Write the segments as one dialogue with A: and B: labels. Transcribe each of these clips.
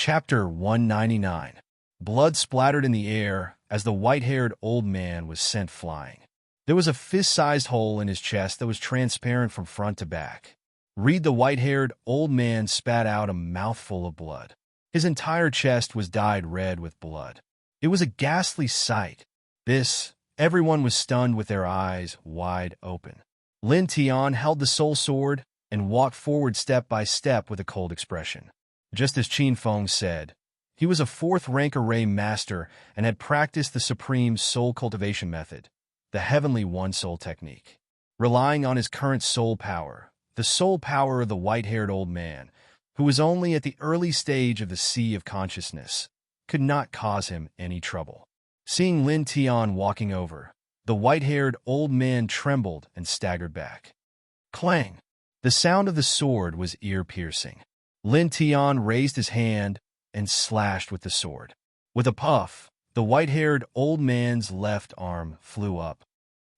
A: Chapter 199. Blood splattered in the air as the white-haired old man was sent flying. There was a fist-sized hole in his chest that was transparent from front to back. The white-haired old man spat out a mouthful of blood. His entire chest was dyed red with blood. It was a ghastly sight. Everyone was stunned with their eyes wide open. Lin Tian held the soul sword and walked forward step by step with a cold expression. Just as Qin Feng said, he was a fourth-rank array master and had practiced the supreme soul cultivation method, the heavenly one-soul technique. Relying on his current soul power, the soul power of the white-haired old man, who was only at the early stage of the sea of consciousness, could not cause him any trouble. Seeing Lin Tian walking over, the white-haired old man trembled and staggered back. Clang! The sound of the sword was ear-piercing. Lin Tian raised his hand and slashed with the sword. With a puff, the white-haired old man's left arm flew up.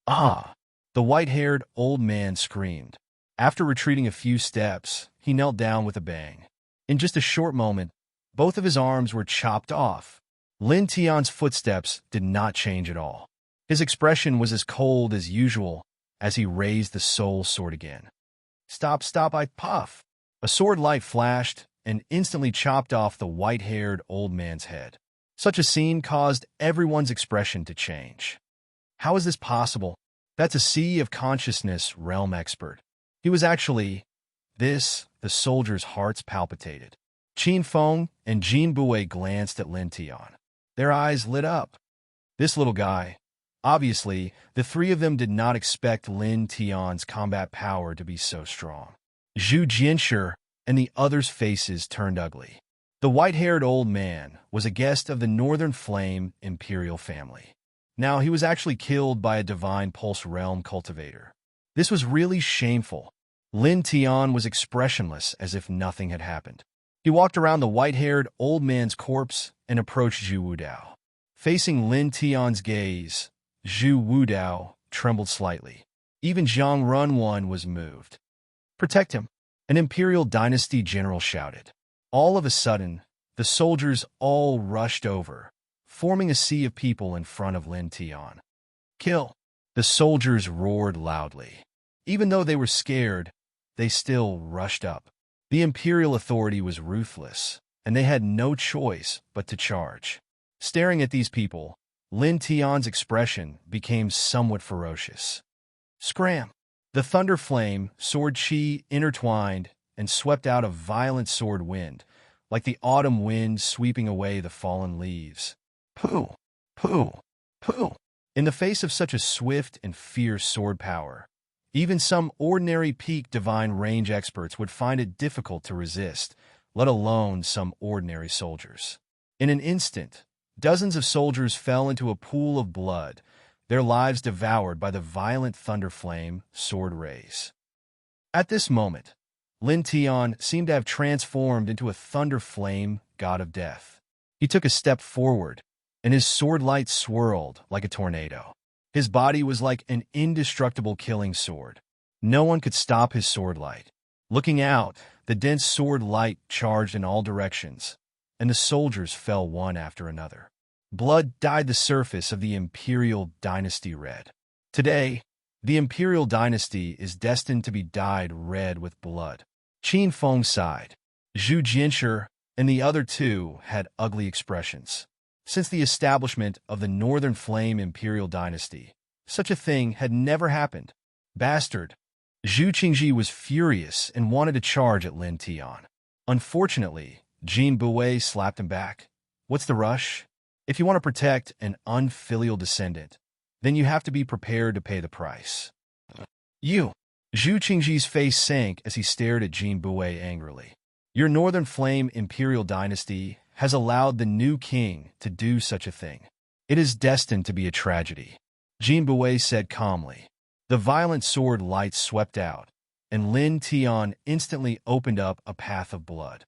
A: Ah! The white-haired old man screamed. After retreating a few steps, he knelt down with a bang. In just a short moment, both of his arms were chopped off. Lin Tian's footsteps did not change at all. His expression was as cold as usual as he raised the soul sword again. Stop, I puff! A sword light flashed and instantly chopped off the white-haired old man's head. Such a scene caused everyone's expression to change. How is this possible? That's a sea of consciousness realm expert. He was actually the soldiers' hearts palpitated. Qin Feng and Jin Bue glanced at Lin Tian. Their eyes lit up. This little guy. Obviously, the three of them did not expect Lin Tian's combat power to be so strong. Zhu Jianshi and the others' faces turned ugly. The white-haired old man was a guest of the Northern Flame Imperial family. Now he was actually killed by a divine pulse realm cultivator. This was really shameful. Lin Tian was expressionless as if nothing had happened. He walked around the white-haired old man's corpse and approached Zhu Wudao. Facing Lin Tian's gaze, Zhu Wudao trembled slightly. Even Zhang Runwan was moved. Protect him, an Imperial Dynasty general shouted. All of a sudden, the soldiers all rushed over, forming a sea of people in front of Lin Tian. Kill! The soldiers roared loudly. Even though they were scared, they still rushed up. The Imperial authority was ruthless, and they had no choice but to charge. Staring at these people, Lin Tian's expression became somewhat ferocious. Scram! The thunder flame, sword chi intertwined and swept out a violent sword wind, like the autumn wind sweeping away the fallen leaves. Pooh! Pooh! Pooh! In the face of such a swift and fierce sword power, even some ordinary peak divine range experts would find it difficult to resist, let alone some ordinary soldiers. In an instant, dozens of soldiers fell into a pool of blood, their lives devoured by the violent thunder flame sword rays. At this moment, Lin Tian seemed to have transformed into a thunder flame god of death. He took a step forward, and his sword light swirled like a tornado. His body was like an indestructible killing sword. No one could stop his sword light. Looking out, the dense sword light charged in all directions, and the soldiers fell one after another. Blood dyed the surface of the Imperial Dynasty red. Today, the Imperial Dynasty is destined to be dyed red with blood. Qin Feng sighed. Zhu Jianshi and the other two had ugly expressions. Since the establishment of the Northern Flame Imperial Dynasty, such a thing had never happened. Bastard! Zhu Qingji was furious and wanted to charge at Lin Tian. Unfortunately, Jin Bue slapped him back. What's the rush? If you want to protect an unfilial descendant, then you have to be prepared to pay the price. You! Zhu Qingji's face sank as he stared at Jin Bue angrily. Your Northern Flame Imperial Dynasty has allowed the new king to do such a thing. It is destined to be a tragedy. Jin Bue said calmly. The violent sword light swept out, and Lin Tian instantly opened up a path of blood.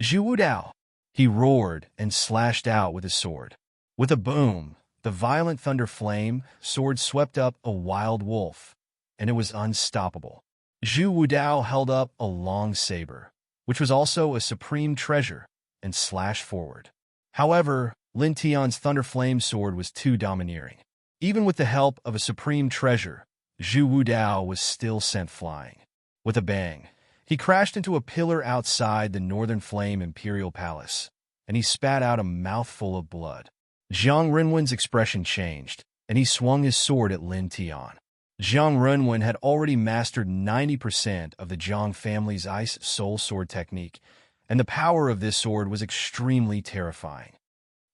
A: Zhu Wudao! He roared and slashed out with his sword. With a boom, the violent thunder flame sword swept up a wild wolf, and it was unstoppable. Zhu Wudao held up a long saber, which was also a supreme treasure, and slashed forward. However, Lin Tian's Thunder Flame sword was too domineering. Even with the help of a supreme treasure, Zhu Wudao was still sent flying. With a bang, he crashed into a pillar outside the Northern Flame Imperial Palace, and he spat out a mouthful of blood. Jiang Renwen's expression changed, and he swung his sword at Lin Tian. Jiang Renwen had already mastered 90% of the Jiang family's Ice Soul Sword technique, and the power of this sword was extremely terrifying.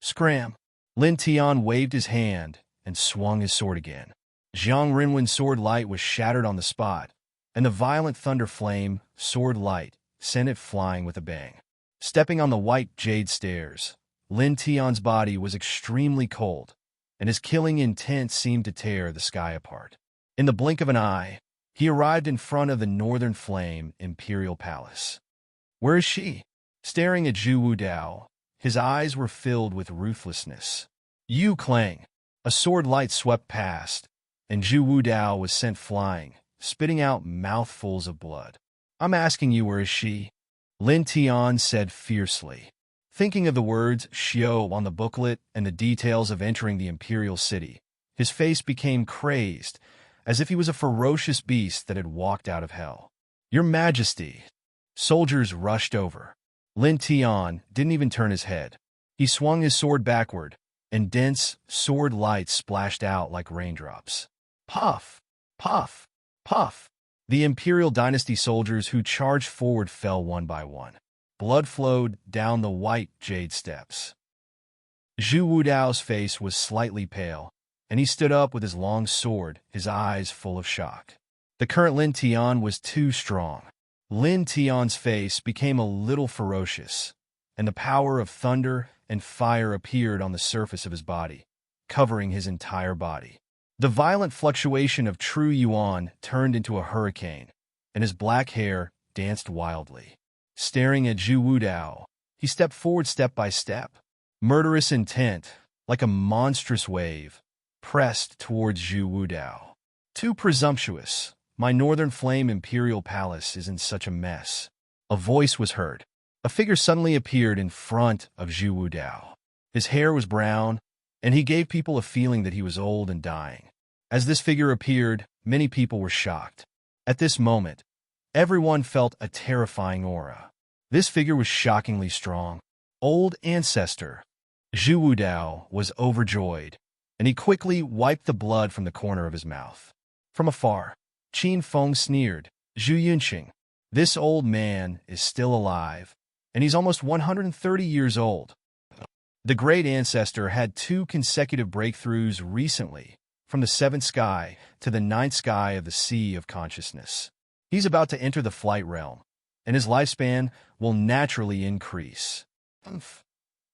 A: Scram! Lin Tian waved his hand and swung his sword again. Jiang Renwen's sword light was shattered on the spot, and the violent thunder flame sword light sent it flying with a bang. Stepping on the white jade stairs, Lin Tian's body was extremely cold, and his killing intent seemed to tear the sky apart. In the blink of an eye, he arrived in front of the Northern Flame Imperial Palace. Where is she? Staring at Zhu Wudao, his eyes were filled with ruthlessness. Yu Clang! A sword light swept past, and Zhu Wudao was sent flying, spitting out mouthfuls of blood. I'm asking you, where is she? Lin Tian said fiercely. Thinking of the words Xiao on the booklet and the details of entering the imperial city, his face became crazed, as if he was a ferocious beast that had walked out of hell. Your Majesty! Soldiers rushed over. Lin Tian didn't even turn his head. He swung his sword backward, and dense sword light splashed out like raindrops. Puff! Puff! Puff! The Imperial Dynasty soldiers who charged forward fell one by one. Blood flowed down the white jade steps. Zhu Wudao's face was slightly pale, and he stood up with his long sword, his eyes full of shock. The current Lin Tian was too strong. Lin Tian's face became a little ferocious, and the power of thunder and fire appeared on the surface of his body, covering his entire body. The violent fluctuation of true yuan turned into a hurricane, and his black hair danced wildly. Staring at Zhu Wudao, he stepped forward step by step. Murderous intent, like a monstrous wave, pressed towards Zhu Wudao. Too presumptuous. My Northern Flame Imperial Palace is in such a mess. A voice was heard. A figure suddenly appeared in front of Zhu Wudao. His hair was brown, and he gave people a feeling that he was old and dying. As this figure appeared, many people were shocked. At this moment, everyone felt a terrifying aura. This figure was shockingly strong. Old Ancestor. Zhu Wudao was overjoyed, and he quickly wiped the blood from the corner of his mouth. From afar, Qin Feng sneered, Zhu Yunqing. This old man is still alive, and he's almost 130 years old. The great ancestor had 2 consecutive breakthroughs recently, from the 7th sky to the 9th sky of the Sea of Consciousness. He's about to enter the flight realm, and his lifespan will naturally increase.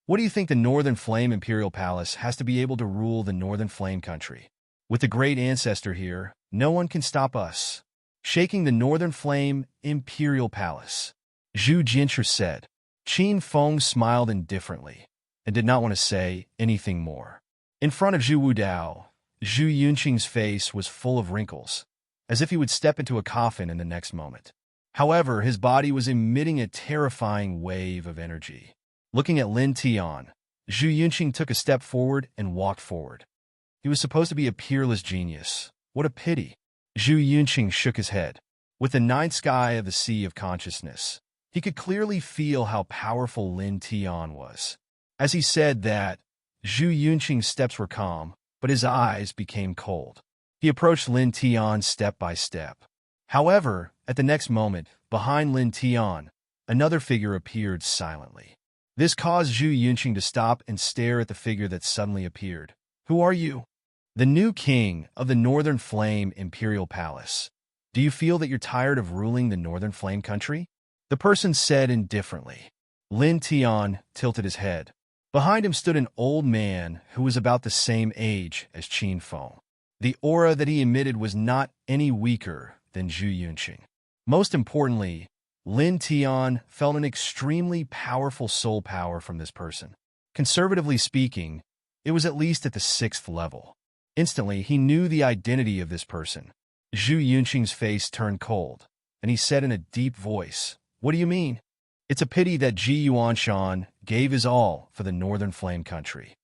A: What do you think the Northern Flame Imperial Palace has to be able to rule the Northern Flame country? With the great ancestor here, no one can stop us. Shaking the Northern Flame Imperial Palace, Zhu Jinsher said. Qin Feng smiled indifferently and did not want to say anything more. In front of Zhu Wudao, Zhu Yunqing's face was full of wrinkles, as if he would step into a coffin in the next moment. However, his body was emitting a terrifying wave of energy. Looking at Lin Tian, Zhu Yunqing took a step forward and walked forward. He was supposed to be a peerless genius. What a pity. Zhu Yunqing shook his head. With the 9th sky of the Sea of Consciousness, he could clearly feel how powerful Lin Tian was. As he said that, Zhu Yunqing's steps were calm, but his eyes became cold. He approached Lin Tian step by step. However, at the next moment, behind Lin Tian, another figure appeared silently. This caused Zhu Yunqing to stop and stare at the figure that suddenly appeared. Who are you? The new king of the Northern Flame Imperial Palace. Do you feel that you're tired of ruling the Northern Flame country? The person said indifferently. Lin Tian tilted his head. Behind him stood an old man who was about the same age as Qin Feng. The aura that he emitted was not any weaker than Zhu Yunqing. Most importantly, Lin Tian felt an extremely powerful soul power from this person. Conservatively speaking, it was at least at the 6th level. Instantly, he knew the identity of this person. Zhu Yunqing's face turned cold, and he said in a deep voice, "What do you mean?" It's a pity that Ji Yuanshan gave his all for the Northern Flame country.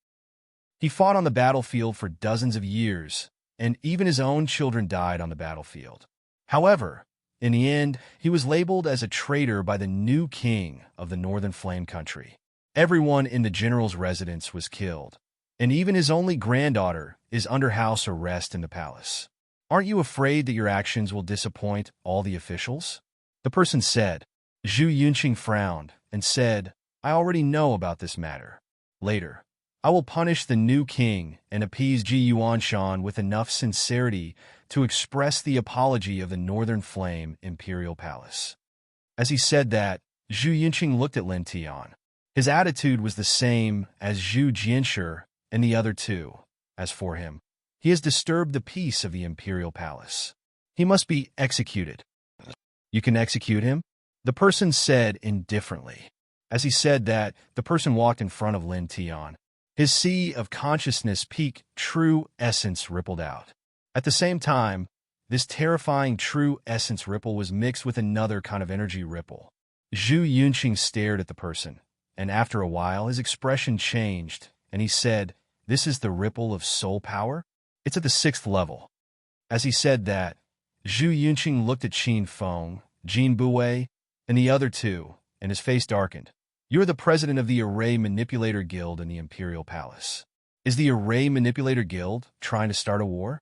A: He fought on the battlefield for dozens of years, and even his own children died on the battlefield. However, in the end, he was labeled as a traitor by the new king of the Northern Flame country. Everyone in the general's residence was killed, and even his only granddaughter is under house arrest in the palace. Aren't you afraid that your actions will disappoint all the officials? The person said. Zhu Yunqing frowned and said, I already know about this matter. Later, I will punish the new king and appease Ji Yuanshan with enough sincerity to express the apology of the Northern Flame Imperial Palace. As he said that, Zhu Yunqing looked at Lin Tian. His attitude was the same as Zhu Jianshi and the other two. As for him, he has disturbed the peace of the Imperial Palace. He must be executed. You can execute him? The person said indifferently. As he said that, the person walked in front of Lin Tian. His sea of consciousness peak true essence rippled out. At the same time, this terrifying true essence ripple was mixed with another kind of energy ripple. Zhu Yunqing stared at the person, and after a while his expression changed, and he said, This is the ripple of soul power? It's at the 6th level. As he said that, Zhu Yunqing looked at Qin Feng, Jin Bue, and the other two, and his face darkened. You're the president of the Array Manipulator Guild in the Imperial Palace. Is the Array Manipulator Guild trying to start a war?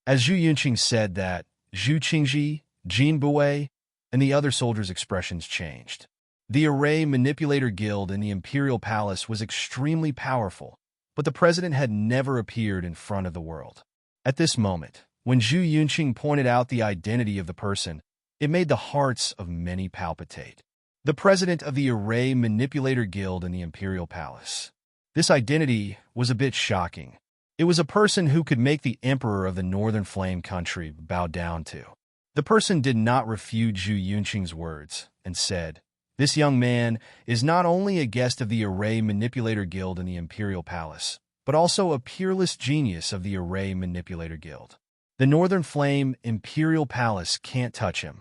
A: As Zhu Yunqing said that, Zhu Qingji, Jin Bue, and the other soldiers' expressions changed. The Array Manipulator Guild in the Imperial Palace was extremely powerful, but the president had never appeared in front of the world. At this moment, when Zhu Yunqing pointed out the identity of the person, it made the hearts of many palpitate. The president of the Array Manipulator Guild in the Imperial Palace. This identity was a bit shocking. It was a person who could make the emperor of the Northern Flame country bow down to. The person did not refute Zhu Yunqing's words and said, This young man is not only a guest of the Array Manipulator Guild in the Imperial Palace, but also a peerless genius of the Array Manipulator Guild. The Northern Flame Imperial Palace can't touch him.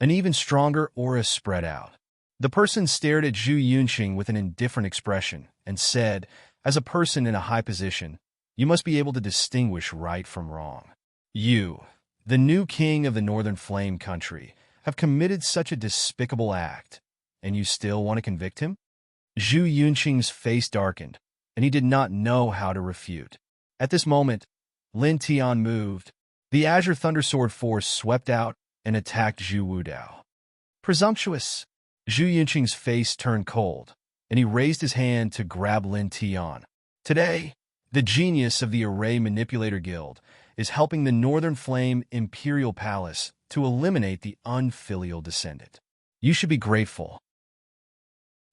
A: An even stronger aura spread out. The person stared at Zhu Yunqing with an indifferent expression and said, As a person in a high position, you must be able to distinguish right from wrong. You, the new king of the Northern Flame country, have committed such a despicable act, and you still want to convict him? Zhu Yunqing's face darkened, and he did not know how to refute. At this moment, Lin Tian moved. The Azure Thundersword force swept out and attacked Zhu Wudao. Presumptuous! Zhu Yunqing's face turned cold, and he raised his hand to grab Lin Tian. Today, the genius of the Array Manipulator Guild is helping the Northern Flame Imperial Palace to eliminate the unfilial descendant. You should be grateful.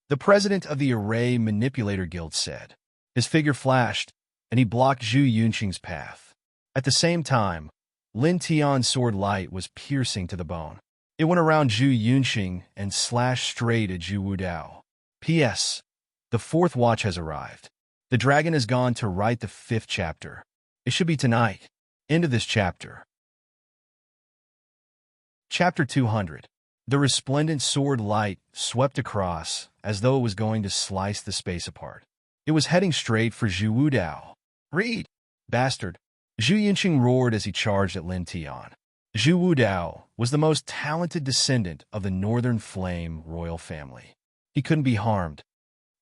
A: The president of the Array Manipulator Guild said. His figure flashed, and he blocked Zhu Yunqing's path. At the same time, Lin Tian's sword light was piercing to the bone. It went around Zhu Yunqing and slashed straight at Zhu Wudao. P.S. The 4th watch has arrived. The dragon has gone to write the 5th chapter. It should be tonight. End of this chapter. Chapter 200. The resplendent sword light swept across as though it was going to slice the space apart. It was heading straight for Zhu Wudao. Read! Bastard! Zhu Yunqing roared as he charged at Lin Tian. Zhu Wudao was the most talented descendant of the Northern Flame royal family. He couldn't be harmed.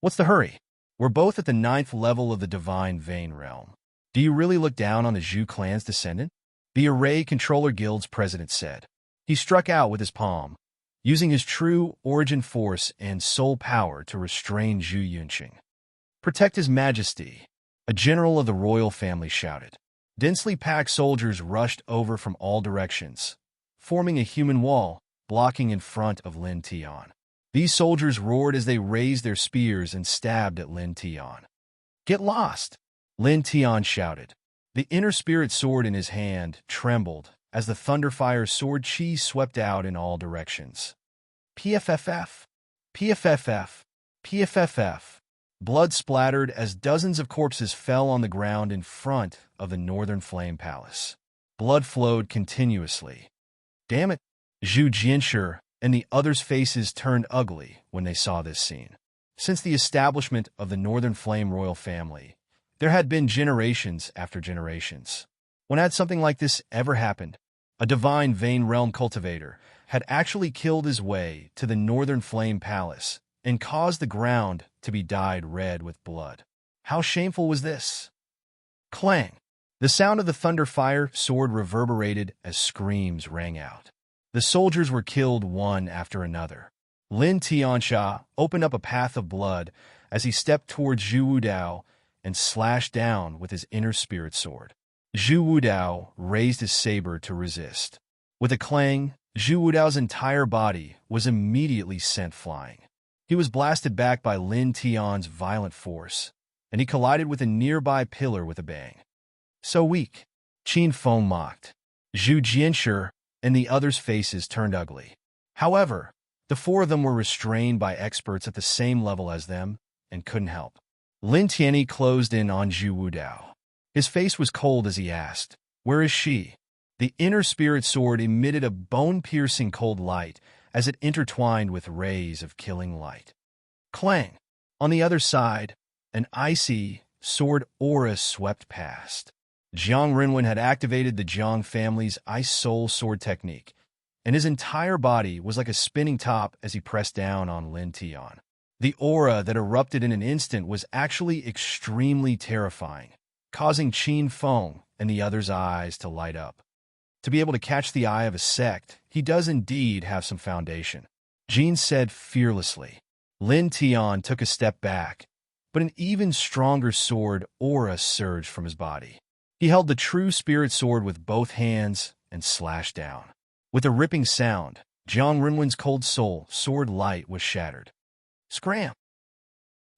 A: What's the hurry? We're both at the 9th level of the Divine Vein realm. Do you really look down on the Zhu clan's descendant? The Array Controller Guild's president said. He struck out with his palm, using his true origin force and soul power to restrain Zhu Yunqing. Protect His Majesty, a general of the royal family shouted. Densely packed soldiers rushed over from all directions, forming a human wall, blocking in front of Lin Tian. These soldiers roared as they raised their spears and stabbed at Lin Tian. Get lost! Lin Tian shouted. The inner spirit sword in his hand trembled as the Thunderfire sword chi swept out in all directions. PFFF! PFFF! PFFF! Blood splattered as dozens of corpses fell on the ground in front of the Northern Flame Palace. Blood flowed continuously. Damn it! Zhu Jianshi, and the others' faces turned ugly when they saw this scene. Since the establishment of the Northern Flame royal family, there had been generations after generations. When had something like this ever happened? A divine Vein Realm cultivator had actually killed his way to the Northern Flame Palace and caused the ground to be dyed red with blood. How shameful was this? Clang! The sound of the thunder-fire sword reverberated as screams rang out. The soldiers were killed one after another. Lin Tiansha opened up a path of blood as he stepped towards Zhu Wudao and slashed down with his inner spirit sword. Zhu Wudao raised his saber to resist. With a clang, Zhu Wudao's entire body was immediately sent flying. He was blasted back by Lin Tian's violent force, and he collided with a nearby pillar with a bang. So weak, Qin Feng mocked. Zhu Jianshi and the others' faces turned ugly. However, the four of them were restrained by experts at the same level as them and couldn't help. Lin Tianyi closed in on Zhu Wudao. His face was cold as he asked, "Where is she?" The inner spirit sword emitted a bone-piercing cold light as it intertwined with rays of killing light. Clang! On the other side, an icy sword aura swept past. Jiang Renwen had activated the Jiang family's Ice Soul sword technique, and his entire body was like a spinning top as he pressed down on Lin Tian. The aura that erupted in an instant was actually extremely terrifying, causing Qin Feng and the others' eyes to light up. To be able to catch the eye of a sect, he does indeed have some foundation, Jean said fearlessly. Lin Tian took a step back, but an even stronger sword aura surged from his body. He held the true spirit sword with both hands and slashed down. With a ripping sound, Jiang Renwen's cold soul sword light was shattered. Scram!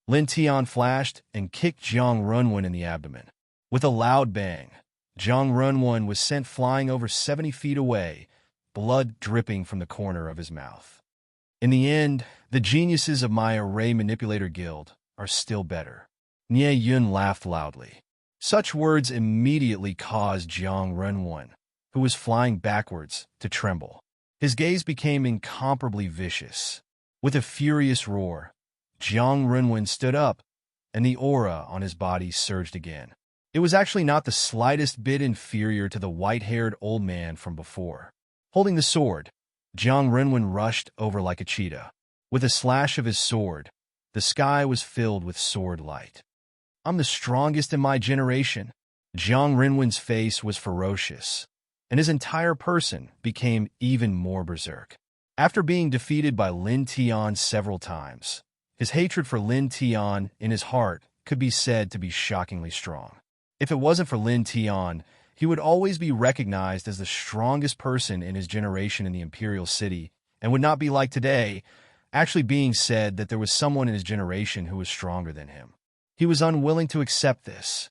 A: Lin Tian flashed and kicked Jiang Renwen in the abdomen. With a loud bang, Jiang Renwen was sent flying over 70 feet away, blood dripping from the corner of his mouth. In the end, the geniuses of my Array Manipulator Guild are still better. Nie Yun laughed loudly. Such words immediately caused Jiang Renwen, who was flying backwards, to tremble. His gaze became incomparably vicious. With a furious roar, Jiang Renwen stood up, and the aura on his body surged again. It was actually not the slightest bit inferior to the white-haired old man from before. Holding the sword, Jiang Renwen rushed over like a cheetah. With a slash of his sword, the sky was filled with sword light. I'm the strongest in my generation. Jiang Renwen's face was ferocious, and his entire person became even more berserk. After being defeated by Lin Tian several times, his hatred for Lin Tian in his heart could be said to be shockingly strong. If it wasn't for Lin Tian, he would always be recognized as the strongest person in his generation in the Imperial City, and would not be like today, actually being said that there was someone in his generation who was stronger than him. He was unwilling to accept this.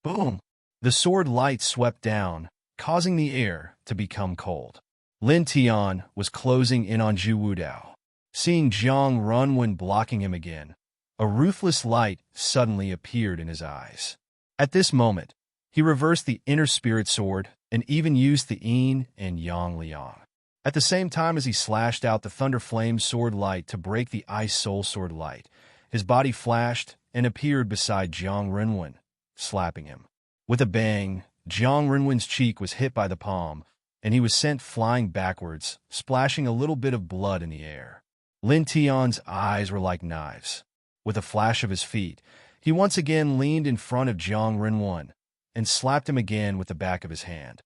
A: Boom! The sword light swept down, causing the air to become cold. Lin Tian was closing in on Zhu Wudao. Seeing Jiang Renwen blocking him again, a ruthless light suddenly appeared in his eyes. At this moment, he reversed the inner spirit sword and even used the yin and yang liang. At the same time as he slashed out the thunder flame sword light to break the ice soul sword light, his body flashed and appeared beside Jiang Renwen, slapping him. With a bang, Jiang Renwen's cheek was hit by the palm, and he was sent flying backwards, splashing a little bit of blood in the air. Lin Tian's eyes were like knives. With a flash of his feet, he once again leaned in front of Jiang Renwen and slapped him again with the back of his hand.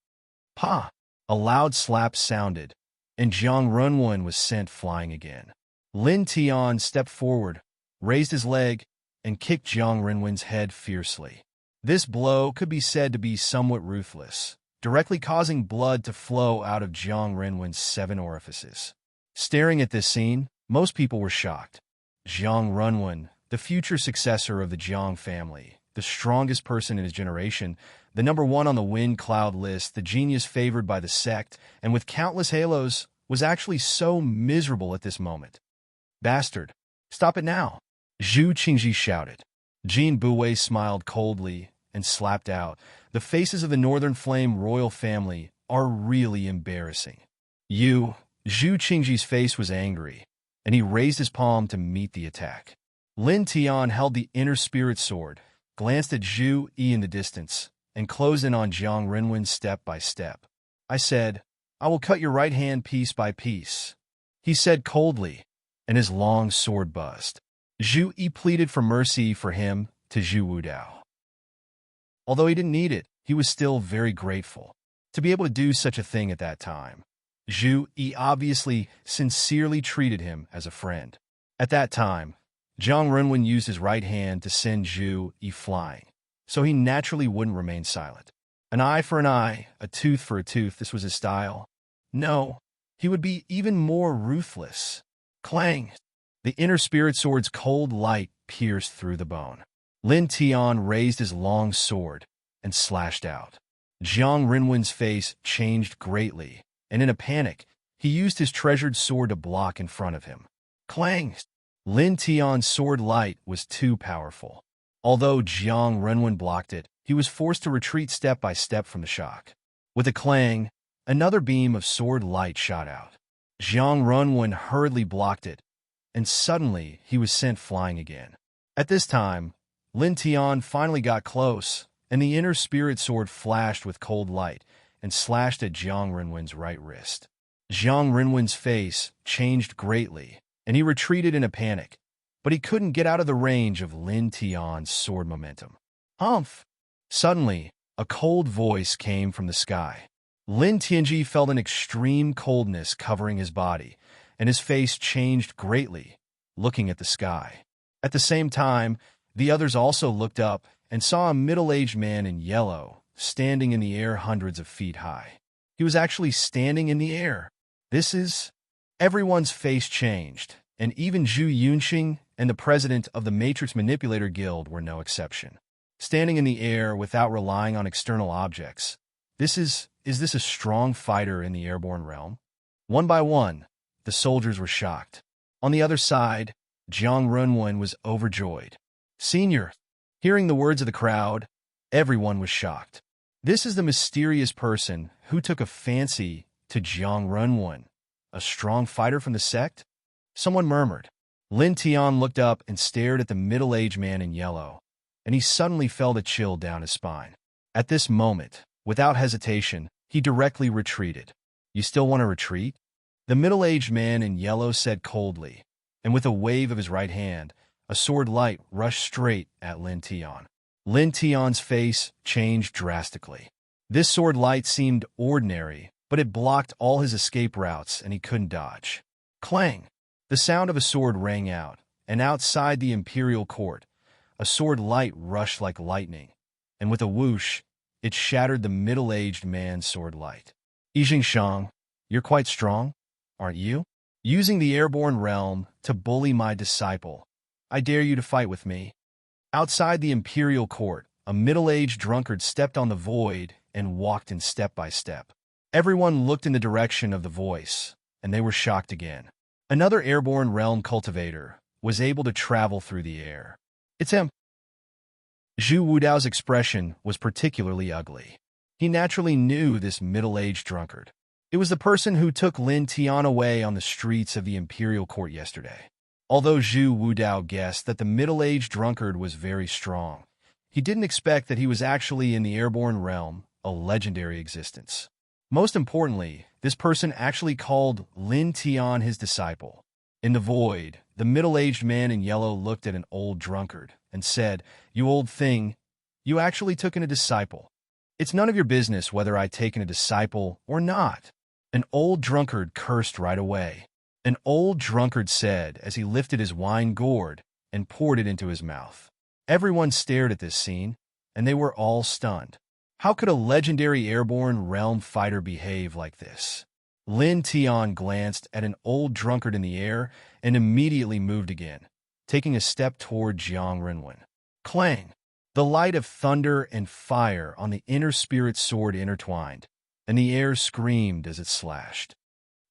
A: Pa! A loud slap sounded, and Jiang Renwen was sent flying again. Lin Tian stepped forward, raised his leg, and kicked Jiang Renwen's head fiercely. This blow could be said to be somewhat ruthless, directly causing blood to flow out of Jiang Renwen's 7 orifices. Staring at this scene, most people were shocked. Jiang Renwen, the future successor of the Jiang family, the strongest person in his generation, the #1 on the wind cloud list, the genius favored by the sect, and with countless halos, was actually so miserable at this moment. Bastard! Stop it now! Zhu Qingji shouted. Jean Buwei smiled coldly and slapped out. The faces of the Northern Flame royal family are really embarrassing. You, Zhu Qingji's face was angry, and he raised his palm to meet the attack. Lin Tian held the inner spirit sword, glanced at Zhu Yi in the distance, and closed in on Jiang Renwen step by step. I said, "I will cut your right hand piece by piece," he said coldly, and his long sword buzzed. Zhu Yi pleaded for mercy for him to Zhu Wudao. Although he didn't need it, he was still very grateful to be able to do such a thing at that time. Zhu Yi obviously sincerely treated him as a friend. At that time, Jiang Renwen used his right hand to send Zhu Yi flying, so he naturally wouldn't remain silent. An eye for an eye, a tooth for a tooth, this was his style. No, he would be even more ruthless. Clang! The inner spirit sword's cold light pierced through the bone. Lin Tian raised his long sword and slashed out. Jiang Renwen's face changed greatly, and in a panic, he used his treasured sword to block in front of him. Clang! Lin Tian's sword light was too powerful. Although Jiang Renwen blocked it, he was forced to retreat step by step from the shock. With a clang, another beam of sword light shot out. Jiang Renwen hurriedly blocked it, and suddenly he was sent flying again. At this time, Lin Tian finally got close, and the inner spirit sword flashed with cold light and slashed at Jiang Renwen's right wrist. Jiang Renwen's face changed greatly, and he retreated in a panic, but he couldn't get out of the range of Lin Tian's sword momentum. Humph! Suddenly, a cold voice came from the sky. Lin Tianji felt an extreme coldness covering his body, and his face changed greatly, looking at the sky. At the same time, the others also looked up and saw a middle-aged man in yellow standing in the air hundreds of feet high. He was actually standing in the air. Everyone's face changed, and even Zhu Yunxing and the president of the Matrix Manipulator Guild were no exception. Standing in the air without relying on external objects. Is this a strong fighter in the airborne realm? One by one, the soldiers were shocked. On the other side, Jiang Renwen was overjoyed. Senior, hearing the words of the crowd, everyone was shocked. This is the mysterious person who took a fancy to Jiang Renwen, a strong fighter from the sect? Someone murmured. Lin Tian looked up and stared at the middle-aged man in yellow, and he suddenly felt a chill down his spine. At this moment, without hesitation, he directly retreated. You still want to retreat? The middle-aged man in yellow said coldly, and with a wave of his right hand, a sword light rushed straight at Lin Tian. Lin Tian's face changed drastically. This sword light seemed ordinary, but it blocked all his escape routes and he couldn't dodge. Clang! The sound of a sword rang out, and outside the imperial court, a sword light rushed like lightning, and with a whoosh, it shattered the middle-aged man's sword light. Yijing Shang, you're quite strong, aren't you? Using the airborne realm to bully my disciple, I dare you to fight with me. Outside the imperial court, a middle-aged drunkard stepped on the void and walked in step by step. Everyone looked in the direction of the voice, and they were shocked again. Another airborne realm cultivator was able to travel through the air. It's him. Zhu Wudao's expression was particularly ugly. He naturally knew this middle-aged drunkard. It was the person who took Lin Tian away on the streets of the imperial court yesterday. Although Zhu Wudao guessed that the middle-aged drunkard was very strong, he didn't expect that he was actually in the airborne realm, a legendary existence. Most importantly, this person actually called Lin Tian his disciple. In the void, the middle-aged man in yellow looked at an old drunkard and said, "You old thing, you actually took in a disciple. It's none of your business whether I take in a disciple or not." An old drunkard cursed right away. An old drunkard said as he lifted his wine gourd and poured it into his mouth. Everyone stared at this scene, and they were all stunned. How could a legendary airborne realm fighter behave like this? Lin Tian glanced at an old drunkard in the air and immediately moved again, taking a step toward Jiang Renwen. Clang! The light of thunder and fire on the inner spirit sword intertwined, and the air screamed as it slashed.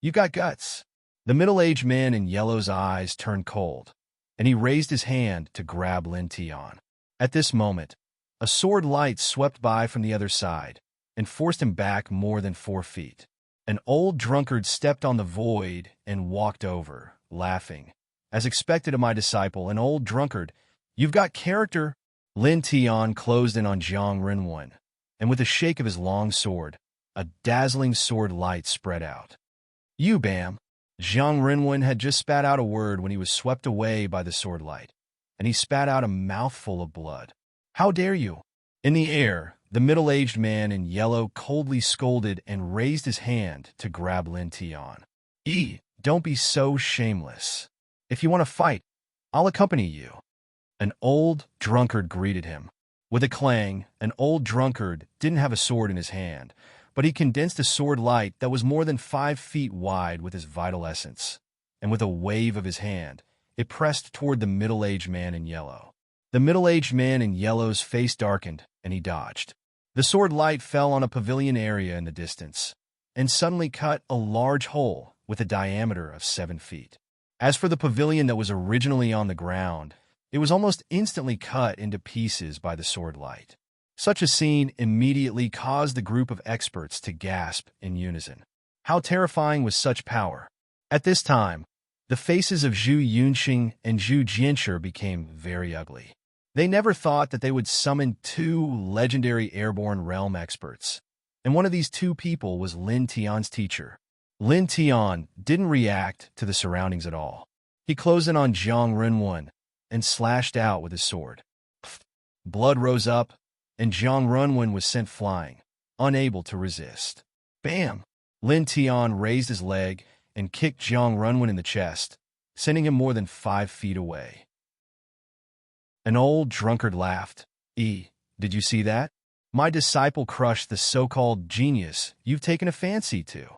A: You got guts. The middle-aged man in yellow's eyes turned cold, and he raised his hand to grab Lin Tian. At this moment, a sword light swept by from the other side and forced him back more than 4 feet. An old drunkard stepped on the void and walked over, laughing. As expected of my disciple, an old drunkard, you've got character. Lin Tian closed in on Jiang Renwen, and with a shake of his long sword, a dazzling sword light spread out. You, Bam! Jiang Renwen had just spat out a word when he was swept away by the sword light, and he spat out a mouthful of blood. How dare you? In the air, the middle-aged man in yellow coldly scolded and raised his hand to grab Lin Tian. Don't be so shameless. If you want to fight, I'll accompany you. An old drunkard greeted him. With a clang, an old drunkard didn't have a sword in his hand, but he condensed a sword light that was more than 5 feet wide with his vital essence, and with a wave of his hand, it pressed toward the middle-aged man in yellow. The middle-aged man in yellow's face darkened, and he dodged. The sword light fell on a pavilion area in the distance, and suddenly cut a large hole with a diameter of 7 feet. As for the pavilion that was originally on the ground, it was almost instantly cut into pieces by the sword light. Such a scene immediately caused the group of experts to gasp in unison. How terrifying was such power? At this time, the faces of Zhu Yunxing and Zhu Jianshi became very ugly. They never thought that they would summon 2 legendary airborne realm experts, and one of these 2 people was Lin Tian's teacher. Lin Tian didn't react to the surroundings at all. He closed in on Jiang Renwen and slashed out with his sword. Blood rose up, and Jiang Renwen was sent flying, unable to resist. Bam! Lin Tian raised his leg and kicked Jiang Renwen in the chest, sending him more than 5 feet away. An old drunkard laughed. Did you see that? My disciple crushed the so-called genius you've taken a fancy to.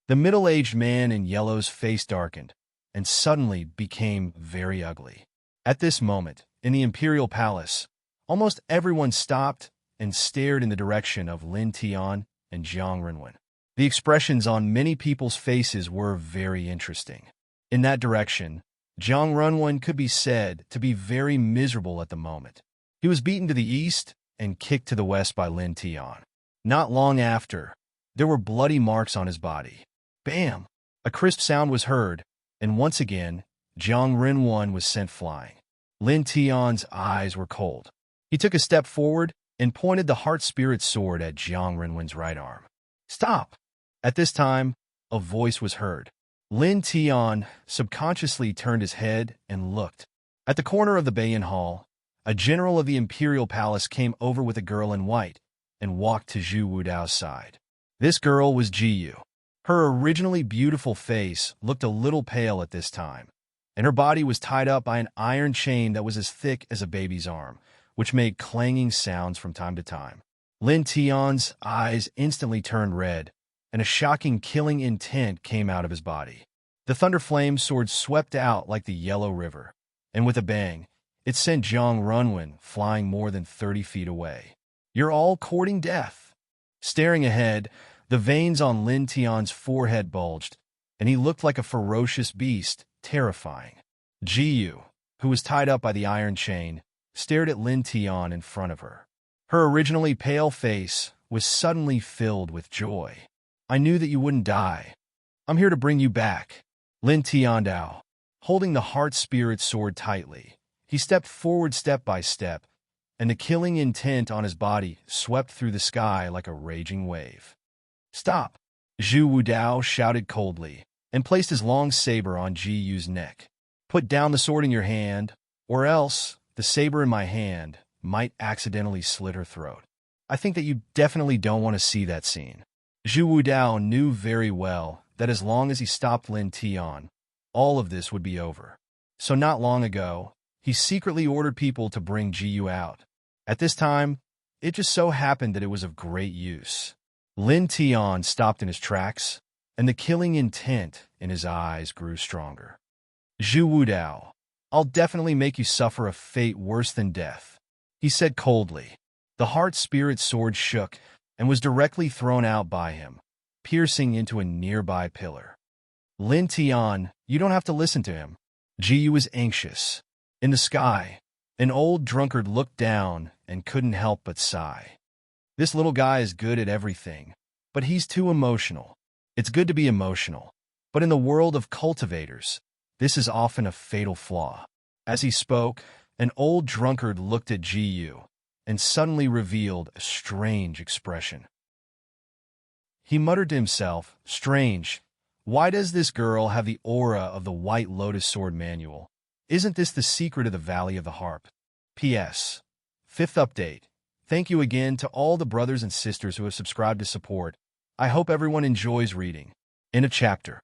A: The middle-aged man in yellow's face darkened, and suddenly became very ugly. At this moment, in the imperial palace, almost everyone stopped and stared in the direction of Lin Tian and Jiang Renwen. The expressions on many people's faces were very interesting. In that direction, Jiang Renwen could be said to be very miserable at the moment. He was beaten to the east and kicked to the west by Lin Tian. Not long after, there were bloody marks on his body. Bam! A crisp sound was heard, and once again, Jiang Renwen was sent flying. Lin Tian's eyes were cold. He took a step forward and pointed the heart-spirit sword at Jiang Renwen's right arm. Stop! At this time, a voice was heard. Lin Tian subconsciously turned his head and looked. At the corner of the Bayan Hall, a general of the imperial palace came over with a girl in white and walked to Zhu Wudao's side. This girl was Jiyu. Her originally beautiful face looked a little pale at this time, and her body was tied up by an iron chain that was as thick as a baby's arm, which made clanging sounds from time to time. Lin Tian's eyes instantly turned red, and a shocking killing intent came out of his body. The thunder flame sword swept out like the Yellow River, and with a bang, it sent Jiang Renwen flying more than 30 feet away. You're all courting death. Staring ahead, the veins on Lin Tian's forehead bulged, and he looked like a ferocious beast, terrifying. Jiyu, who was tied up by the iron chain, stared at Lin Tian in front of her. Her originally pale face was suddenly filled with joy. I knew that you wouldn't die. I'm here to bring you back. Lin Tiandao, holding the heart-spirit sword tightly, he stepped forward step by step, and the killing intent on his body swept through the sky like a raging wave. Stop! Zhu Wudao shouted coldly, and placed his long saber on Ji Yu's neck. Put down the sword in your hand, or else the saber in my hand might accidentally slit her throat. I think that you definitely don't want to see that scene. Zhu Wudao knew very well that as long as he stopped Lin Tian, all of this would be over. So not long ago, he secretly ordered people to bring Ji Yu out. At this time, it just so happened that it was of great use. Lin Tian stopped in his tracks, and the killing intent in his eyes grew stronger. Zhu Wudao, I'll definitely make you suffer a fate worse than death, he said coldly. The heart-spirit sword shook and was directly thrown out by him, piercing into a nearby pillar. Lin Tian, you don't have to listen to him. Ji Yu was anxious. In the sky, an old drunkard looked down and couldn't help but sigh. This little guy is good at everything, but he's too emotional. It's good to be emotional, but in the world of cultivators, this is often a fatal flaw. As he spoke, an old drunkard looked at Yu and suddenly revealed a strange expression. He muttered to himself, "Strange. Why does this girl have the aura of the White Lotus Sword manual? Isn't this the secret of the Valley of the Harp?" P.S. Fifth update. Thank you again to all the brothers and sisters who have subscribed to support. I hope everyone enjoys reading. In a chapter.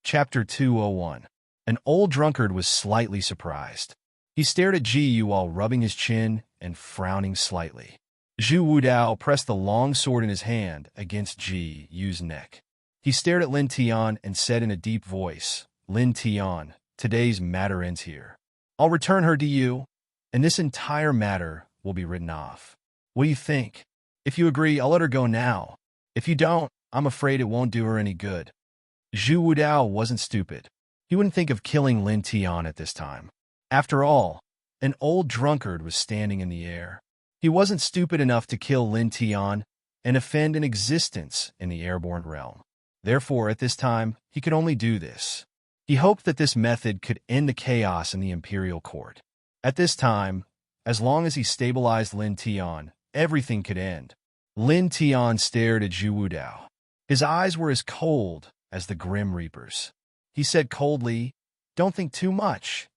A: Chapter 201. An old drunkard was slightly surprised. He stared at Ji while rubbing his chin and frowning slightly. Zhu Wudao pressed the long sword in his hand against Ji's neck. He stared at Lin Tian and said in a deep voice, "Lin Tian, today's matter ends here. I'll return her to you, and this entire matter will be written off. What do you think? If you agree, I'll let her go now. If you don't, I'm afraid it won't do her any good." Zhu Wudao wasn't stupid. He wouldn't think of killing Lin Tian at this time. After all, an old drunkard was standing in the air. He wasn't stupid enough to kill Lin Tian and offend an existence in the airborne realm. Therefore, at this time, he could only do this. He hoped that this method could end the chaos in the imperial court. At this time, as long as he stabilized Lin Tian, everything could end. Lin Tian stared at Zhu Wudao. His eyes were as cold as the Grim Reaper's. He said coldly, "Don't think too much."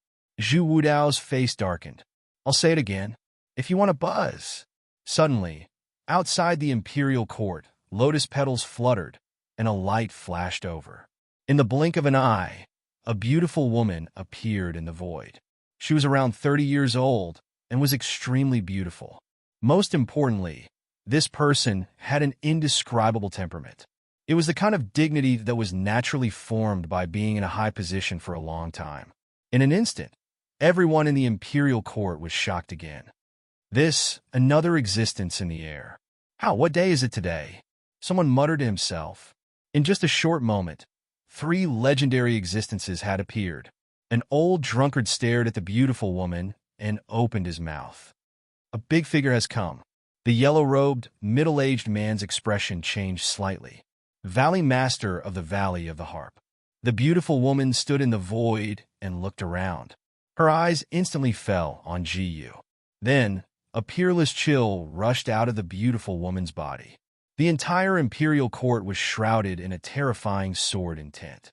A: Zhu Wudao's face darkened. "I'll say it again. If you want to buzz." Suddenly, outside the imperial court, lotus petals fluttered, and a light flashed over. In the blink of an eye, a beautiful woman appeared in the void. She was around 30 years old and was extremely beautiful. Most importantly, this person had an indescribable temperament. It was the kind of dignity that was naturally formed by being in a high position for a long time. In an instant, everyone in the imperial court was shocked again. This, another existence in the air. What day is it today? Someone muttered to himself. In just a short moment, 3 legendary existences had appeared. An old drunkard stared at the beautiful woman and opened his mouth. A big figure has come. The yellow-robed, middle-aged man's expression changed slightly. Valley Master of the Valley of the Harp. The beautiful woman stood in the void and looked around. Her eyes instantly fell on Ji. Then, a peerless chill rushed out of the beautiful woman's body. The entire imperial court was shrouded in a terrifying sword intent.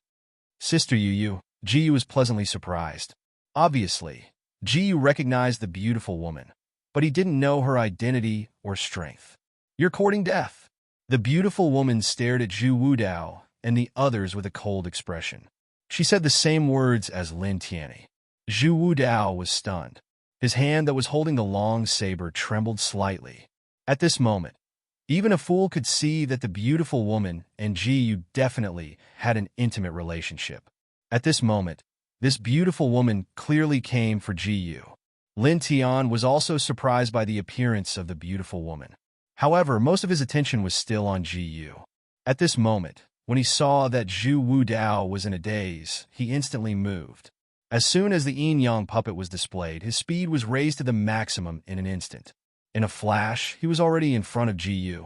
A: "Sister Yu," Ji was pleasantly surprised. Obviously, Ji recognized the beautiful woman, but he didn't know her identity or strength. "You're courting death." The beautiful woman stared at Zhu Wudao and the others with a cold expression. She said the same words as Lin Tian. Zhu Wudao was stunned. His hand that was holding the long saber trembled slightly. At this moment, even a fool could see that the beautiful woman and Ji definitely had an intimate relationship. At this moment, this beautiful woman clearly came for Ji. Lin Tian was also surprised by the appearance of the beautiful woman. However, most of his attention was still on Ji. At this moment, when he saw that Zhu Wudao was in a daze, he instantly moved. As soon as the yin-yang puppet was displayed, his speed was raised to the maximum in an instant. In a flash, he was already in front of Ji.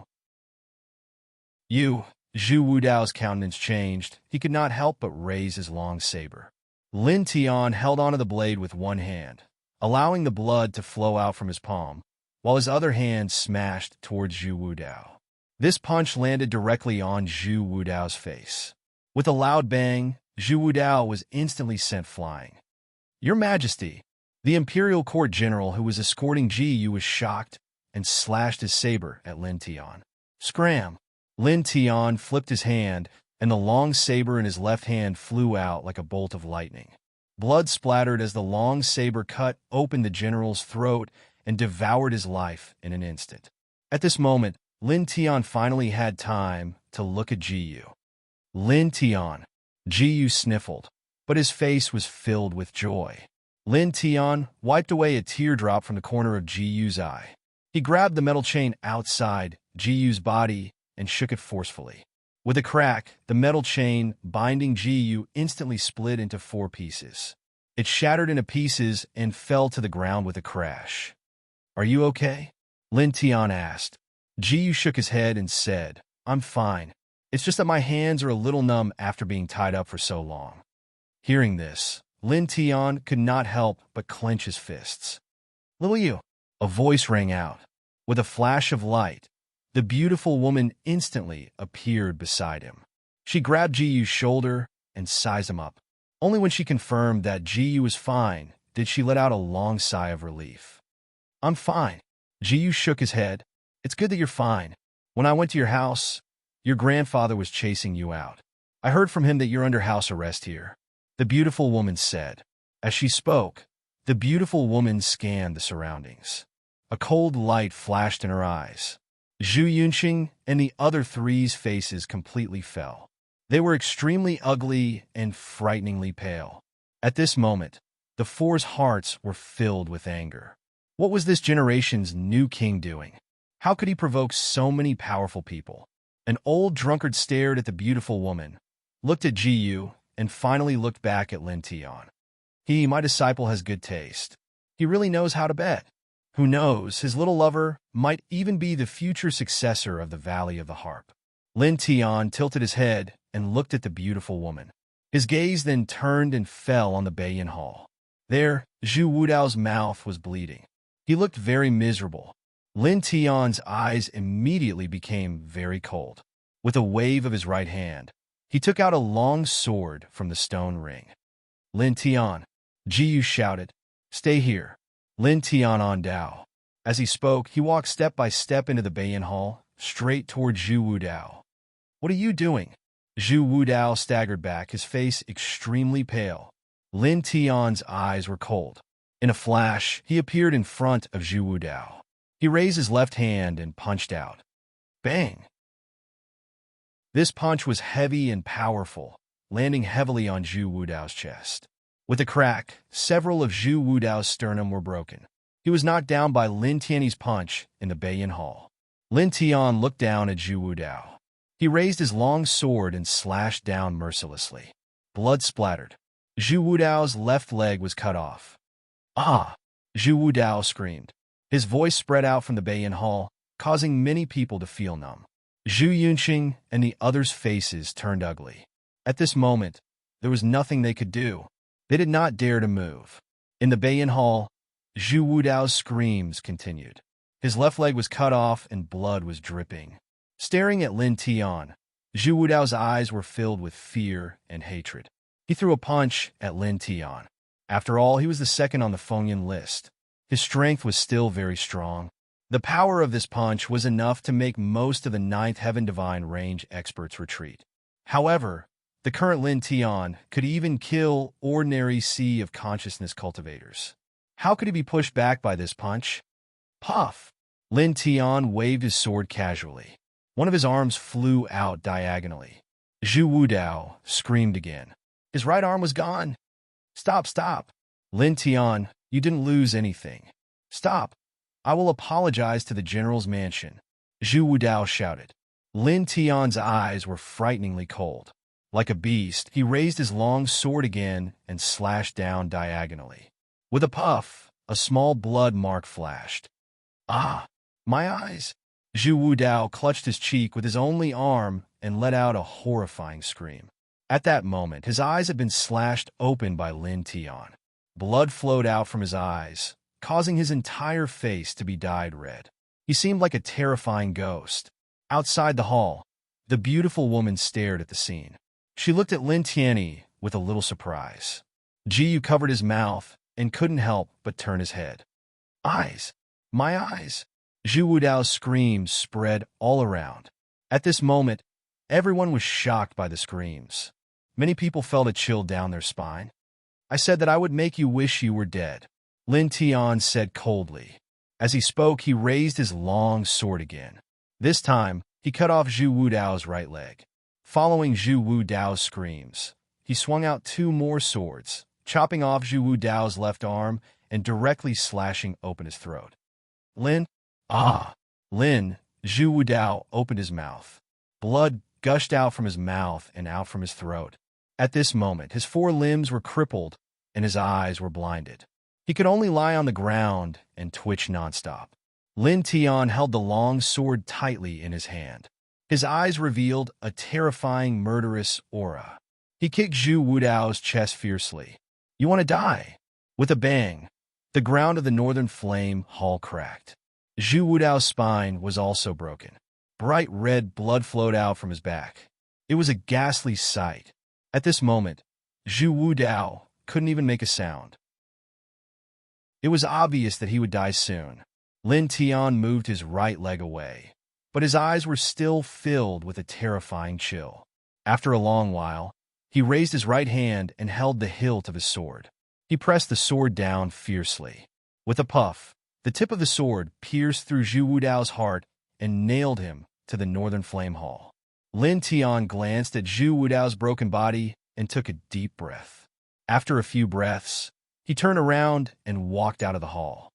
A: Zhu Wudao's countenance changed. He could not help but raise his long saber. Lin Tian held onto the blade with one hand, allowing the blood to flow out from his palm, while his other hand smashed towards Zhu Wudao. This punch landed directly on Zhu Wudao's face. With a loud bang, Zhu Wudao was instantly sent flying. "Your Majesty!" The imperial court general who was escorting Ji was shocked and slashed his saber at Lin Tian. Scram! Lin Tian flipped his hand, and the long saber in his left hand flew out like a bolt of lightning. Blood splattered as the long saber cut open the general's throat and devoured his life in an instant. At this moment, Lin Tian finally had time to look at Ji. "Lin Tian." Ji sniffled, but his face was filled with joy. Lin Tian wiped away a teardrop from the corner of Ji's eye. He grabbed the metal chain outside Ji's body and shook it forcefully. With a crack, the metal chain binding Ji instantly split into 4 pieces. It shattered into pieces and fell to the ground with a crash. "Are you okay?" Lin Tian asked. Jiyu shook his head and said, I'm fine. It's just that my hands are a little numb after being tied up for so long. Hearing this, Lin Tian could not help but clench his fists. Little you, a voice rang out. With a flash of light, the beautiful woman instantly appeared beside him. She grabbed Jiyu's shoulder and sized him up. Only when she confirmed that Jiyu was fine did she let out a long sigh of relief. I'm fine. Jiyu shook his head. It's good that you're fine. When I went to your house, your grandfather was chasing you out. I heard from him that you're under house arrest here, the beautiful woman said. As she spoke, the beautiful woman scanned the surroundings. A cold light flashed in her eyes. Zhu Yunqing and the other three's faces completely fell. They were extremely ugly and frighteningly pale. At this moment, the four's hearts were filled with anger. What was this generation's new king doing? How could he provoke so many powerful people? An old drunkard stared at the beautiful woman, looked at Jiyu, and finally looked back at Lin Tian. My disciple, has good taste. He really knows how to bet. Who knows, his little lover might even be the future successor of the Valley of the Harp. Lin Tian tilted his head and looked at the beautiful woman. His gaze then turned and fell on the Beiyin Hall. There, Zhu Wudao's mouth was bleeding. He looked very miserable. Lin Tian's eyes immediately became very cold. With a wave of his right hand, he took out a long sword from the stone ring. Lin Tian, Jiyu shouted, stay here. Lin Tian on Dao. As he spoke, he walked step by step into the Beiyin Hall, straight toward Zhu Wudao. What are you doing? Zhu Wudao staggered back, his face extremely pale. Lin Tian's eyes were cold. In a flash, he appeared in front of Zhu Wudao. He raised his left hand and punched out. Bang! This punch was heavy and powerful, landing heavily on Zhu Wudao's chest. With a crack, several of Zhu Wudao's sternum were broken. He was knocked down by Lin Tian's punch in the Beiyin Hall. Lin Tian looked down at Zhu Wudao. He raised his long sword and slashed down mercilessly. Blood splattered. Zhu Wudao's left leg was cut off. Ah! Zhu Wudao screamed. His voice spread out from the Beiyin Hall, causing many people to feel numb. Zhu Yunqing and the others' faces turned ugly. At this moment, there was nothing they could do. They did not dare to move. In the Beiyin Hall, Zhu Wudao's screams continued. His left leg was cut off and blood was dripping. Staring at Lin Tian, Zhu Wudao's eyes were filled with fear and hatred. He threw a punch at Lin Tian. After all, he was the second on the Fengyan list. His strength was still very strong. The power of this punch was enough to make most of the Ninth Heaven Divine range experts retreat. However, the current Lin Tian could even kill ordinary Sea of Consciousness cultivators. How could he be pushed back by this punch? Puff! Lin Tian waved his sword casually. One of his arms flew out diagonally. Zhu Wudao screamed again. His right arm was gone. Stop, stop. Lin Tian, you didn't lose anything. Stop. I will apologize to the general's mansion. Zhu Wudao shouted. Lin Tian's eyes were frighteningly cold. Like a beast, he raised his long sword again and slashed down diagonally. With a puff, a small blood mark flashed. Ah, my eyes! Zhu Wudao clutched his cheek with his only arm and let out a horrifying scream. At that moment, his eyes had been slashed open by Lin Tian. Blood flowed out from his eyes, causing his entire face to be dyed red. He seemed like a terrifying ghost. Outside the hall, the beautiful woman stared at the scene. She looked at Lin Tianyi with a little surprise. Jiyu covered his mouth and couldn't help but turn his head. Eyes! My eyes! Zhu Wudao's screams spread all around. At this moment, everyone was shocked by the screams. Many people felt a chill down their spine. I said that I would make you wish you were dead, Lin Tian said coldly. As he spoke, he raised his long sword again. This time, he cut off Zhu Wudao's right leg. Following Zhu Wudao's screams, he swung out two more swords, chopping off Zhu Wudao's left arm and directly slashing open his throat. Lin! Ah! Lin! Zhu Wudao opened his mouth. Blood gushed out from his mouth and out from his throat. At this moment, his four limbs were crippled and his eyes were blinded. He could only lie on the ground and twitch nonstop. Lin Tian held the long sword tightly in his hand. His eyes revealed a terrifying, murderous aura. He kicked Zhu Wudao's chest fiercely. "You want to die?" With a bang, the ground of the Northern Flame Hall cracked. Zhu Wudao's spine was also broken. Bright red blood flowed out from his back. It was a ghastly sight. At this moment, Zhu Wudao couldn't even make a sound. It was obvious that he would die soon. Lin Tian moved his right leg away, but his eyes were still filled with a terrifying chill. After a long while, he raised his right hand and held the hilt of his sword. He pressed the sword down fiercely. With a puff, the tip of the sword pierced through Zhu Wudao's heart and nailed him to the Northern Flame Hall. Lin Tian glanced at Zhu Wudao's broken body and took a deep breath. After a few breaths, he turned around and walked out of the hall.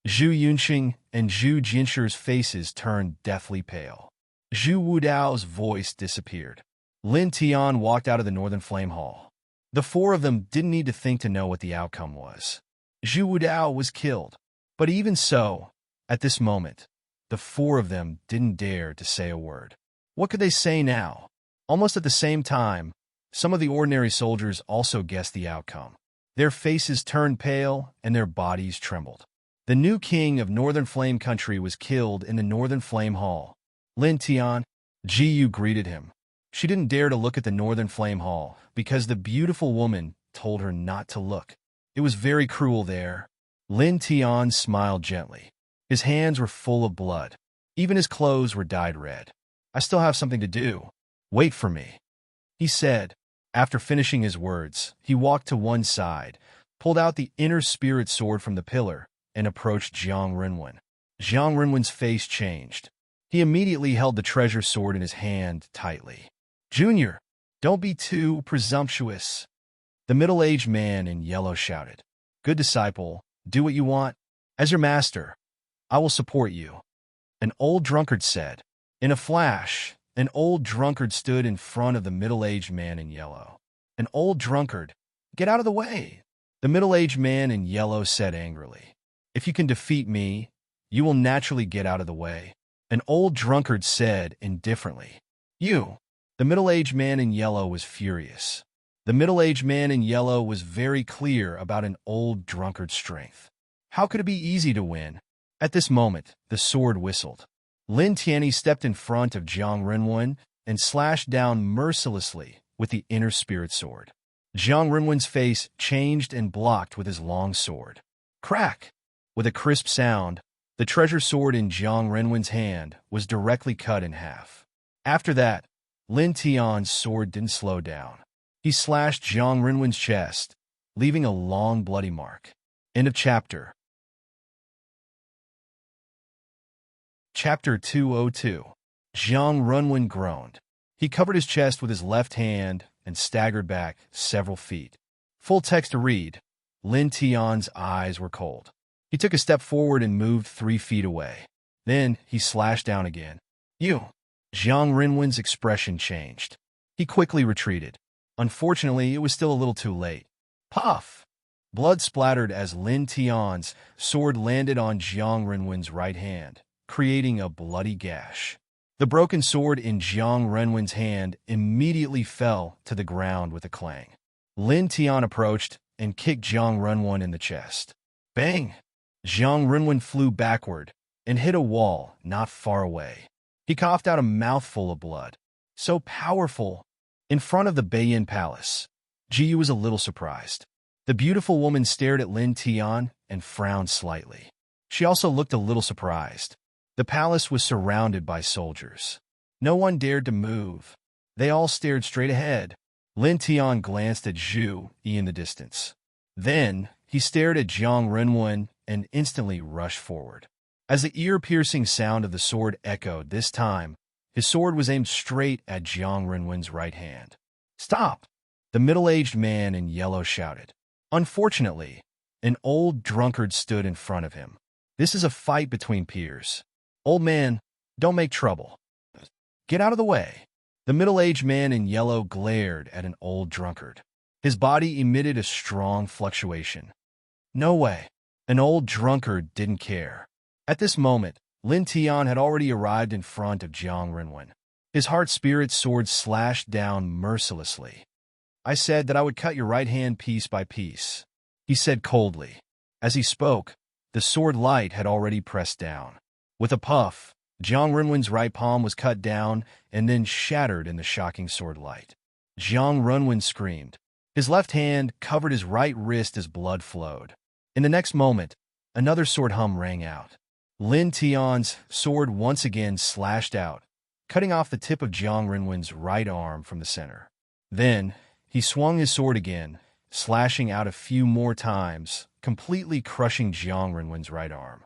A: Zhu Yunqing and Zhu Jinshi's faces turned deathly pale. Zhu Wudao's voice disappeared. Lin Tian walked out of the Northern Flame Hall. The four of them didn't need to think to know what the outcome was. Zhu Wudao was killed. But even so, at this moment, the four of them didn't dare to say a word. What could they say now? Almost at the same time, some of the ordinary soldiers also guessed the outcome. Their faces turned pale and their bodies trembled. The new king of Northern Flame Country was killed in the Northern Flame Hall. Lin Tian, Ji Yu greeted him. She didn't dare to look at the Northern Flame Hall because the beautiful woman told her not to look. It was very cruel there. Lin Tian smiled gently. His hands were full of blood. Even his clothes were dyed red. "I still have something to do. Wait for me," he said. After finishing his words, he walked to one side, pulled out the inner spirit sword from the pillar, and approached Jiang Renwen. Jiang Renwen's face changed. He immediately held the treasure sword in his hand tightly. "Junior, don't be too presumptuous," the middle-aged man in yellow shouted. "Good disciple, do what you want. As your master, I will support you," an old drunkard said. In a flash, an old drunkard stood in front of the middle-aged man in yellow. "An old drunkard? Get out of the way," the middle-aged man in yellow said angrily. "If you can defeat me, you will naturally get out of the way," an old drunkard said indifferently. "You," the middle-aged man in yellow was furious. The middle-aged man in yellow was very clear about an old drunkard's strength. How could it be easy to win? At this moment, the sword whistled. Lin Tianyi stepped in front of Jiang Renwen and slashed down mercilessly with the inner spirit sword. Jiang Renwen's face changed and blocked with his long sword. Crack! With a crisp sound, the treasure sword in Jiang Renwen's hand was directly cut in half. After that, Lin Tian's sword didn't slow down. He slashed Jiang Renwen's chest, leaving a long bloody mark. End of chapter. Chapter 202. Jiang Renwen groaned. He covered his chest with his left hand and staggered back several feet. Full text to read. Lin Tian's eyes were cold. He took a step forward and moved 3 feet away. Then he slashed down again. "You!" Jiang Renwen's expression changed. He quickly retreated. Unfortunately, it was still a little too late. Puff! Blood splattered as Lin Tian's sword landed on Jiang Renwen's right hand, creating a bloody gash. The broken sword in Jiang Renwen's hand immediately fell to the ground with a clang. Lin Tian approached and kicked Jiang Renwen in the chest. Bang! Jiang Renwen flew backward and hit a wall not far away. He coughed out a mouthful of blood. So powerful! In front of the Beiyin Palace, Jiyu was a little surprised. The beautiful woman stared at Lin Tian and frowned slightly. She also looked a little surprised. The palace was surrounded by soldiers. No one dared to move. They all stared straight ahead. Lin Tian glanced at Zhu Yi in the distance. Then, he stared at Jiang Renwen and instantly rushed forward. As the ear-piercing sound of the sword echoed this time, his sword was aimed straight at Jiang Renwen's right hand. "Stop!" the middle-aged man in yellow shouted. Unfortunately, an old drunkard stood in front of him. "This is a fight between peers. Old man, don't make trouble. Get out of the way." The middle-aged man in yellow glared at an old drunkard. His body emitted a strong fluctuation. No way. An old drunkard didn't care. At this moment, Lin Tian had already arrived in front of Jiang Renwen. His heart-spirit sword slashed down mercilessly. "I said that I would cut your right hand piece by piece," he said coldly. As he spoke, the sword light had already pressed down. With a puff, Jiang Renwen's right palm was cut down and then shattered in the shocking sword light. Jiang Renwen screamed. His left hand covered his right wrist as blood flowed. In the next moment, another sword hum rang out. Lin Tian's sword once again slashed out, cutting off the tip of Jiang Renwen's right arm from the center. Then, he swung his sword again, slashing out a few more times, completely crushing Jiang Renwen's right arm.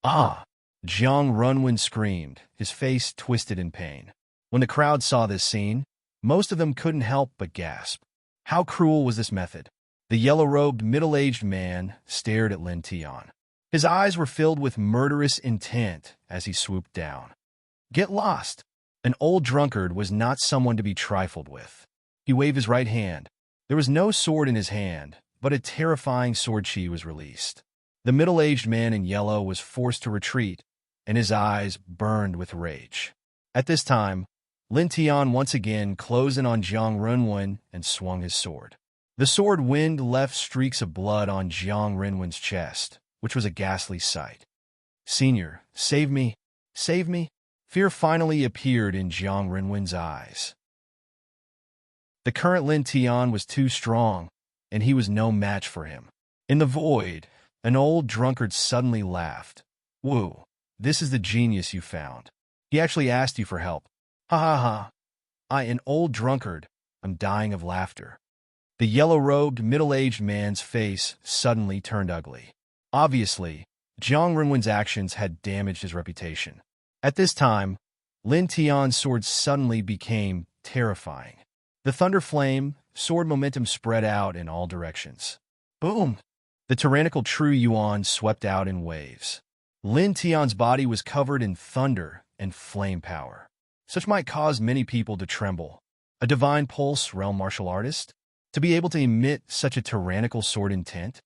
A: "Ah!" Jiang Renwen screamed, his face twisted in pain. When the crowd saw this scene, most of them couldn't help but gasp. How cruel was this method? The yellow-robed, middle-aged man stared at Lin Tian. His eyes were filled with murderous intent as he swooped down. "Get lost!" An old drunkard was not someone to be trifled with. He waved his right hand. There was no sword in his hand, but a terrifying sword chi was released. The middle-aged man in yellow was forced to retreat, and his eyes burned with rage. At this time, Lin Tian once again closed in on Jiang Renwen and swung his sword. The sword wind left streaks of blood on Jiang Renwen's chest, which was a ghastly sight. "Senior, save me! Save me!" Fear finally appeared in Jiang Renwen's eyes. The current Lin Tian was too strong, and he was no match for him. In the void, an old drunkard suddenly laughed. "Woo, this is the genius you found. He actually asked you for help. Ha ha ha. I, an old drunkard, am dying of laughter." The yellow-robed, middle-aged man's face suddenly turned ugly. Obviously, Jiang Renwen's actions had damaged his reputation. At this time, Lin Tian's sword suddenly became terrifying. The thunder flame, sword momentum spread out in all directions. Boom! The tyrannical True Yuan swept out in waves. Lin Tian's body was covered in thunder and flame power. Such might cause many people to tremble. A divine pulse realm martial artist? To be able to emit such a tyrannical sword intent?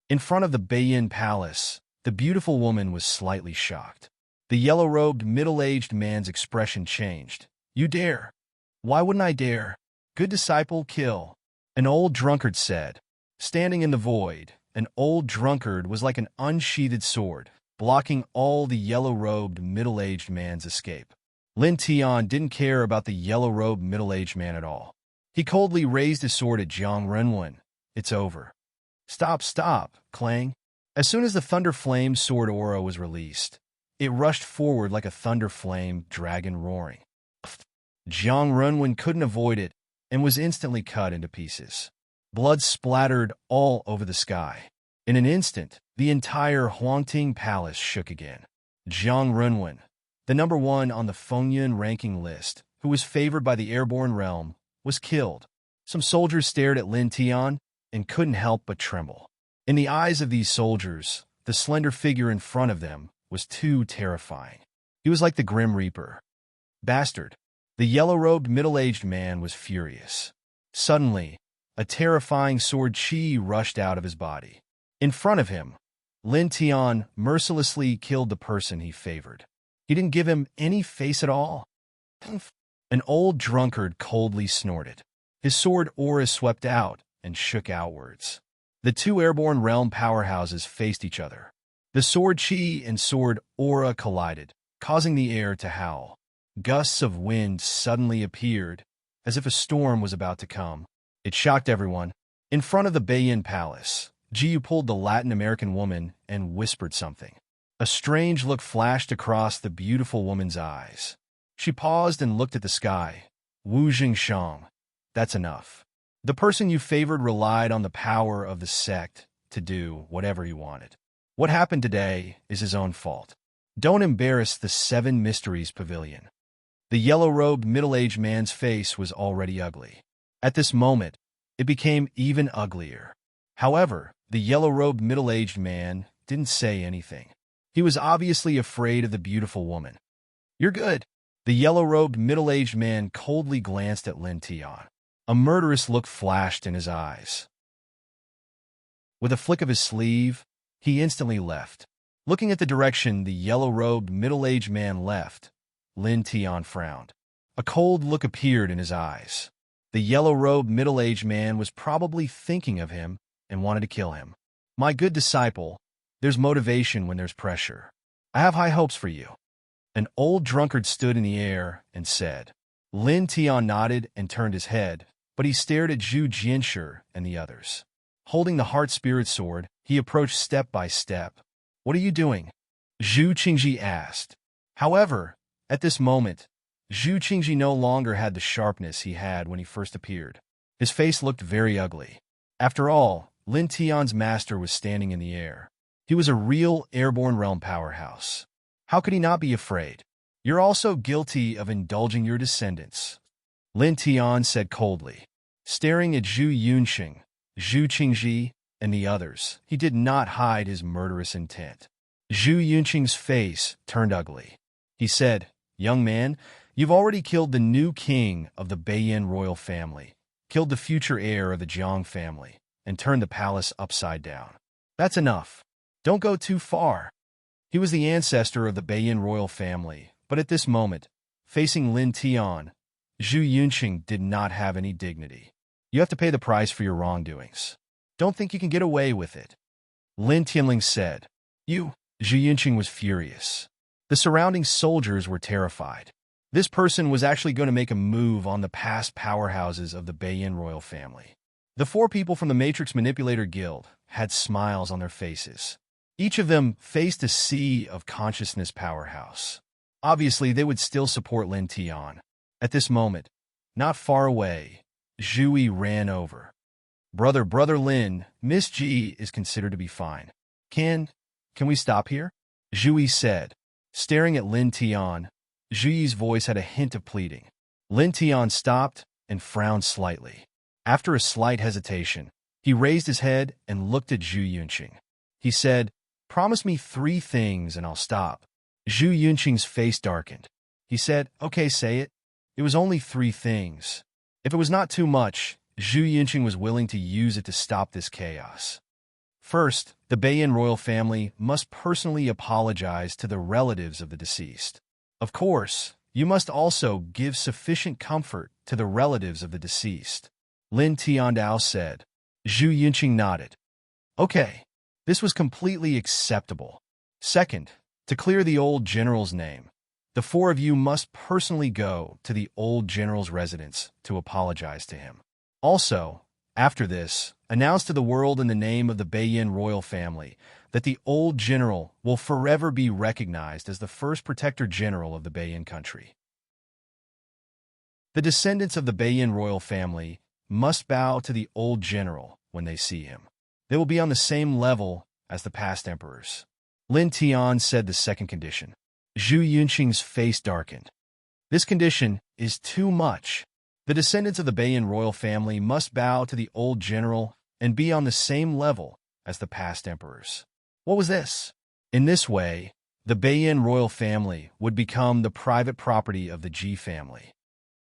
A: In front of the Beiyin Palace, the beautiful woman was slightly shocked. The yellow-robed, middle-aged man's expression changed. "You dare? Why wouldn't I dare? Good disciple, kill," an old drunkard said. Standing in the void, an old drunkard was like an unsheathed sword, blocking all the yellow-robed, middle-aged man's escape. Lin Tian didn't care about the yellow-robed, middle-aged man at all. He coldly raised his sword at Jiang Renwen. "It's over." "Stop, stop," clang. As soon as the thunder flame sword aura was released, it rushed forward like a thunder flame dragon roaring. Jiang Renwen couldn't avoid it and was instantly cut into pieces. Blood splattered all over the sky. In an instant, the entire Huangting Palace shook again. Jiang Renwen, the number one on the Fengyun ranking list, who was favored by the airborne realm, was killed. Some soldiers stared at Lin Tian and couldn't help but tremble. In the eyes of these soldiers, the slender figure in front of them was too terrifying. He was like the Grim Reaper. "Bastard!" The yellow-robed, middle-aged man was furious. Suddenly, a terrifying sword chi rushed out of his body. In front of him, Lin Tian mercilessly killed the person he favored. He didn't give him any face at all. An old drunkard coldly snorted. His sword aura swept out and shook outwards. The two airborne realm powerhouses faced each other. The sword chi and sword aura collided, causing the air to howl. Gusts of wind suddenly appeared, as if a storm was about to come. It shocked everyone. In front of the Beiyin Palace, Jiu pulled the Latin American woman and whispered something. A strange look flashed across the beautiful woman's eyes. She paused and looked at the sky. "Wu Jingshang, that's enough. The person you favored relied on the power of the sect to do whatever he wanted. What happened today is his own fault. Don't embarrass the Seven Mysteries Pavilion." The yellow-robed, middle-aged man's face was already ugly. At this moment, it became even uglier. However, the yellow-robed, middle-aged man didn't say anything. He was obviously afraid of the beautiful woman. "You're good." The yellow-robed, middle-aged man coldly glanced at Lin Tian. A murderous look flashed in his eyes. With a flick of his sleeve, he instantly left. Looking at the direction the yellow-robed, middle-aged man left, Lin Tian frowned. A cold look appeared in his eyes. The yellow-robed, middle-aged man was probably thinking of him and wanted to kill him. My good disciple, there's motivation when there's pressure. I have high hopes for you. An old drunkard stood in the air and said. Lin Tian nodded and turned his head, but he stared at Zhu Jianshi and the others. Holding the heart-spirit sword, he approached step by step. What are you doing? Zhu Qingji asked. However, at this moment, Zhu Qingji no longer had the sharpness he had when he first appeared. His face looked very ugly. After all, Lin Tian's master was standing in the air. He was a real airborne realm powerhouse. How could he not be afraid? You're also guilty of indulging your descendants, Lin Tian said coldly. Staring at Zhu Yunxing, Zhu Qingji, and the others, he did not hide his murderous intent. Zhu Yunqing's face turned ugly. He said, Young man, you've already killed the new king of the Beiyin royal family, killed the future heir of the Jiang family, and turned the palace upside down. That's enough. Don't go too far. He was the ancestor of the Beiyin royal family, but at this moment, facing Lin Tian, Zhu Yunxing did not have any dignity. You have to pay the price for your wrongdoings. Don't think you can get away with it. Lin Tianling said. You, Zhu Yunxing was furious. The surrounding soldiers were terrified. This person was actually going to make a move on the past powerhouses of the Beiyin royal family. The 4 people from the Matrix Manipulator Guild had smiles on their faces. Each of them faced a sea of consciousness powerhouse. Obviously, they would still support Lin Tian. At this moment, not far away, Zhu Yi ran over. Brother Lin, Miss Ji is considered to be fine. Can we stop here? Zhu Yi said. Staring at Lin Tian, Zhu Yi's voice had a hint of pleading. Lin Tian stopped and frowned slightly. After a slight hesitation, he raised his head and looked at Zhu Yunxing. He said, Promise me 3 things and I'll stop. Zhu Yunxing's face darkened. He said, Okay, say it. It was only 3 things. If it was not too much, Zhu Yunxing was willing to use it to stop this chaos. First, the Beiyin royal family must personally apologize to the relatives of the deceased. Of course, you must also give sufficient comfort to the relatives of the deceased. Lin Tiandao said. Zhu Yunxing nodded. Okay, this was completely acceptable. Second, to clear the old general's name, the 4 of you must personally go to the old general's residence to apologize to him. Also, after this, announce to the world in the name of the Beiyin royal family that the old general will forever be recognized as the first protector general of the Beiyin country. The descendants of the Beiyin royal family must bow to the old general when they see him. They will be on the same level as the past emperors. Lin Tian said the second condition. Zhu Yunxing's face darkened. This condition is too much. The descendants of the Beiyin royal family must bow to the old general and be on the same level as the past emperors. What was this? In this way, the Beiyin royal family would become the private property of the Ji family.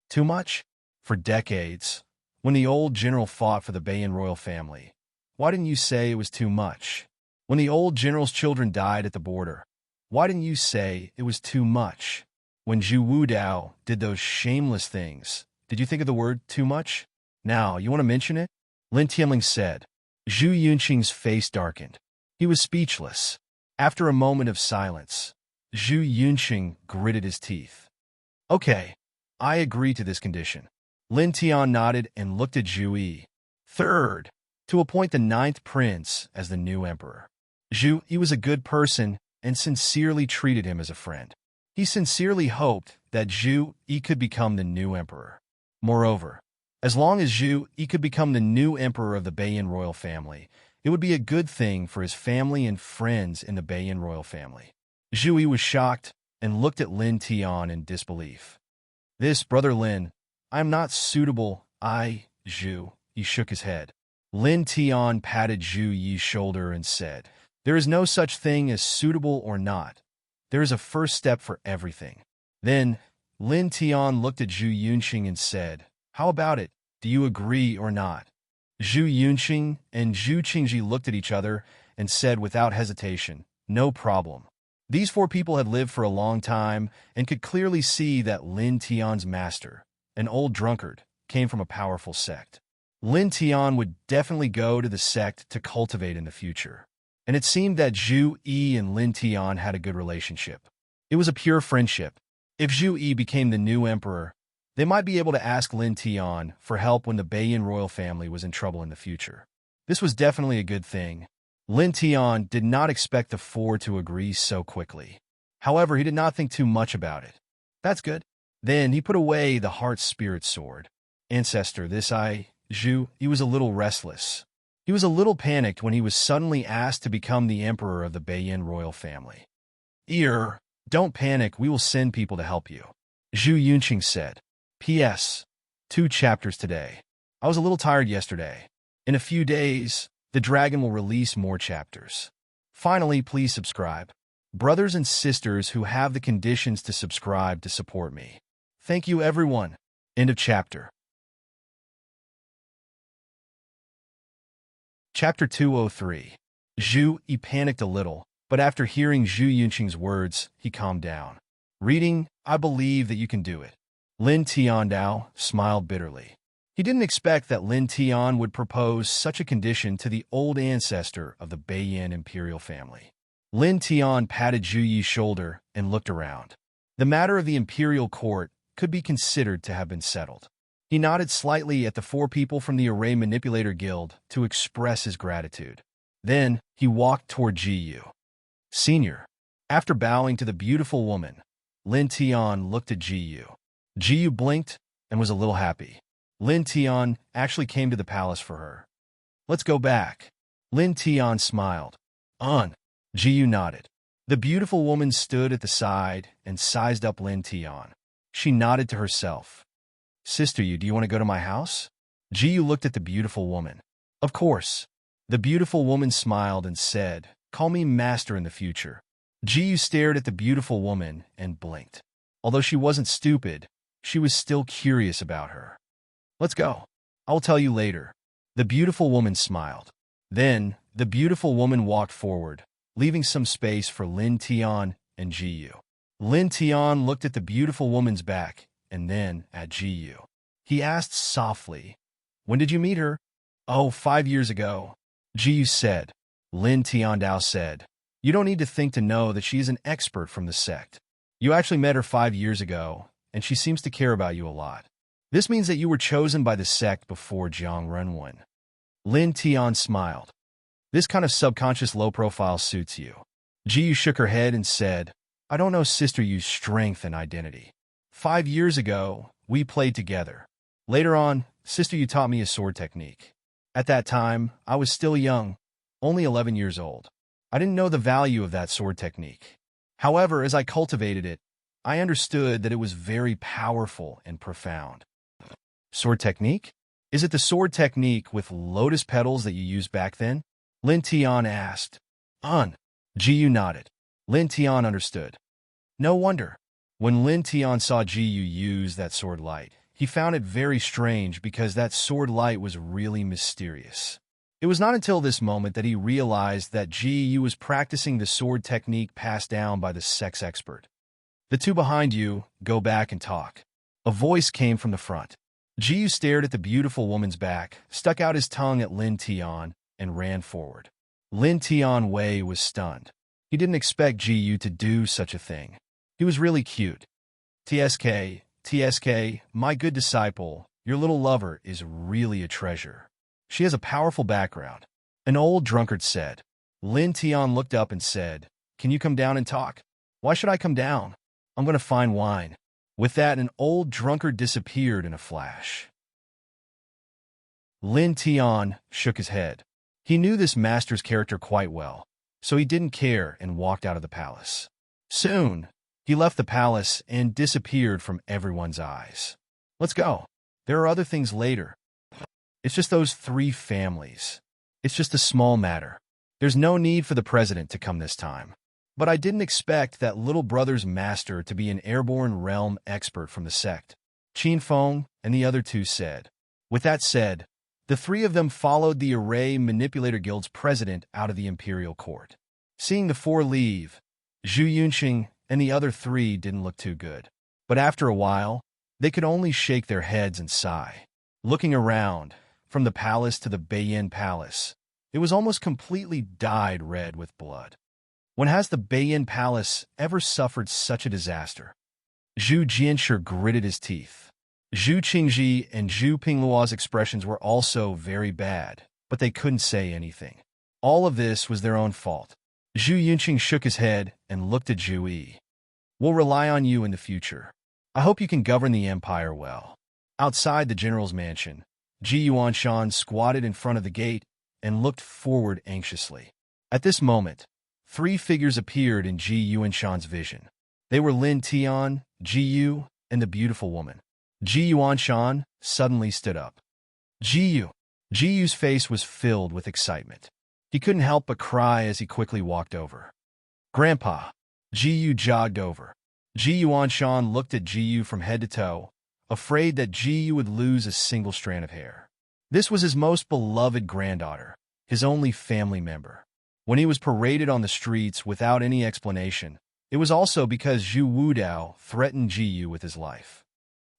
A: Too much? For decades, when the old general fought for the Beiyin royal family, why didn't you say it was too much? When the old general's children died at the border, why didn't you say it was too much? When Zhu Wudao did those shameless things, did you think of the word too much? Now, you want to mention it? Lin Tianling said. Zhu Yunxing's face darkened. He was speechless. After a moment of silence, Zhu Yunxing gritted his teeth. Okay, I agree to this condition. Lin Tian nodded and looked at Zhu Yi. Third, to appoint the 9th prince as the new emperor. Zhu Yi was a good person and sincerely treated him as a friend. He sincerely hoped that Zhu Yi could become the new emperor. Moreover, as long as Zhu Yi could become the new emperor of the Beiyin royal family, it would be a good thing for his family and friends in the Beiyin royal family. Zhu Yi was shocked and looked at Lin Tian in disbelief. This, Brother Lin, I am not suitable. Zhu Yi shook his head. Lin Tian patted Zhu Yi's shoulder and said, There is no such thing as suitable or not. There is a first step for everything. Then, Lin Tian looked at Zhu Yunxing and said, How about it? Do you agree or not? Zhu Yunxing and Zhu Qingji looked at each other and said without hesitation, No problem. These four people had lived for a long time and could clearly see that Lin Tian's master, an old drunkard, came from a powerful sect. Lin Tian would definitely go to the sect to cultivate in the future. And it seemed that Zhu Yi and Lin Tian had a good relationship. It was a pure friendship. If Zhu Yi became the new emperor, they might be able to ask Lin Tian for help when the Beiyin royal family was in trouble in the future. This was definitely a good thing. Lin Tian did not expect the four to agree so quickly. However, he did not think too much about it. That's good. Then he put away the heart-spirit sword. Ancestor, Zhu, he was a little restless. He was a little panicked when he was suddenly asked to become the emperor of the Beiyin royal family. Don't panic, we will send people to help you. Zhu Yunqing said. P.S. 2 chapters today. I was a little tired yesterday. In a few days, the dragon will release more chapters. Finally, please subscribe. Brothers and sisters who have the conditions to subscribe to support me. Thank you, everyone. End of chapter. Chapter 203. Zhu Yi panicked a little, but after hearing Zhu Yunqing's words, he calmed down. Reading, I believe that you can do it. Lin Tiandao smiled bitterly. He didn't expect that Lin Tian would propose such a condition to the old ancestor of the Beiyin imperial family. Lin Tian patted Zhu Yi's shoulder and looked around. The matter of the imperial court could be considered to have been settled. He nodded slightly at the four people from the Array Manipulator Guild to express his gratitude. Then, he walked toward Ji Yu. Senior. After bowing to the beautiful woman, Lin Tian looked at Ji Yu. Ji Yu blinked and was a little happy. Lin Tian actually came to the palace for her. Let's go back. Lin Tian smiled. Ji Yu nodded. The beautiful woman stood at the side and sized up Lin Tian. She nodded to herself. Sister Yu, do you want to go to my house? Ji Yu looked at the beautiful woman. Of course. The beautiful woman smiled and said, call me master in the future. Ji Yu stared at the beautiful woman and blinked. Although she wasn't stupid, she was still curious about her. Let's go. I will tell you later. The beautiful woman smiled. Then, the beautiful woman walked forward, leaving some space for Lin Tian and Ji Yu. Lin Tian looked at the beautiful woman's back and then at Ji Yu. He asked softly, when did you meet her? Oh, 5 years ago. Ji Yu said. Lin Tiandao said, you don't need to think to know that she is an expert from the sect. You actually met her 5 years ago, and she seems to care about you a lot. This means that you were chosen by the sect before Jiang Renwen. Lin Tian smiled. This kind of subconscious low profile suits you. Ji Yu shook her head and said, I don't know Sister Yu's strength and identity. 5 years ago, we played together. Later on, Sister Yu taught me a sword technique. At that time, I was still young, only 11 years old. I didn't know the value of that sword technique. However, as I cultivated it, I understood that it was very powerful and profound. Sword technique? Is it the sword technique with lotus petals that you used back then? Lin Tian asked. Ji Yu nodded. Lin Tian understood. No wonder. When Lin Tian saw Ji Yu use that sword light, he found it very strange because that sword light was really mysterious. It was not until this moment that he realized that Ji Yu was practicing the sword technique passed down by the sex expert. The two behind you, go back and talk. A voice came from the front. Ji Yu stared at the beautiful woman's back, stuck out his tongue at Lin Tian, and ran forward. Lin Tian Wei was stunned. He didn't expect Ji Yu to do such a thing. He was really cute. TSK, my good disciple, your little lover is really a treasure. She has a powerful background. An old drunkard said. Lin Tian looked up and said, can you come down and talk? Why should I come down? I'm going to find wine. With that, an old drunkard disappeared in a flash. Lin Tian shook his head. He knew this master's character quite well, so he didn't care and walked out of the palace. Soon, he left the palace and disappeared from everyone's eyes. Let's go. There are other things later. It's just those 3 families. It's just a small matter. There's no need for the president to come this time. But I didn't expect that little brother's master to be an airborne realm expert from the sect. Qin Feng and the other 2 said. With that said, the 3 of them followed the Array Manipulator Guild's president out of the imperial court. Seeing the four leave, Zhu Yunqing and the other three didn't look too good. But after a while, they could only shake their heads and sigh. Looking around, from the palace to the Beiyin Palace, it was almost completely dyed red with blood. When has the Beiyin Palace ever suffered such a disaster? Zhu Jianshi gritted his teeth. Zhu Qingji and Zhu Pingluo's expressions were also very bad, but they couldn't say anything. All of this was their own fault. Zhu Yunqing shook his head and looked at Zhu Yi. We'll rely on you in the future. I hope you can govern the empire well. Outside the general's mansion, Ji Yuanshan squatted in front of the gate and looked forward anxiously. At this moment, three figures appeared in Ji Yuanshan's vision. They were Lin Tian, Ji Yu, and the beautiful woman. Ji Yuanshan suddenly stood up. Ji Yu. Ji Yu's face was filled with excitement. He couldn't help but cry as he quickly walked over. Grandpa. Ji Yu jogged over. Ji Yuanshan looked at Ji Yu from head to toe, afraid that Ji Yu would lose a single strand of hair. This was his most beloved granddaughter, his only family member. When he was paraded on the streets without any explanation, it was also because Zhu Wudao threatened Ji Yu with his life.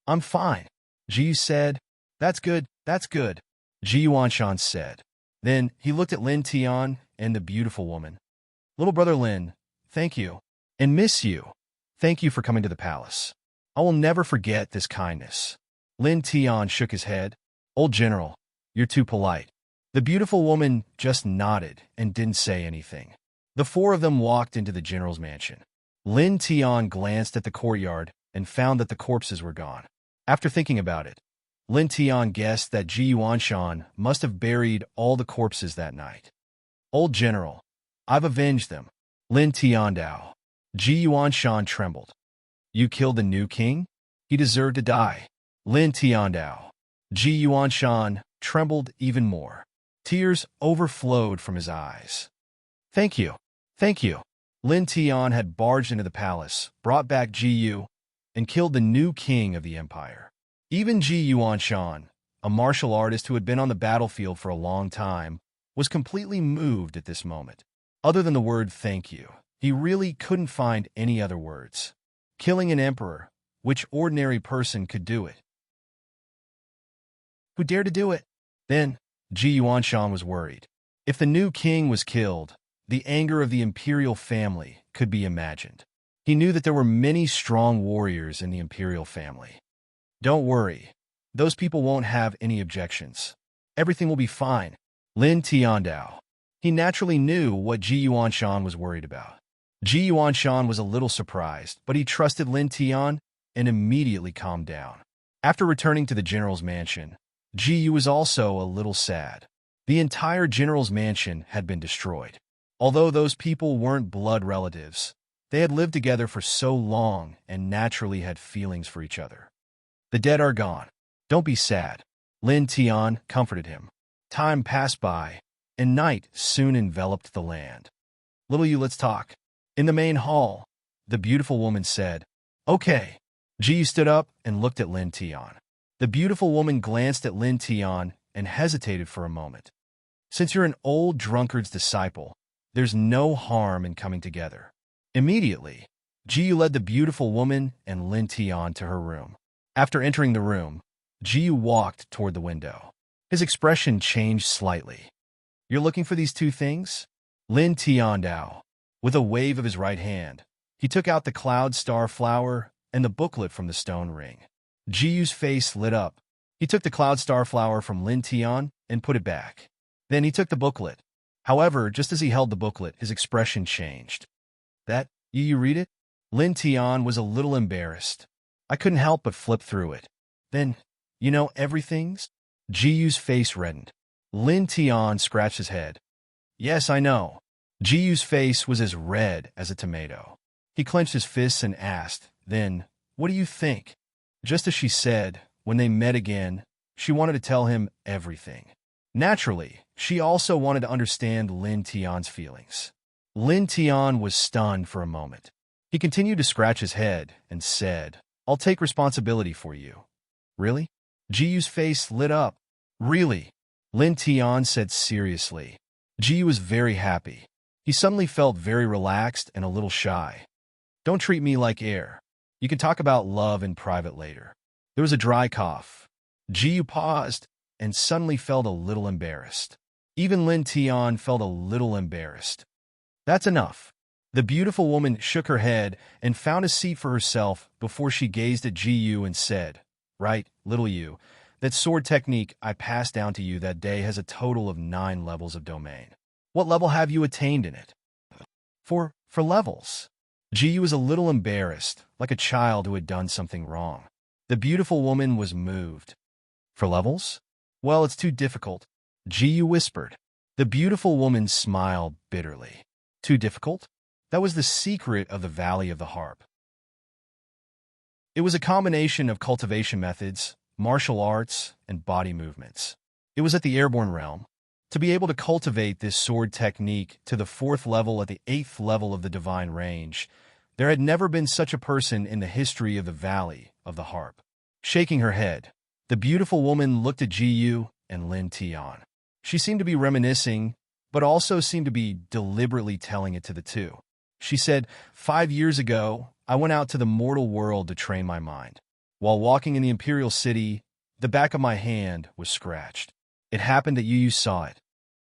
A: I'm fine, Ji Yu said. That's good, that's good, Ji Yuanshan said. Then he looked at Lin Tian and the beautiful woman. Little brother Lin, thank you. And miss you. Thank you for coming to the palace. I will never forget this kindness. Lin Tian shook his head. Old general, you're too polite. The beautiful woman just nodded and didn't say anything. The four of them walked into the general's mansion. Lin Tian glanced at the courtyard and found that the corpses were gone. After thinking about it, Lin Tian guessed that Ji Yuanshan must have buried all the corpses that night. Old general, I've avenged them. Lin Tian Dao. Ji Yuanshan trembled. You killed the new king? He deserved to die. Lin Tian Dao. Ji Yuanshan trembled even more. Tears overflowed from his eyes. Thank you. Thank you. Lin Tian had barged into the palace, brought back Ji Yu, and killed the new king of the empire. Even Ji Yuanshan, a martial artist who had been on the battlefield for a long time, was completely moved at this moment. Other than the word thank you, he really couldn't find any other words. Killing an emperor, which ordinary person could do it? Who dared to do it? Then, Ji Yuanshan was worried. If the new king was killed, the anger of the imperial family could be imagined. He knew that there were many strong warriors in the imperial family. Don't worry. Those people won't have any objections. Everything will be fine. Lin Tiandao. He naturally knew what Ji Yuanshan was worried about. Ji Yuanshan was a little surprised, but he trusted Lin Tian and immediately calmed down. After returning to the general's mansion, Ji Yu was also a little sad. The entire general's mansion had been destroyed. Although those people weren't blood relatives, they had lived together for so long and naturally had feelings for each other. The dead are gone. Don't be sad. Lin Tian comforted him. Time passed by, and night soon enveloped the land. Little Yu, let's talk. In the main hall, the beautiful woman said, Okay. Ji Yu stood up and looked at Lin Tian. The beautiful woman glanced at Lin Tian and hesitated for a moment. Since you're an old drunkard's disciple, there's no harm in coming together. Immediately, Ji Yu led the beautiful woman and Lin Tian to her room. After entering the room, Ji Yu walked toward the window. His expression changed slightly. You're looking for these two things? Lin Tian Dao. With a wave of his right hand, he took out the cloud star flower and the booklet from the stone ring. Ji Yu's face lit up. He took the cloud star flower from Lin Tian and put it back. Then he took the booklet. However, just as he held the booklet, his expression changed. That, you read it? Lin Tian was a little embarrassed. I couldn't help but flip through it. Then, you know everything's? Ji Yu's face reddened. Lin Tian scratched his head. Yes, I know. Ji Yu's face was as red as a tomato. He clenched his fists and asked, then, what do you think? Just as she said, when they met again, she wanted to tell him everything. Naturally, she also wanted to understand Lin Tian's feelings. Lin Tian was stunned for a moment. He continued to scratch his head and said, I'll take responsibility for you. Really? Ji Yu's face lit up. Really? Lin Tian said seriously. Ji Yu was very happy. He suddenly felt very relaxed and a little shy. Don't treat me like air. You can talk about love in private later. There was a dry cough. Jiyu paused and suddenly felt a little embarrassed. Even Lin Tian felt a little embarrassed. That's enough. The beautiful woman shook her head and found a seat for herself before she gazed at Jiyu and said, "Right, little you, that sword technique I passed down to you that day has a total of 9 levels of domain. What level have you attained in it?" For levels. Jiyu was a little embarrassed, like a child who had done something wrong. The beautiful woman was moved. For levels? Well, it's too difficult, Jiyu whispered. The beautiful woman smiled bitterly. Too difficult? That was the secret of the Valley of the Harp. It was a combination of cultivation methods, martial arts, and body movements. It was at the airborne realm. To be able to cultivate this sword technique to the 4th level at the 8th level of the divine range, there had never been such a person in the history of the Valley of the Harp. Shaking her head, the beautiful woman looked at Jiyu and Lin Tian. She seemed to be reminiscing, but also seemed to be deliberately telling it to the two. She said, 5 years ago, I went out to the mortal world to train my mind. While walking in the Imperial City, the back of my hand was scratched. It happened that you saw it.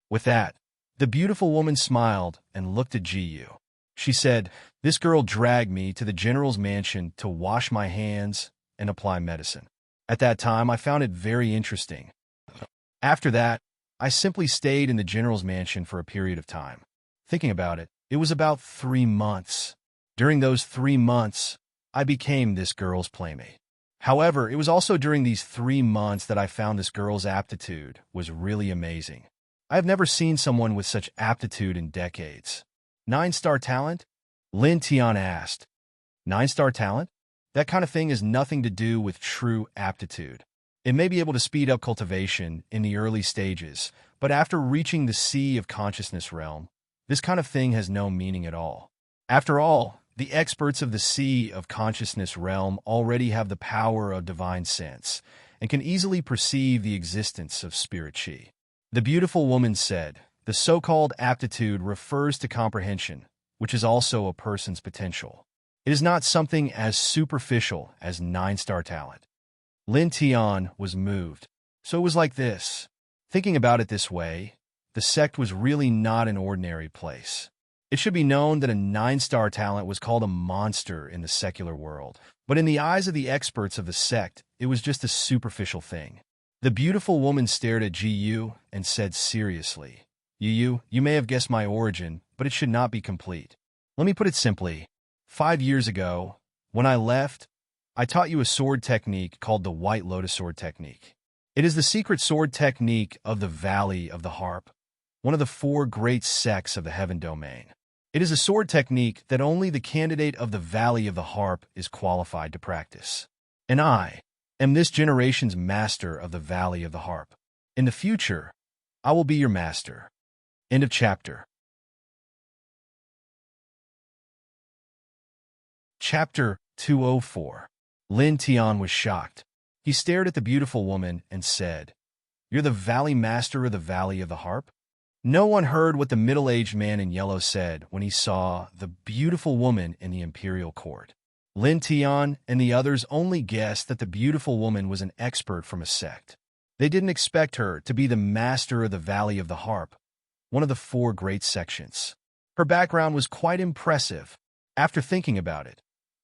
A: With that, the beautiful woman smiled and looked at Jiyu. She said, "This girl dragged me to the general's mansion to wash my hands and apply medicine. At that time, I found it very interesting. After that, I simply stayed in the general's mansion for a period of time. Thinking about it, it was about 3 months. During those 3 months, I became this girl's playmate. However, it was also during these 3 months that I found this girl's aptitude was really amazing. I have never seen someone with such aptitude in decades." 9-star talent? Lin Tian asked. 9-star talent? That kind of thing has nothing to do with true aptitude. It may be able to speed up cultivation in the early stages, but after reaching the sea of consciousness realm, this kind of thing has no meaning at all. After all, the experts of the sea of consciousness realm already have the power of divine sense and can easily perceive the existence of spirit chi. The beautiful woman said, "The so-called aptitude refers to comprehension, which is also a person's potential. It is not something as superficial as 9-star talent." Lin Tian was moved. So it was like this. Thinking about it this way, the sect was really not an ordinary place. It should be known that a 9-star talent was called a monster in the secular world, but in the eyes of the experts of the sect, it was just a superficial thing. The beautiful woman stared at Jiyu and said seriously, "You may have guessed my origin, but it should not be complete. Let me put it simply. 5 years ago, when I left, I taught you a sword technique called the White Lotus Sword Technique. It is the secret sword technique of the Valley of the Harp, one of the 4 great sects of the Heaven Domain. It is a sword technique that only the candidate of the Valley of the Harp is qualified to practice. And I am this generation's master of the Valley of the Harp. In the future, I will be your master." End of chapter. Chapter 204. Lin Tian was shocked. He stared at the beautiful woman and said, "You're the Valley Master of the Valley of the Harp?" No one heard what the middle-aged man in yellow said when he saw the beautiful woman in the imperial court. Lin Tian and the others only guessed that the beautiful woman was an expert from a sect. They didn't expect her to be the master of the Valley of the Harp, one of the 4 great sections. Her background was quite impressive. After thinking about it,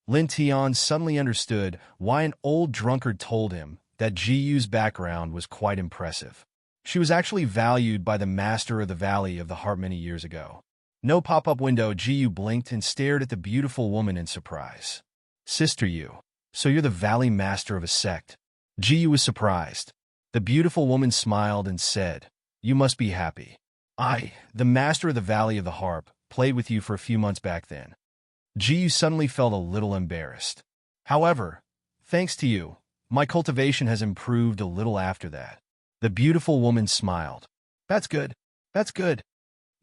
A: Lin Tian suddenly understood why an old drunkard told him that Jiyu's background was quite impressive. She was actually valued by the master of the Valley of the Harp many years ago. No pop-up window, Jiyu blinked and stared at the beautiful woman in surprise. "Sister Yu, so you're the Valley Master of a sect?" Jiyu was surprised. The beautiful woman smiled and said, "You must be happy. I, the master of the Valley of the Harp, played with you for a few months back then." Jiyu suddenly felt a little embarrassed. "However, thanks to you, my cultivation has improved a little after that." The beautiful woman smiled. That's good. That's good."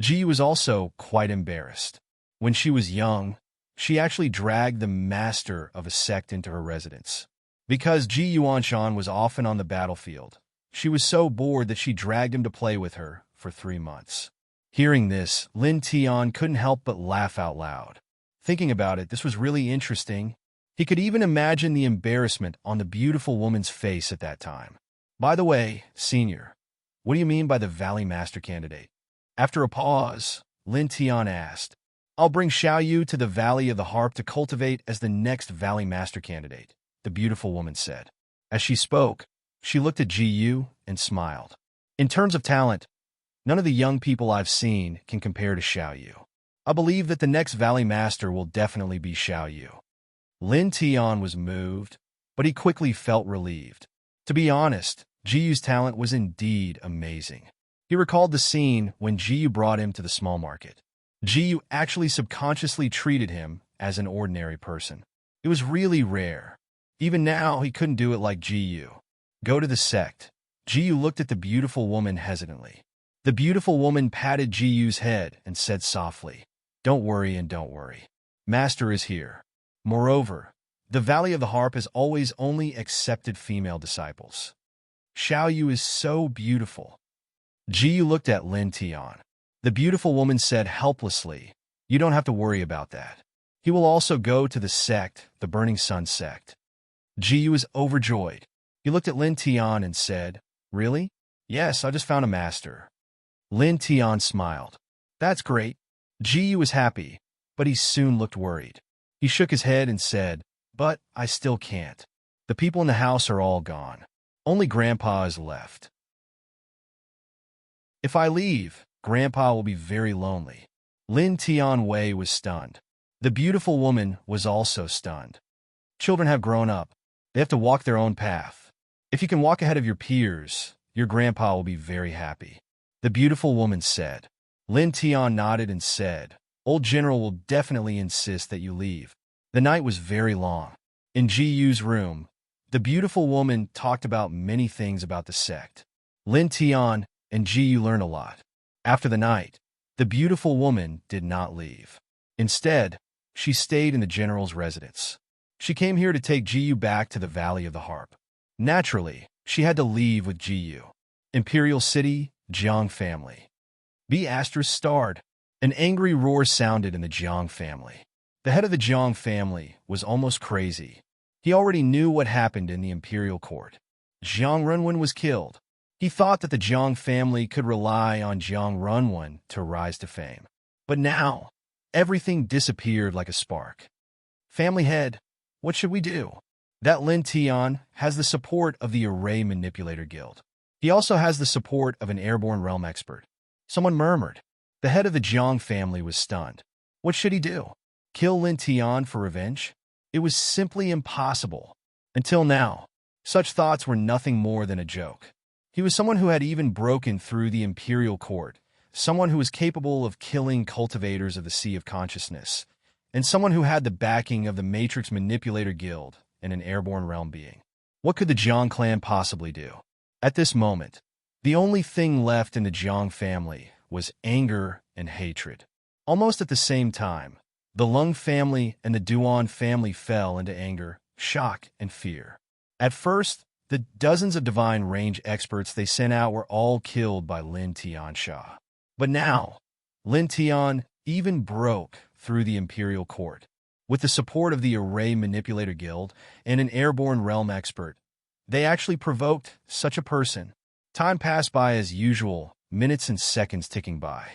A: Jiyu was also quite embarrassed. When she was young, she actually dragged the master of a sect into her residence. Because Ji Yuanshan was often on the battlefield, she was so bored that she dragged him to play with her for 3 months. Hearing this, Lin Tian couldn't help but laugh out loud. Thinking about it, this was really interesting. He could even imagine the embarrassment on the beautiful woman's face at that time. By the way, Senior, what do you mean by the Valley Master candidate? After a pause, Lin Tian asked, I'll bring Xiao Yu to the Valley of the Harp to cultivate as the next Valley Master candidate, the beautiful woman said. As she spoke, she looked at Ji Yu and smiled. In terms of talent, none of the young people I've seen can compare to Xiao Yu. I believe that the next Valley Master will definitely be Xiao Yu. Lin Tian was moved, but he quickly felt relieved. To be honest, Ji Yu's talent was indeed amazing. He recalled the scene when Ji Yu brought him to the small market. Ji Yu actually subconsciously treated him as an ordinary person. It was really rare. Even now, he couldn't do it like Ji Yu. Go to the sect. Ji Yu looked at the beautiful woman hesitantly. The beautiful woman patted Ji Yu's head and said softly, Don't worry and don't worry. Master is here. Moreover, the Valley of the Harp has always only accepted female disciples. Xiao Yu is so beautiful. Ji Yu looked at Lin Tian. The beautiful woman said helplessly, You don't have to worry about that. He will also go to the sect, the Burning Sun sect. Ji Yu was overjoyed. He looked at Lin Tian and said, Really? Yes, I just found a master. Lin Tian smiled. That's great. Ji Yu was happy, but he soon looked worried. He shook his head and said, But I still can't. The people in the house are all gone. Only Grandpa is left. If I leave, Grandpa will be very lonely. Lin Tian Wei was stunned. The beautiful woman was also stunned. Children have grown up. They have to walk their own path. If you can walk ahead of your peers, your grandpa will be very happy. The beautiful woman said. Lin Tian nodded and said, Old General will definitely insist that you leave. The night was very long. In Ji Yu's room, the beautiful woman talked about many things about the sect. Lin Tian and Ji Yu learned a lot. After the night, the beautiful woman did not leave. Instead, she stayed in the general's residence. She came here to take Ji Yu back to the Valley of the Harp. Naturally, she had to leave with Ji Yu. Imperial City, Jiang family. B** starred. An angry roar sounded in the Jiang family. The head of the Jiang family was almost crazy. He already knew what happened in the imperial court. Jiang Runwen was killed. He thought that the Jiang family could rely on Jiang Runwen to rise to fame. But now, everything disappeared like a spark. Family head, what should we do? That Lin Tian has the support of the Array Manipulator Guild. He also has the support of an airborne realm expert. Someone murmured. The head of the Jiang family was stunned. What should he do? Kill Lin Tian for revenge? It was simply impossible. Until now, such thoughts were nothing more than a joke. He was someone who had even broken through the imperial court, someone who was capable of killing cultivators of the Sea of Consciousness, and someone who had the backing of the Matrix Manipulator Guild and an airborne realm being. What could the Jiang clan possibly do? At this moment, the only thing left in the Jiang family was anger and hatred. Almost at the same time, the Lung family and the Duan family fell into anger, shock, and fear. At first, the dozens of divine range experts they sent out were all killed by Lin Tian Sha. But now, Lin Tian even broke through the imperial court. With the support of the Array Manipulator Guild and an airborne realm expert, they actually provoked such a person. Time passed by as usual, minutes and seconds ticking by.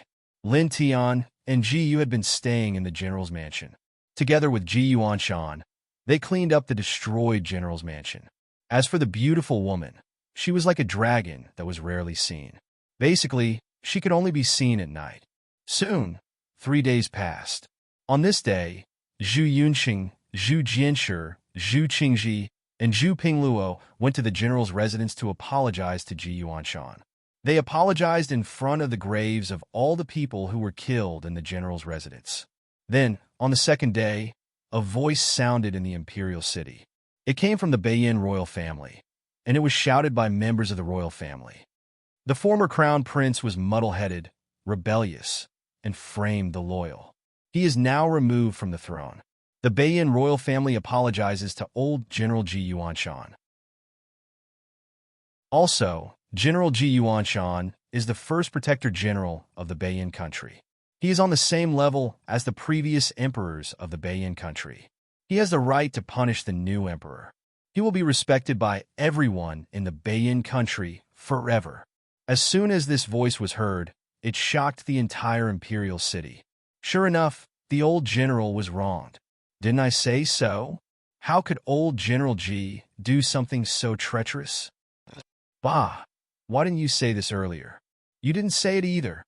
A: Lin Tian and Ji Yu had been staying in the general's mansion. Together with Ji Yuanshan, they cleaned up the destroyed general's mansion. As for the beautiful woman, she was like a dragon that was rarely seen. Basically, she could only be seen at night. Soon, 3 days passed. On this day, Zhu Yunxing, Zhu Jianshi, Zhu Qingji, and Zhu Pingluo went to the general's residence to apologize to Ji Yuanshan. They apologized in front of the graves of all the people who were killed in the general's residence. Then, on the second day, a voice sounded in the imperial city. It came from the Beiyin royal family, and it was shouted by members of the royal family. The former crown prince was muddle-headed, rebellious, and framed the loyal. He is now removed from the throne. The Beiyin royal family apologizes to old General Ji Yuanshan. Also, General Ji Yuanshan is the first protector general of the Beiyin country. He is on the same level as the previous emperors of the Beiyin country. He has the right to punish the new emperor. He will be respected by everyone in the Beiyin country forever. As soon as this voice was heard, it shocked the entire imperial city. Sure enough, the old general was wronged. Didn't I say so? How could old General Ji do something so treacherous? Bah! Why didn't you say this earlier? You didn't say it either.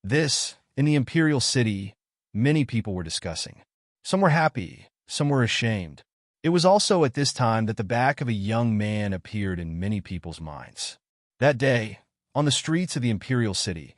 A: This, in the imperial city, many people were discussing. Some were happy, some were ashamed. It was also at this time that the back of a young man appeared in many people's minds. That day, on the streets of the imperial city,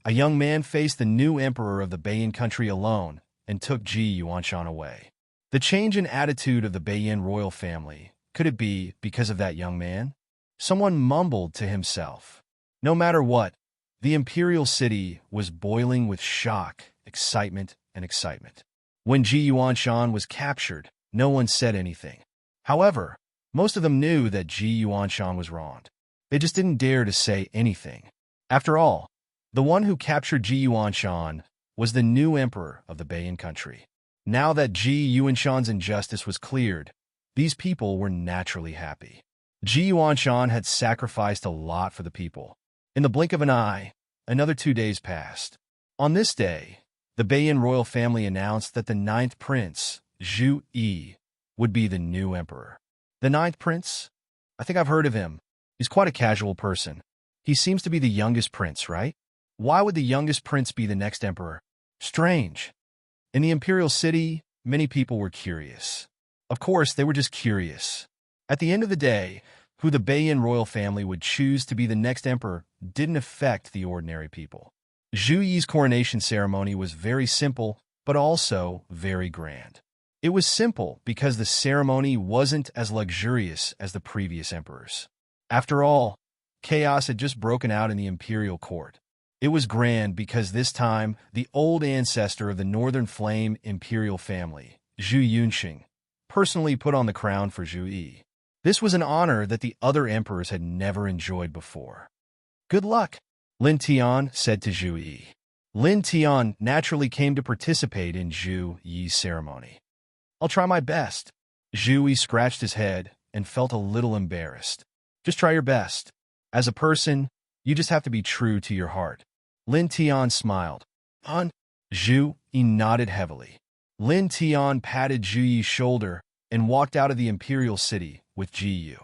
A: a young man faced the new emperor of the Beiyin country alone and took Ji Yuanshan away. The change in attitude of the Beiyin royal family, could it be because of that young man? Someone mumbled to himself. No matter what, the imperial city was boiling with shock, excitement, and excitement. When Ji Yuanshan was captured, no one said anything. However, most of them knew that Ji Yuanshan was wronged. They just didn't dare to say anything. After all, the one who captured Ji Yuanshan was the new emperor of the Beiyin country. Now that Ji Yuanshan's injustice was cleared, these people were naturally happy. Ji Yuanshan had sacrificed a lot for the people. In the blink of an eye, another 2 days passed. On this day, the Beiyin royal family announced that the 9th prince, Zhu Yi, would be the new emperor. The 9th prince? I think I've heard of him. He's quite a casual person. He seems to be the youngest prince, right? Why would the youngest prince be the next emperor? Strange. In the imperial city, many people were curious. Of course, they were just curious. At the end of the day, who the Beiyin royal family would choose to be the next emperor didn't affect the ordinary people. Zhu Yi's coronation ceremony was very simple, but also very grand. It was simple because the ceremony wasn't as luxurious as the previous emperors. After all, chaos had just broken out in the imperial court. It was grand because this time, the old ancestor of the Northern Flame imperial family, Zhu Yunqing, personally put on the crown for Zhu Yi. This was an honor that the other emperors had never enjoyed before. Good luck, Lin Tian said to Zhu Yi. Lin Tian naturally came to participate in Zhu Yi's ceremony. I'll try my best. Zhu Yi scratched his head and felt a little embarrassed. Just try your best. As a person, you just have to be true to your heart. Lin Tian smiled. Zhu Yi nodded heavily. Lin Tian patted Zhu Yi's shoulder and walked out of the imperial city with Ji Yu.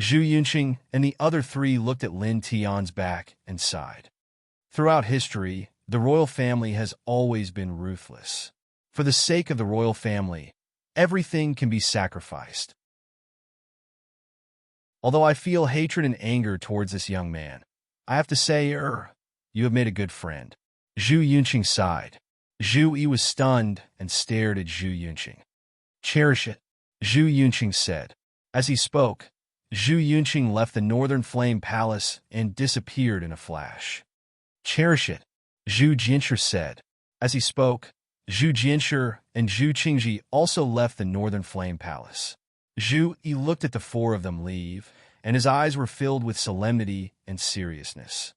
A: Zhu Yunqing and the other 3 looked at Lin Tian's back and sighed. Throughout history, the royal family has always been ruthless. For the sake of the royal family, everything can be sacrificed. Although I feel hatred and anger towards this young man, I have to say, you have made a good friend. Zhu Yunqing sighed. Zhu Yi was stunned and stared at Zhu Yunqing. Cherish it, Zhu Yunqing said. As he spoke, Zhu Yunqing left the Northern Flame Palace and disappeared in a flash. Cherish it, Zhu Jianshi said. As he spoke, Zhu Jianshi and Zhu Qingji also left the Northern Flame Palace. Zhu Yi looked at the 4 of them leave, and his eyes were filled with solemnity and seriousness.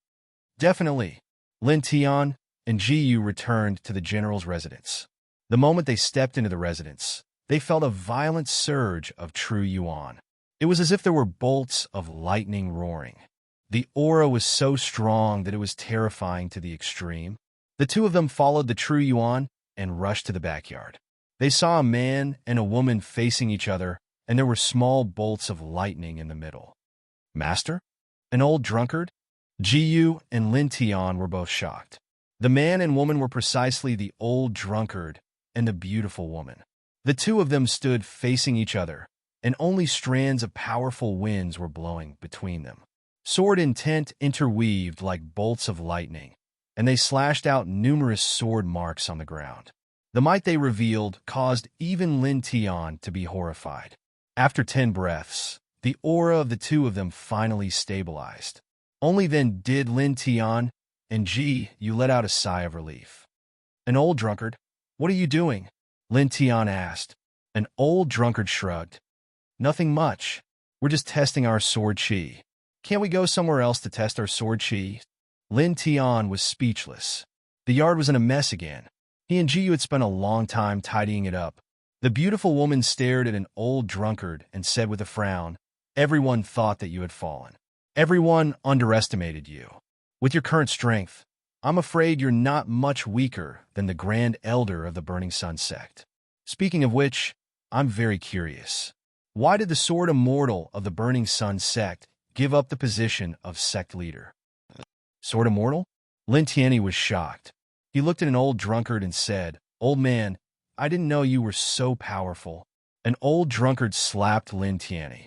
A: Definitely, Lin Tian and Ji Yu returned to the general's residence. The moment they stepped into the residence, they felt a violent surge of true yuan. It was as if there were bolts of lightning roaring. The aura was so strong that it was terrifying to the extreme. The 2 of them followed the true yuan and rushed to the backyard. They saw a man and a woman facing each other, and there were small bolts of lightning in the middle. Master? An old drunkard? Ji Yu and Lin Tian were both shocked. The man and woman were precisely the old drunkard and the beautiful woman. The 2 of them stood facing each other, and only strands of powerful winds were blowing between them. Sword intent interweaved like bolts of lightning, and they slashed out numerous sword marks on the ground. The might they revealed caused even Lin Tian to be horrified. After 10 breaths, the aura of the 2 of them finally stabilized. Only then did Lin Tian and Ji Yu let out a sigh of relief. An old drunkard? What are you doing? Lin Tian asked. An old drunkard shrugged. Nothing much. We're just testing our sword chi. Can't we go somewhere else to test our sword chi? Lin Tian was speechless. The yard was in a mess again. He and Jiyu had spent a long time tidying it up. The beautiful woman stared at an old drunkard and said with a frown, "Everyone thought that you had fallen. Everyone underestimated you. With your current strength, I'm afraid you're not much weaker than the Grand Elder of the Burning Sun sect. Speaking of which, I'm very curious. Why did the Sword Immortal of the Burning Sun sect give up the position of sect leader?" Sword Immortal? Lin Tianyi was shocked. He looked at an old drunkard and said, "Old man, I didn't know you were so powerful." An old drunkard slapped Lin Tianyi.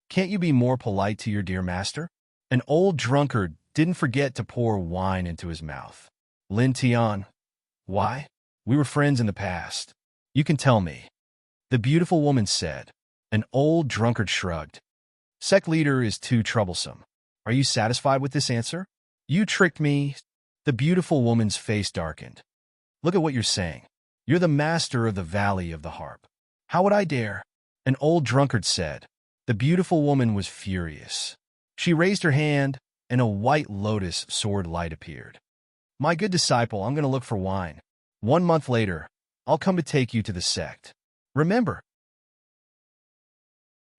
A: "Can't you be more polite to your dear master?" An old drunkard didn't forget to pour wine into his mouth. Lin Tian, "Why? We were friends in the past. You can tell me." The beautiful woman said. An old drunkard shrugged. "Sect leader is too troublesome. Are you satisfied with this answer?" "You tricked me." The beautiful woman's face darkened. "Look at what you're saying. You're the master of the Valley of the Harp. How would I dare?" An old drunkard said. The beautiful woman was furious. She raised her hand, and a white lotus sword light appeared. "My good disciple, I'm going to look for wine. 1 month later, I'll come to take you to the sect. Remember."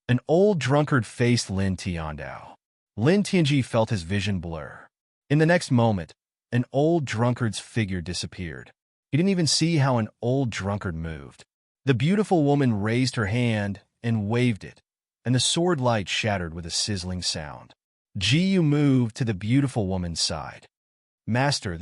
A: An old drunkard faced Lin Tiandao. Lin Tianji felt his vision blur. In the next moment, an old drunkard's figure disappeared. He didn't even see how an old drunkard moved. The beautiful woman raised her hand and waved it, and the sword light shattered with a sizzling sound. Jiyu moved to the beautiful woman's side. "Master,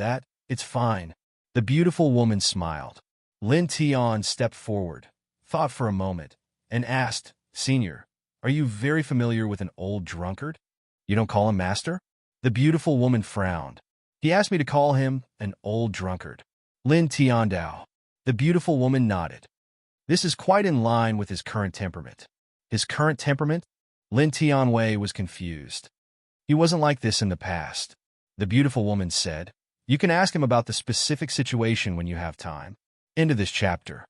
A: it's fine." The beautiful woman smiled. Lin Tian stepped forward, thought for a moment, and asked, "Senior, are you very familiar with an old drunkard? You don't call him master?" The beautiful woman frowned. "He asked me to call him an old drunkard." Lin Tiandao. The beautiful woman nodded. "This is quite in line with his current temperament." His current temperament? Lin Tianwei was confused. He wasn't like this in the past. The beautiful woman said, "You can ask him about the specific situation when you have time." End of this chapter.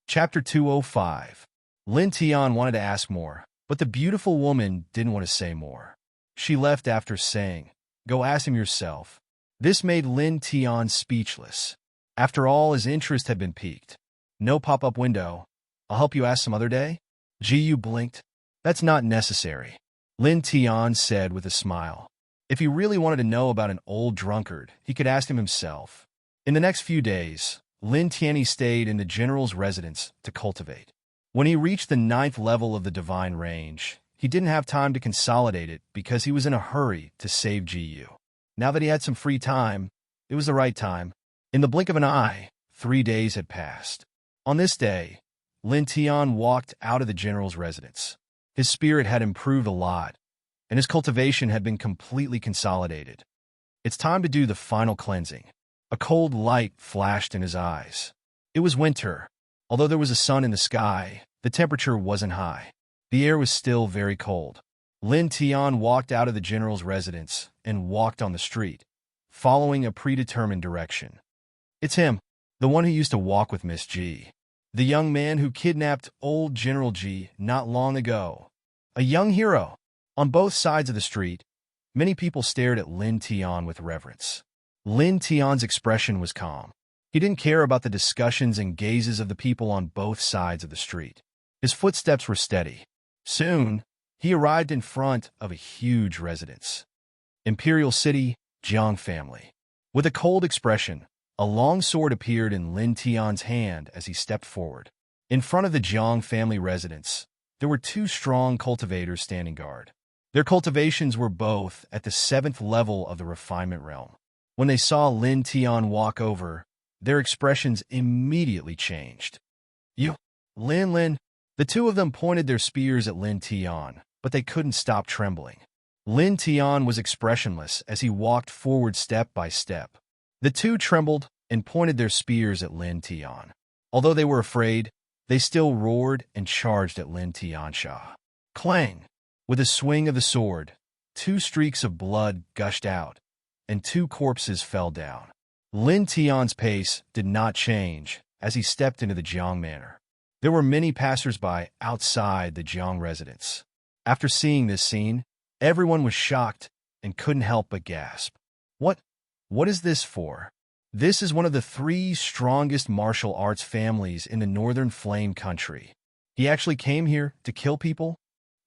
A: Chapter 205. Lin Tian wanted to ask more, but the beautiful woman didn't want to say more. She left after saying, "Go ask him yourself." This made Lin Tian speechless. After all, his interest had been piqued. "No pop-up window. I'll help you ask some other day." Jiyu blinked. "That's not necessary," Lin Tian said with a smile. If he really wanted to know about an old drunkard, he could ask him himself. In the next few days, Lin Tianyi stayed in the general's residence to cultivate. When he reached the 9th level of the divine range, he didn't have time to consolidate it because he was in a hurry to save Jiyu. Now that he had some free time, it was the right time. In the blink of an eye, 3 days had passed. On this day, Lin Tian walked out of the general's residence. His spirit had improved a lot, and his cultivation had been completely consolidated. It's time to do the final cleansing. A cold light flashed in his eyes. It was winter. Although there was a sun in the sky, the temperature wasn't high. The air was still very cold. Lin Tian walked out of the general's residence and walked on the street, following a predetermined direction. It's him, the one who used to walk with Miss G. The young man who kidnapped old General G not long ago. A young hero. On both sides of the street, many people stared at Lin Tian with reverence. Lin Tian's expression was calm. He didn't care about the discussions and gazes of the people on both sides of the street. His footsteps were steady. Soon, he arrived in front of a huge residence. Imperial City, Jiang family. With a cold expression, a long sword appeared in Lin Tian's hand as he stepped forward. In front of the Jiang family residence, there were 2 strong cultivators standing guard. Their cultivations were both at the 7th level of the refinement realm. When they saw Lin Tian walk over, their expressions immediately changed. "You, Lin." The 2 of them pointed their spears at Lin Tian, but they couldn't stop trembling. Lin Tian was expressionless as he walked forward step by step. The 2 trembled and pointed their spears at Lin Tian. Although they were afraid, they still roared and charged at Lin Tiansha. Clang! With a swing of the sword, 2 streaks of blood gushed out, and 2 corpses fell down. Lin Tian's pace did not change as he stepped into the Jiang manor. There were many passers-by outside the Jiang residence. After seeing this scene, everyone was shocked and couldn't help but gasp. What? What is this for? This is one of the 3 strongest martial arts families in the Northern Flame country. He actually came here to kill people?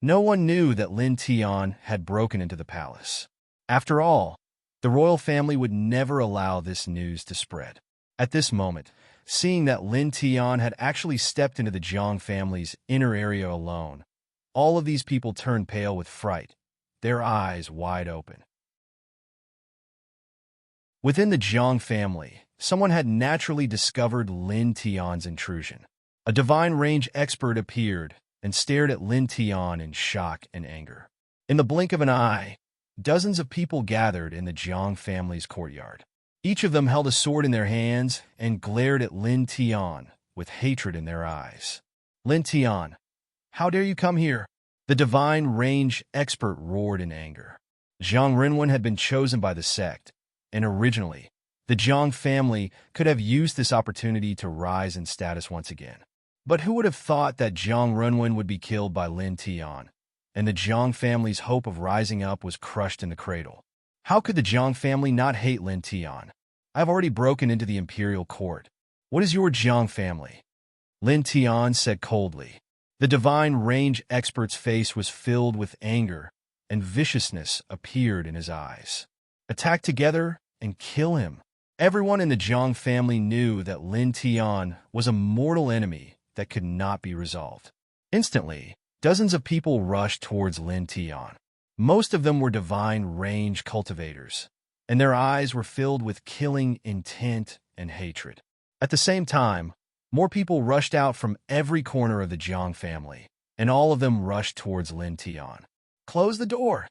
A: No one knew that Lin Tian had broken into the palace. After all, the royal family would never allow this news to spread. At this moment, seeing that Lin Tian had actually stepped into the Jiang family's inner area alone, all of these people turned pale with fright, their eyes wide open. Within the Jiang family, someone had naturally discovered Lin Tian's intrusion. A divine range expert appeared and stared at Lin Tian in shock and anger. In the blink of an eye, dozens of people gathered in the Jiang family's courtyard. Each of them held a sword in their hands and glared at Lin Tian with hatred in their eyes. Lin Tian, how dare you come here? The divine range expert roared in anger. Zhang Renwen had been chosen by the sect, and originally, the Jiang family could have used this opportunity to rise in status once again. But who would have thought that Zhang Renwen would be killed by Lin Tian, and the Jiang family's hope of rising up was crushed in the cradle? How could the Jiang family not hate Lin Tian? I've already broken into the imperial court. What is your Jiang family? Lin Tian said coldly. The divine range expert's face was filled with anger, and viciousness appeared in his eyes. Attack together and kill him. Everyone in the Jiang family knew that Lin Tian was a mortal enemy that could not be resolved. Instantly, dozens of people rushed towards Lin Tian. Most of them were divine range cultivators, and their eyes were filled with killing intent and hatred. At the same time, more people rushed out from every corner of the Jiang family, and all of them rushed towards Lin Tian. Close the door!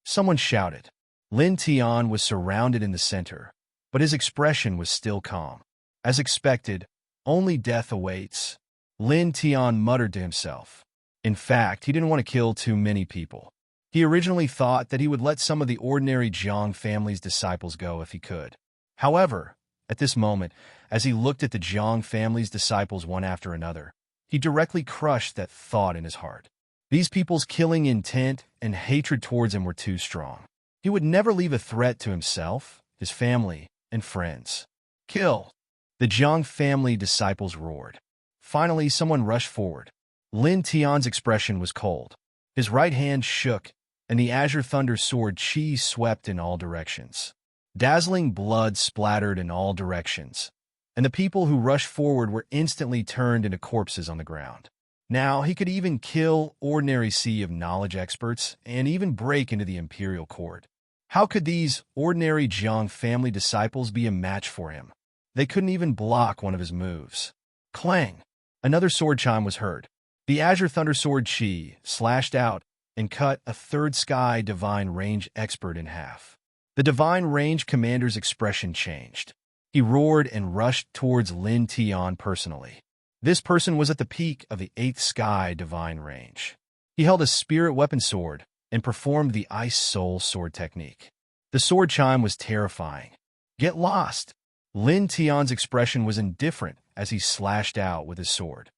A: Someone shouted. Lin Tian was surrounded in the center, but his expression was still calm. As expected, only death awaits. Lin Tian muttered to himself. In fact, he didn't want to kill too many people. He originally thought that he would let some of the ordinary Jiang family's disciples go if he could. However, at this moment, as he looked at the Jiang family's disciples one after another, he directly crushed that thought in his heart. These people's killing intent and hatred towards him were too strong. He would never leave a threat to himself, his family, and friends. Kill! The Jiang family disciples roared. Finally, someone rushed forward. Lin Tian's expression was cold. His right hand shook, and the azure thunder sword chi swept in all directions. Dazzling blood splattered in all directions, and the people who rushed forward were instantly turned into corpses on the ground. Now, he could even kill ordinary Sea of Knowledge experts and even break into the imperial court. How could these ordinary Jiang family disciples be a match for him? They couldn't even block one of his moves. Clang! Another sword chime was heard. The azure thunder sword chi slashed out and cut a third sky divine range expert in half. The divine range commander's expression changed. He roared and rushed towards Lin Tian personally. This person was at the peak of the 8th sky divine range. He held a spirit weapon sword and performed the ice soul sword technique. The sword chime was terrifying. Get lost! Lin Tian's expression was indifferent as he slashed out with his sword.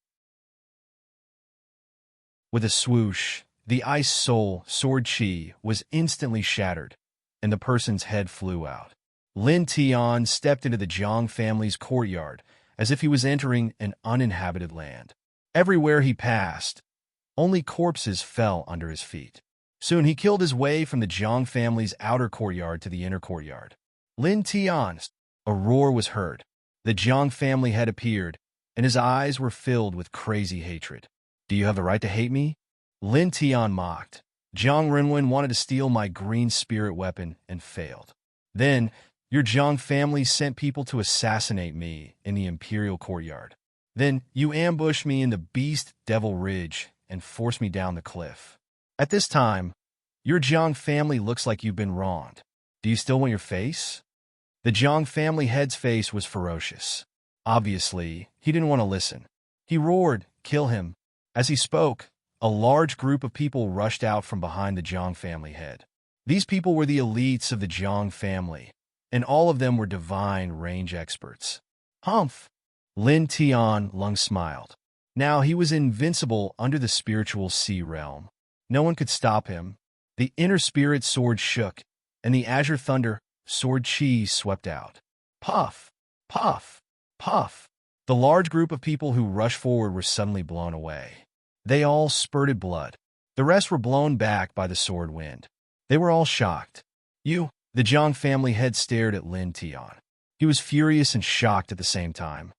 A: With a swoosh, the ice soul sword chi was instantly shattered, and the person's head flew out. Lin Tian stepped into the Jiang family's courtyard as if he was entering an uninhabited land. Everywhere he passed, only corpses fell under his feet. Soon he killed his way from the Jiang family's outer courtyard to the inner courtyard. Lin Tian! A roar was heard. The Jiang family had appeared, and his eyes were filled with crazy hatred. Do you have the right to hate me? Lin Tian mocked. Zhang Renwen wanted to steal my green spirit weapon and failed. Then, your Jiang family sent people to assassinate me in the imperial courtyard. Then, you ambushed me in the Beast Devil Ridge and forced me down the cliff. At this time, your Jiang family looks like you've been wronged. Do you still want your face? The Jiang family head's face was ferocious. Obviously, he didn't want to listen. He roared, "Kill him." As he spoke, a large group of people rushed out from behind the Jiang family head. These people were the elites of the Jiang family, and all of them were divine range experts. Humph! Lin Tian Lung smiled. Now he was invincible under the spiritual sea realm. No one could stop him. The inner spirit sword shook, and the azure thunder sword chi swept out. Puff, puff, puff. The large group of people who rushed forward were suddenly blown away. They all spurted blood. The rest were blown back by the sword wind. They were all shocked. The Jiang family head stared at Lin Tian. He was furious and shocked at the same time.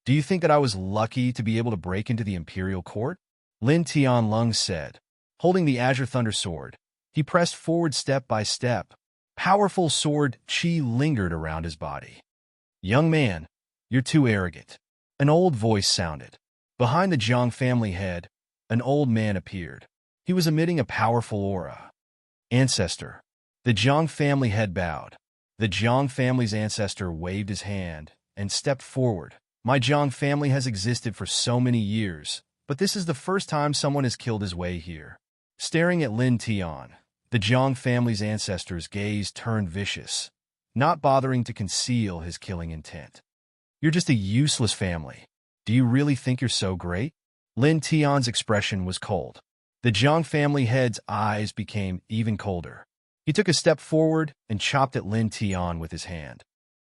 A: Do you think that I was lucky to be able to break into the imperial court? Lin Tian Lung said, holding the azure thunder sword. He pressed forward step by step. Powerful sword chi lingered around his body. Young man, you're too arrogant. An old voice sounded. Behind the Jiang family head, an old man appeared. He was emitting a powerful aura. Ancestor. The Jiang family head bowed. The Jiang family's ancestor waved his hand and stepped forward. My Jiang family has existed for so many years, but this is the first time someone has killed his way here. Staring at Lin Tian, the Jiang family's ancestor's gaze turned vicious, not bothering to conceal his killing intent. You're just a useless family. Do you really think you're so great? Lin Tian's expression was cold. The Jiang family head's eyes became even colder. He took a step forward and chopped at Lin Tian with his hand.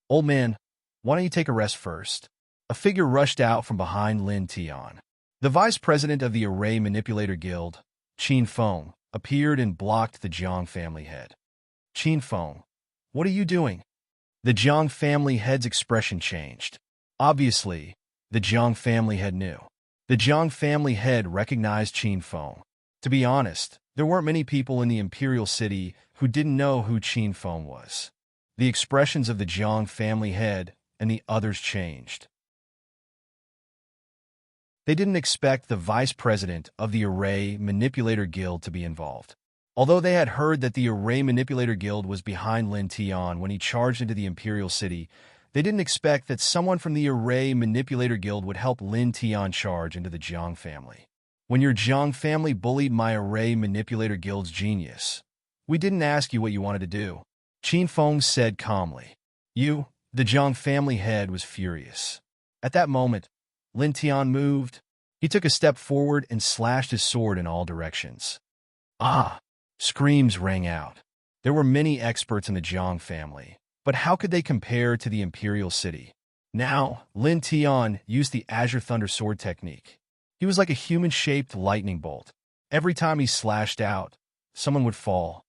A: Old man, why don't you take a rest first? A figure rushed out from behind Lin Tian. The vice president of the Array Manipulator Guild, Qin Feng, appeared and blocked the Jiang family head. Qin Feng, what are you doing? The Jiang family head's expression changed. Obviously, the Jiang family head knew. The Jiang family head recognized Qin Feng. To be honest, there weren't many people in the imperial city who didn't know who Qin Feng was. The expressions of the Jiang family head and the others changed. They didn't expect the vice president of the Array Manipulator Guild to be involved. Although they had heard that the Array Manipulator Guild was behind Lin Tian when he charged into the imperial city, they didn't expect that someone from the Array Manipulator Guild would help Lin Tian charge into the Jiang family. When your Jiang family bullied my Array Manipulator Guild's genius, we didn't ask you what you wanted to do. Qin Feng said calmly. The Jiang family head was furious. At that moment, Lin Tian moved. He took a step forward and slashed his sword in all directions. Ah! Screams rang out. There were many experts in the Jiang family, but how could they compare to the imperial city? Now, Lin Tian used the Azure Thunder Sword technique. He was like a human-shaped lightning bolt. Every time he slashed out, someone would fall.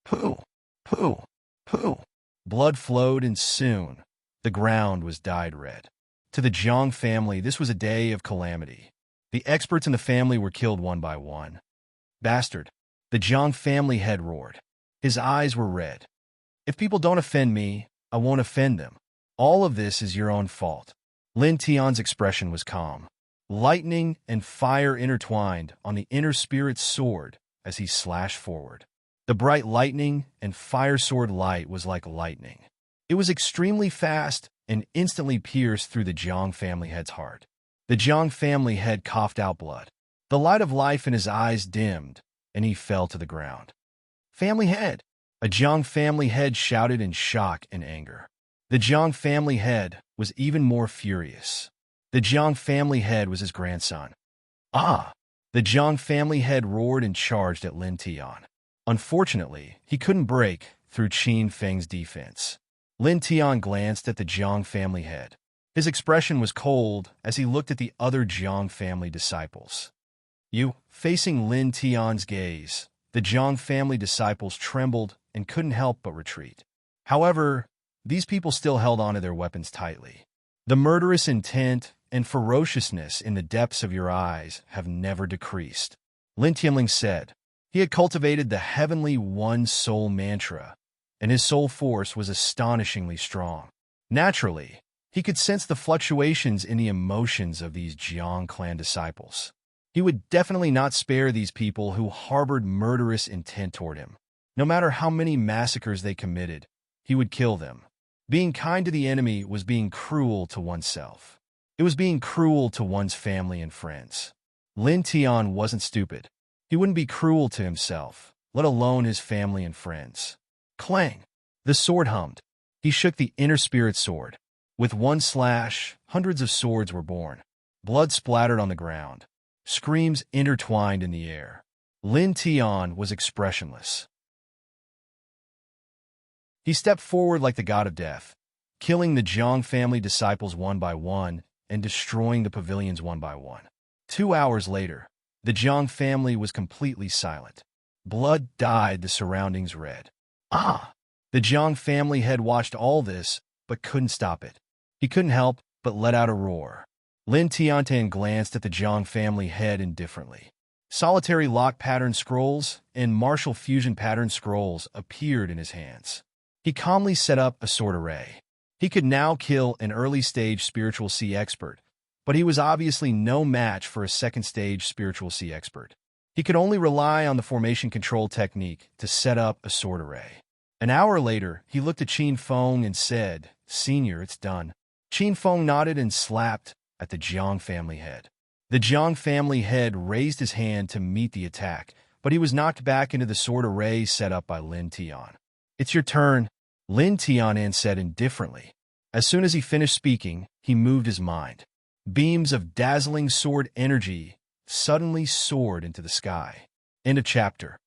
A: Pooh! Pooh! Pooh! Blood flowed, and soon, the ground was dyed red. To the Jiang family, this was a day of calamity. The experts in the family were killed one by one. Bastard! The Jiang family head roared. His eyes were red. If people don't offend me, I won't offend them. All of this is your own fault. Lin Tian's expression was calm. Lightning and fire intertwined on the inner spirit's sword as he slashed forward. The bright lightning and fire sword light was like lightning. It was extremely fast and instantly pierced through the Jiang family head's heart. The Jiang family head coughed out blood. The light of life in his eyes dimmed, and he fell to the ground. Family head! A Jiang family head shouted in shock and anger. The Jiang family head was even more furious. The Jiang family head was his grandson. Ah! The Jiang family head roared and charged at Lin Tian. Unfortunately, he couldn't break through Qin Feng's defense. Lin Tian glanced at the Jiang family head. His expression was cold as he looked at the other Jiang family disciples. Facing Lin Tian's gaze, the Jiang family disciples trembled and couldn't help but retreat. However, these people still held onto their weapons tightly. The murderous intent and ferociousness in the depths of your eyes have never decreased. Lin Tianling said. He had cultivated the heavenly one soul mantra, and his soul force was astonishingly strong. Naturally, he could sense the fluctuations in the emotions of these Jiang clan disciples. He would definitely not spare these people who harbored murderous intent toward him. No matter how many massacres they committed, he would kill them. Being kind to the enemy was being cruel to oneself. It was being cruel to one's family and friends. Lin Tian wasn't stupid. He wouldn't be cruel to himself, let alone his family and friends. Clang! The sword hummed. He shook the inner spirit sword. With one slash, hundreds of swords were born. Blood splattered on the ground. Screams intertwined in the air. Lin Tian was expressionless. He stepped forward like the god of death, killing the Jiang family disciples one by one and destroying the pavilions one by one. 2 hours later, the Jiang family was completely silent. Blood dyed the surroundings red. Ah! The Jiang family had watched all this, but couldn't stop it. He couldn't help but let out a roar. Lin Tiantan glanced at the Jiang family head indifferently. Solitary lock pattern scrolls and martial fusion pattern scrolls appeared in his hands. He calmly set up a sword array. He could now kill an early-stage spiritual sea expert, but he was obviously no match for a second-stage spiritual sea expert. He could only rely on the formation control technique to set up a sword array. An hour later, he looked at Qin Feng and said, "Senior, it's done." Qin Feng nodded and slapped at the Jiang family head. The Jiang family head raised his hand to meet the attack, but he was knocked back into the sword array set up by Lin Tian. "It's your turn," Lin Tianan said indifferently. As soon as he finished speaking, he moved his mind. Beams of dazzling sword energy suddenly soared into the sky. End of chapter.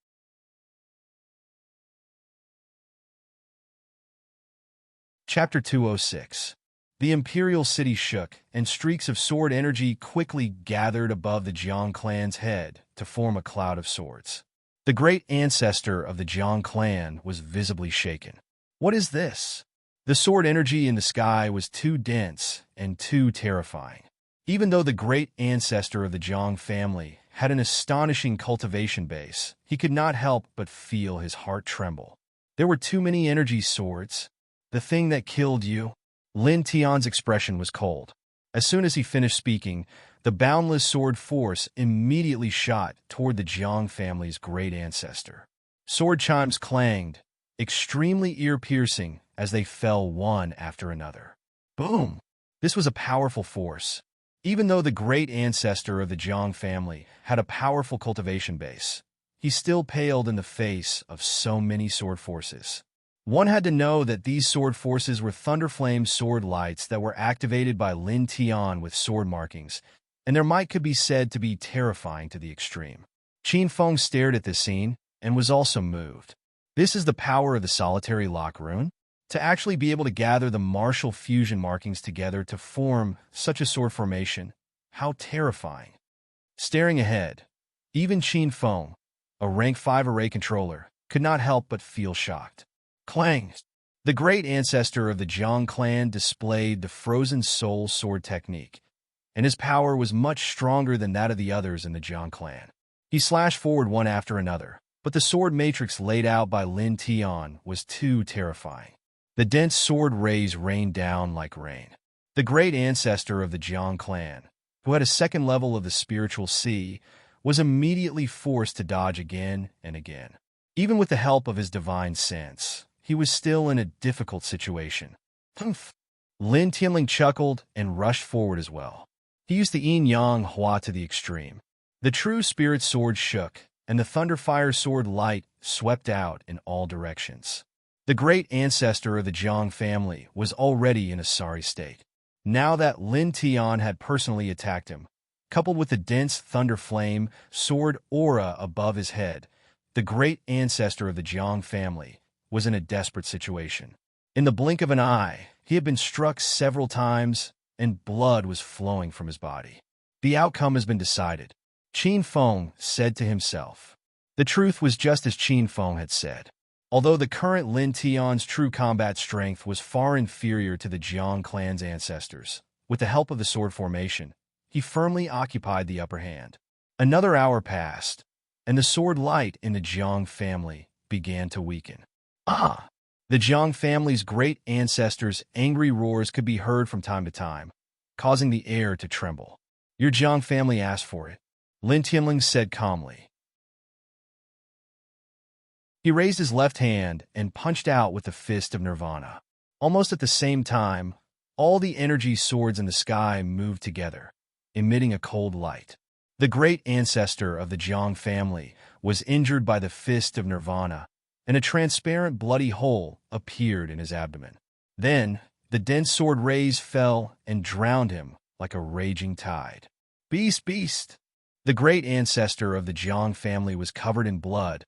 A: Chapter 206. The imperial city shook, and streaks of sword energy quickly gathered above the Jiang clan's head to form a cloud of swords. The great ancestor of the Jiang clan was visibly shaken. What is this? The sword energy in the sky was too dense and too terrifying. Even though the great ancestor of the Jiang family had an astonishing cultivation base, he could not help but feel his heart tremble. There were too many energy swords. The thing that killed you? Lin Tian's expression was cold. As soon as he finished speaking, the boundless sword force immediately shot toward the Jiang family's great ancestor. Sword chimes clanged, extremely ear-piercing as they fell one after another. Boom! This was a powerful force. Even though the great ancestor of the Jiang family had a powerful cultivation base, he still paled in the face of so many sword forces. One had to know that these sword forces were Thunderflame sword lights that were activated by Lin Tian with sword markings, and their might could be said to be terrifying to the extreme. Qin Feng stared at this scene and was also moved. This is the power of the solitary lock rune? To actually be able to gather the martial fusion markings together to form such a sword formation, how terrifying. Staring ahead, even Qin Feng, a rank 5 array controller, could not help but feel shocked. Clang! The great ancestor of the Jiang clan displayed the frozen soul sword technique, and his power was much stronger than that of the others in the Jiang clan. He slashed forward one after another, but the sword matrix laid out by Lin Tian was too terrifying. The dense sword rays rained down like rain. The great ancestor of the Jiang clan, who had a second level of the spiritual sea, was immediately forced to dodge again and again. Even with the help of his divine sense, he was still in a difficult situation. Humph! Lin Tianling chuckled and rushed forward as well. He used the yin-yang hua to the extreme. The true spirit sword shook, and the thunderfire sword light swept out in all directions. The great ancestor of the Jiang family was already in a sorry state. Now that Lin Tian had personally attacked him, coupled with the dense thunder flame sword aura above his head, the great ancestor of the Jiang family was in a desperate situation. In the blink of an eye, he had been struck several times, and blood was flowing from his body. The outcome has been decided, Qin Feng said to himself. The truth was just as Qin Feng had said. Although the current Lin Tian's true combat strength was far inferior to the Jiang clan's ancestors, with the help of the sword formation, he firmly occupied the upper hand. Another hour passed, and the sword light in the Jiang family began to weaken. Ah! The Jiang family's great ancestors' angry roars could be heard from time to time, causing the air to tremble. Your Jiang family asked for it, Lin Tianling said calmly. He raised his left hand and punched out with the fist of Nirvana. Almost at the same time, all the energy swords in the sky moved together, emitting a cold light. The great ancestor of the Jiang family was injured by the fist of Nirvana, and a transparent bloody hole appeared in his abdomen. Then, the dense sword rays fell and drowned him like a raging tide. Beast, beast! The great ancestor of the Jiang family was covered in blood,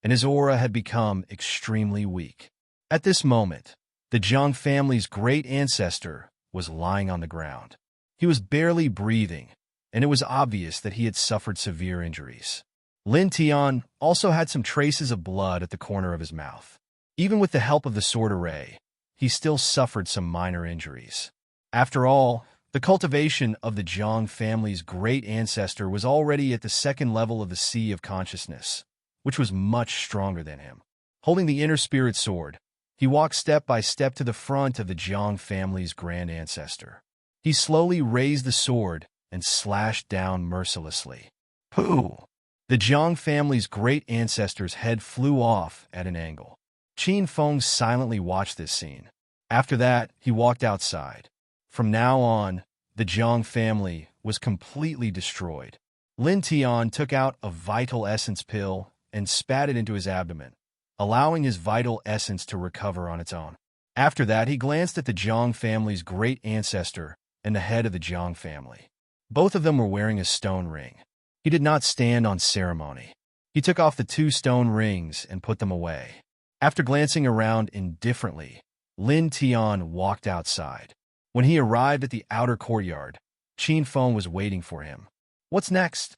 A: and his aura had become extremely weak. At this moment, the Jiang family's great ancestor was lying on the ground. He was barely breathing, and it was obvious that he had suffered severe injuries. Lin Tian also had some traces of blood at the corner of his mouth. Even with the help of the sword array, he still suffered some minor injuries. After all, the cultivation of the Jiang family's great ancestor was already at the second level of the Sea of Consciousness, which was much stronger than him. Holding the inner spirit sword, he walked step by step to the front of the Jiang family's grand ancestor. He slowly raised the sword and slashed down mercilessly. Pooh! The Jiang family's great ancestor's head flew off at an angle. Qin Feng silently watched this scene. After that, he walked outside. From now on, the Jiang family was completely destroyed. Lin Tian took out a vital essence pill and spat it into his abdomen, allowing his vital essence to recover on its own. After that, he glanced at the Jiang family's great ancestor and the head of the Jiang family. Both of them were wearing a stone ring. He did not stand on ceremony. He took off the 2 stone rings and put them away. After glancing around indifferently, Lin Tian walked outside. When he arrived at the outer courtyard, Qin Feng was waiting for him. "What's next?"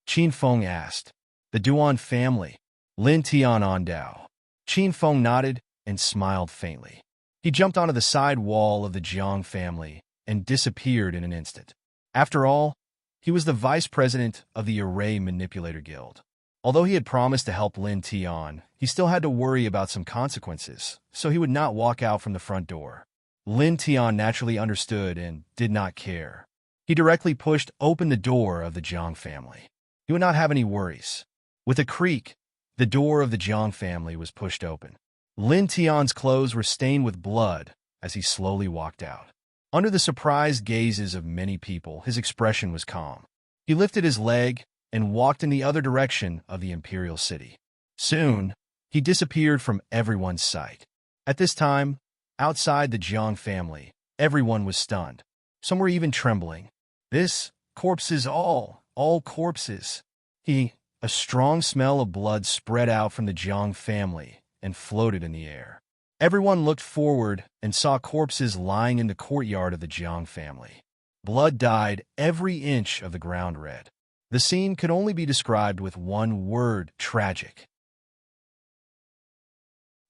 A: Qin Feng asked. "The Duan family." Lin Tian Ondao. Qin Feng nodded and smiled faintly. He jumped onto the side wall of the Jiang family and disappeared in an instant. After all, he was the vice president of the Array Manipulator Guild. Although he had promised to help Lin Tian, he still had to worry about some consequences, so he would not walk out from the front door. Lin Tian naturally understood and did not care. He directly pushed open the door of the Jiang family. He would not have any worries. With a creak, the door of the Jiang family was pushed open. Lin Tian's clothes were stained with blood as he slowly walked out. Under the surprised gazes of many people, his expression was calm. He lifted his leg and walked in the other direction of the imperial city. Soon, he disappeared from everyone's sight. At this time, outside the Jiang family, everyone was stunned. Some were even trembling. "This, corpses all corpses." A strong smell of blood spread out from the Jiang family and floated in the air. Everyone looked forward and saw corpses lying in the courtyard of the Jiang family. Blood dyed every inch of the ground red. The scene could only be described with one word: tragic.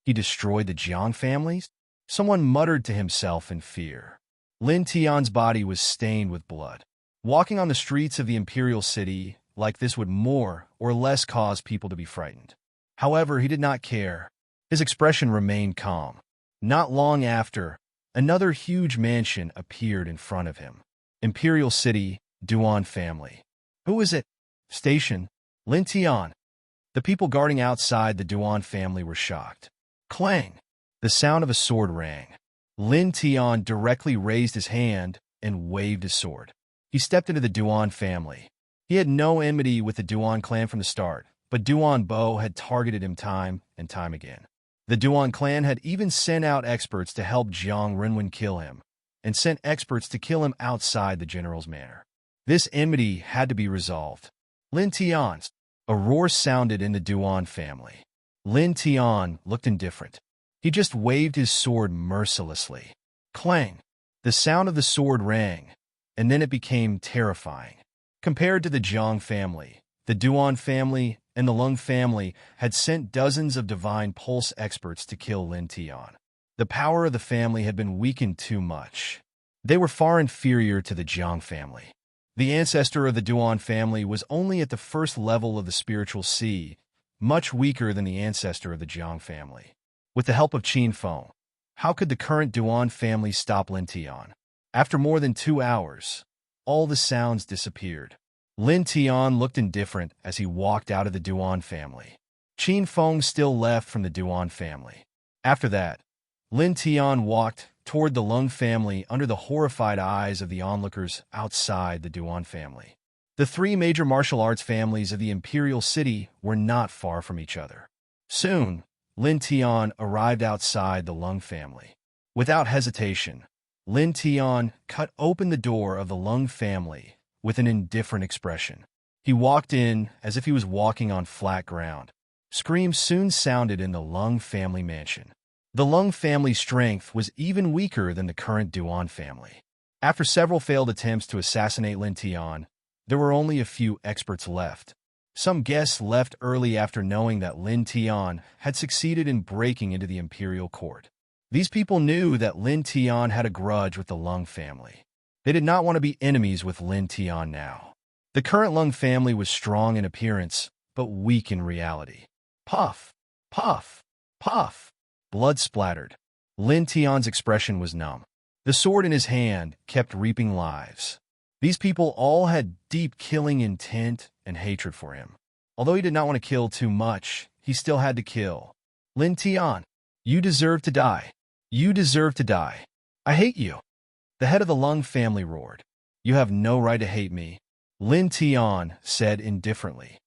A: He destroyed the Jiang families? Someone muttered to himself in fear. Lin Tian's body was stained with blood. Walking on the streets of the imperial city like this would more or less cause people to be frightened. However, he did not care. His expression remained calm. Not long after, another huge mansion appeared in front of him. Imperial City, Duan family. "Who is it?" "Station, Lin Tian." The people guarding outside the Duan family were shocked. Clang! The sound of a sword rang. Lin Tian directly raised his hand and waved his sword. He stepped into the Duan family. He had no enmity with the Duan clan from the start, but Duan Bo had targeted him time and time again. The Duan clan had even sent out experts to help Jiang Renwen kill him, and sent experts to kill him outside the general's manor. This enmity had to be resolved. Lin Tian's. A roar sounded in the Duan family. Lin Tian looked indifferent. He just waved his sword mercilessly. Clang! The sound of the sword rang, and then it became terrifying. Compared to the Jiang family, the Duan family and the Lung family had sent dozens of divine pulse experts to kill Lin Tian. The power of the family had been weakened too much. They were far inferior to the Jiang family. The ancestor of the Duan family was only at the first level of the spiritual sea, much weaker than the ancestor of the Jiang family. With the help of Qin Feng, how could the current Duan family stop Lin Tian? After more than 2 hours, all the sounds disappeared. Lin Tian looked indifferent as he walked out of the Duan family. Qin Feng still left from the Duan family. After that, Lin Tian walked toward the Lung family under the horrified eyes of the onlookers outside the Duan family. The 3 major martial arts families of the imperial city were not far from each other. Soon, Lin Tian arrived outside the Lung family. Without hesitation, Lin Tian cut open the door of the Lung family with an indifferent expression. He walked in as if he was walking on flat ground. Screams soon sounded in the Lung family mansion. The Lung family's strength was even weaker than the current Duan family. After several failed attempts to assassinate Lin Tian, there were only a few experts left. Some guests left early after knowing that Lin Tian had succeeded in breaking into the imperial court. These people knew that Lin Tian had a grudge with the Lung family. They did not want to be enemies with Lin Tian now. The current Lung family was strong in appearance, but weak in reality. Puff, puff, puff. Blood splattered. Lin Tian's expression was numb. The sword in his hand kept reaping lives. These people all had deep killing intent and hatred for him. Although he did not want to kill too much, he still had to kill. Lin Tian, you deserve to die. You deserve to die. I hate you. The head of the Lung family roared. You have no right to hate me, Lin Tian said indifferently.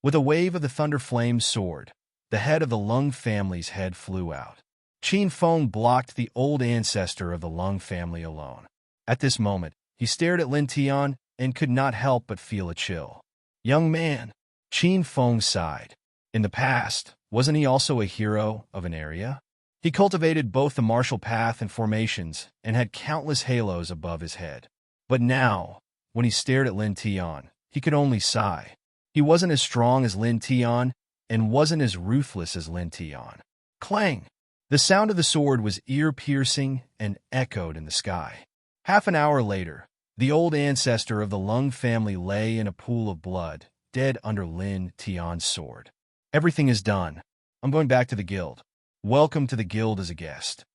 A: With a wave of the Thunder Flame's sword, the head of the Lung family's head flew out. Qin Feng blocked the old ancestor of the Lung family alone. At this moment, he stared at Lin Tian and could not help but feel a chill. Young man, Qin Feng sighed. In the past, wasn't he also a hero of an area? He cultivated both the martial path and formations and had countless halos above his head. But now, when he stared at Lin Tian, he could only sigh. He wasn't as strong as Lin Tian and wasn't as ruthless as Lin Tian. Clang! The sound of the sword was ear-piercing and echoed in the sky. Half an hour later, the old ancestor of the Lung family lay in a pool of blood, dead under Lin Tian's sword. Everything is done. I'm going back to the guild. Welcome to the guild as a guest,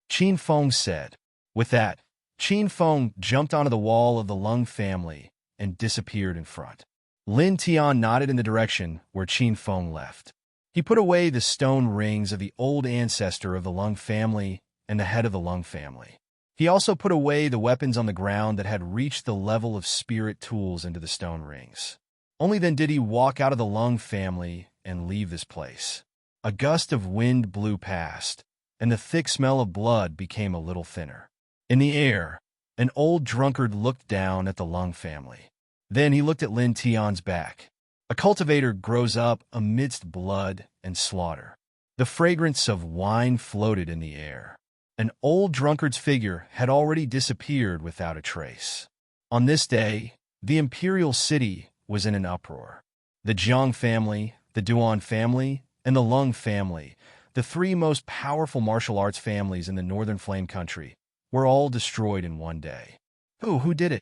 A: Qin Feng said. With that, Qin Feng jumped onto the wall of the Lung family and disappeared in front. Lin Tian nodded in the direction where Qin Feng left. He put away the stone rings of the old ancestor of the Lung family and the head of the Lung family. He also put away the weapons on the ground that had reached the level of spirit tools into the stone rings. Only then did he walk out of the Lung family and leave this place. A gust of wind blew past, and the thick smell of blood became a little thinner. In the air, an old drunkard looked down at the Lung family. Then he looked at Lin Tian's back. A cultivator grows up amidst blood and slaughter. The fragrance of wine floated in the air. An old drunkard's figure had already disappeared without a trace. On this day, the imperial city was in an uproar. The Jiang family, the Duan family, and the Lung family, the three most powerful martial arts families in the northern Flame Country, were all destroyed in one day. Who did it?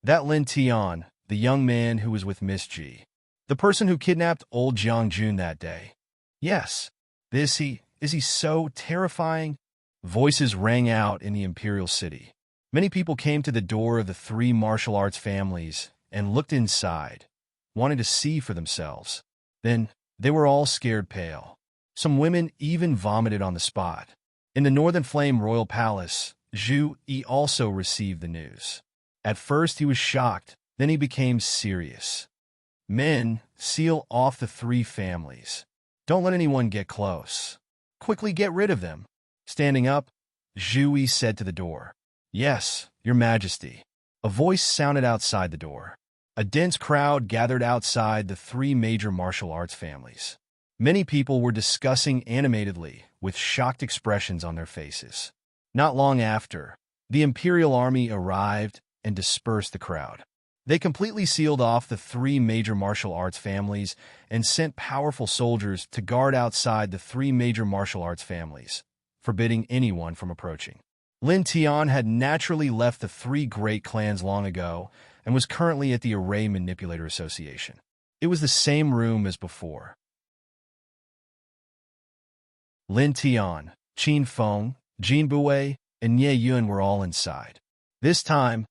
A: That Lin Tian, the young man who was with Miss Ji. The person who kidnapped old Jiang Jun that day. Yes. Is he so terrifying? Voices rang out in the imperial city. Many people came to the door of the three martial arts families and looked inside, wanting to see for themselves. Then, they were all scared pale. Some women even vomited on the spot. In the Northern Flame Royal Palace, Zhu Yi also received the news. At first he was shocked, then he became serious. Men, seal off the three families. Don't let anyone get close. Quickly get rid of them. Standing up, Zhu Yi said to the door. Yes, Your Majesty. A voice sounded outside the door. A dense crowd gathered outside the three major martial arts families. Many people were discussing animatedly, with shocked expressions on their faces. Not long after, the Imperial Army arrived and dispersed the crowd. They completely sealed off the three major martial arts families and sent powerful soldiers to guard outside the three major martial arts families, forbidding anyone from approaching. Lin Tian had naturally left the three great clans long ago and was currently at the Array Manipulator Association. It was the same room as before. Lin Tian, Qin Feng, Jin Bue, and Ye Yun were all inside. This time,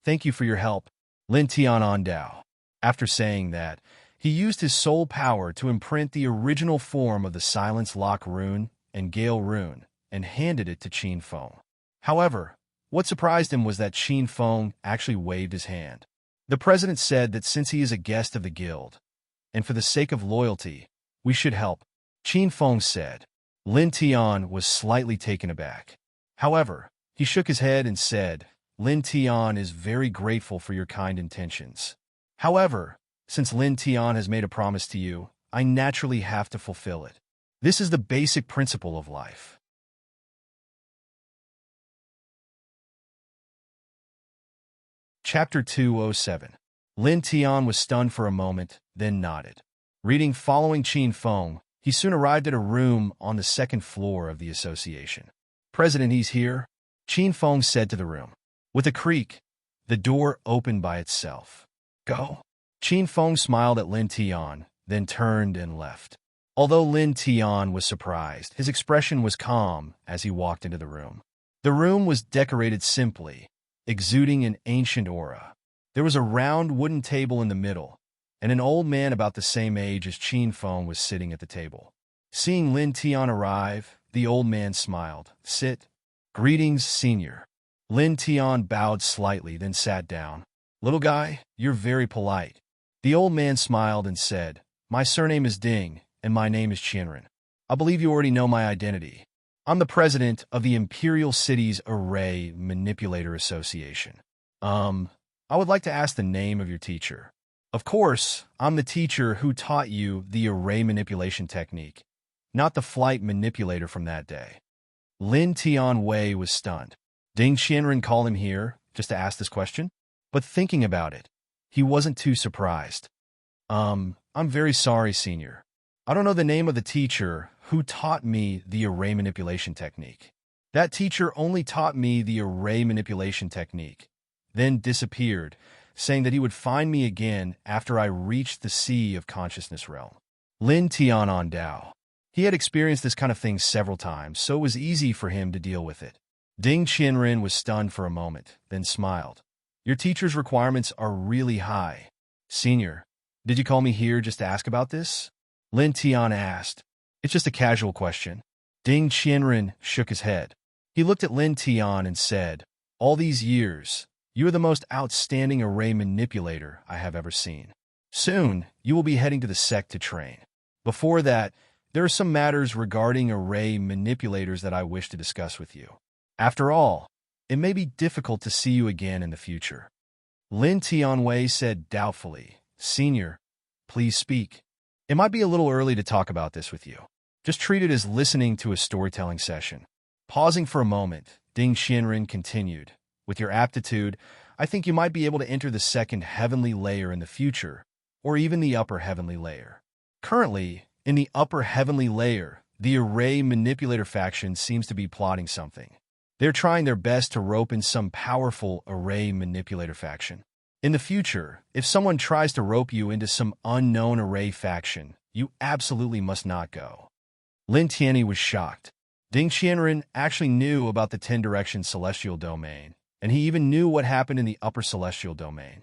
A: thank you for your help, Lin Tian Ondao. After saying that, he used his soul power to imprint the original form of the Silence Lock rune and Gale rune and handed it to Qin Feng. However, what surprised him was that Qin Feng actually waved his hand. The president said that since he is a guest of the guild, and for the sake of loyalty, we should help, Qin Feng said. Lin Tian was slightly taken aback. However, he shook his head and said, Lin Tian is very grateful for your kind intentions. However, since Lin Tian has made a promise to you, I naturally have to fulfill it. This is the basic principle of life. Chapter 207. Lin Tian was stunned for a moment, then nodded. Reading following Qin Feng, he soon arrived at a room on the second floor of the association. President, he's here, Qin Feng said to the room. With a creak, the door opened by itself. Go. Qin Feng smiled at Lin Tian, then turned and left. Although Lin Tian was surprised, his expression was calm as he walked into the room. The room was decorated simply, exuding an ancient aura. There was a round wooden table in the middle, and an old man about the same age as Qin Feng was sitting at the table. Seeing Lin Tian arrive, the old man smiled. Sit. Greetings, senior. Lin Tian bowed slightly, then sat down. Little guy, you're very polite. The old man smiled and said, My surname is Ding, and my name is Qianren. I believe you already know my identity. I'm the president of the Imperial City's Array Manipulator Association. I would like to ask the name of your teacher. Of course, I'm the teacher who taught you the array manipulation technique, not the flight manipulator from that day. Lin Tian Wei was stunned. Ding Qianren called him here just to ask this question? But thinking about it, he wasn't too surprised. I'm very sorry, senior. I don't know the name of the teacher who taught me the array manipulation technique. That teacher only taught me the array manipulation technique, then disappeared, saying that he would find me again after I reached the sea of consciousness realm. Lin Tian on Dao. He had experienced this kind of thing several times, so it was easy for him to deal with it. Ding Qianren was stunned for a moment, then smiled. Your teacher's requirements are really high. Senior, did you call me here just to ask about this? Lin Tian asked. It's just a casual question. Ding Qianren shook his head. He looked at Lin Tian and said, All these years, you are the most outstanding array manipulator I have ever seen. Soon, you will be heading to the sect to train. Before that, there are some matters regarding array manipulators that I wish to discuss with you. After all, it may be difficult to see you again in the future. Lin Tianwei said doubtfully, Senior, please speak. It might be a little early to talk about this with you. Just treat it as listening to a storytelling session. Pausing for a moment, Ding Qianren continued, With your aptitude, I think you might be able to enter the second heavenly layer in the future, or even the upper heavenly layer. Currently, in the upper heavenly layer, the array manipulator faction seems to be plotting something. They're trying their best to rope in some powerful array manipulator faction. In the future, if someone tries to rope you into some unknown array faction, you absolutely must not go. Lin Tianyi was shocked. Ding Qianren actually knew about the 10-direction celestial domain, and he even knew what happened in the upper celestial domain.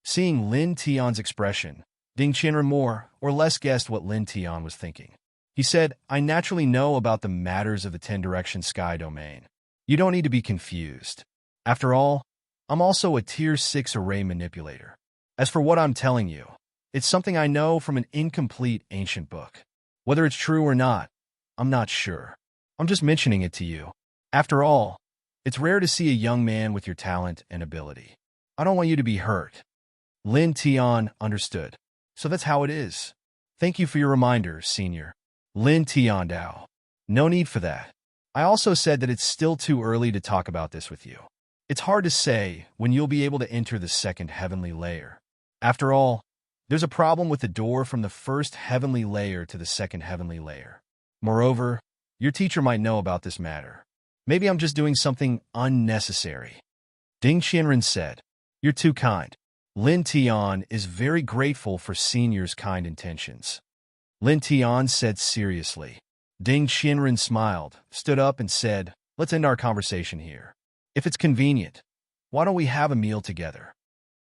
A: Seeing Lin Tian's expression, Ding Qianren more or less guessed what Lin Tian was thinking. He said, I naturally know about the matters of the 10-direction sky domain. You don't need to be confused. After all, I'm also a Tier 6 array manipulator. As for what I'm telling you, it's something I know from an incomplete ancient book. Whether it's true or not, I'm not sure. I'm just mentioning it to you. After all, it's rare to see a young man with your talent and ability. I don't want you to be hurt. Lin Tian understood. So that's how it is. Thank you for your reminder, Senior. Lin Tian Dao. No need for that. I also said that it's still too early to talk about this with you. It's hard to say when you'll be able to enter the second heavenly layer. After all, there's a problem with the door from the first heavenly layer to the second heavenly layer. Moreover, your teacher might know about this matter. Maybe I'm just doing something unnecessary. Ding Qianren said, You're too kind. Lin Tian is very grateful for Senior's kind intentions. Lin Tian said seriously. Ding Qianren smiled, stood up and said, Let's end our conversation here. If it's convenient, why don't we have a meal together?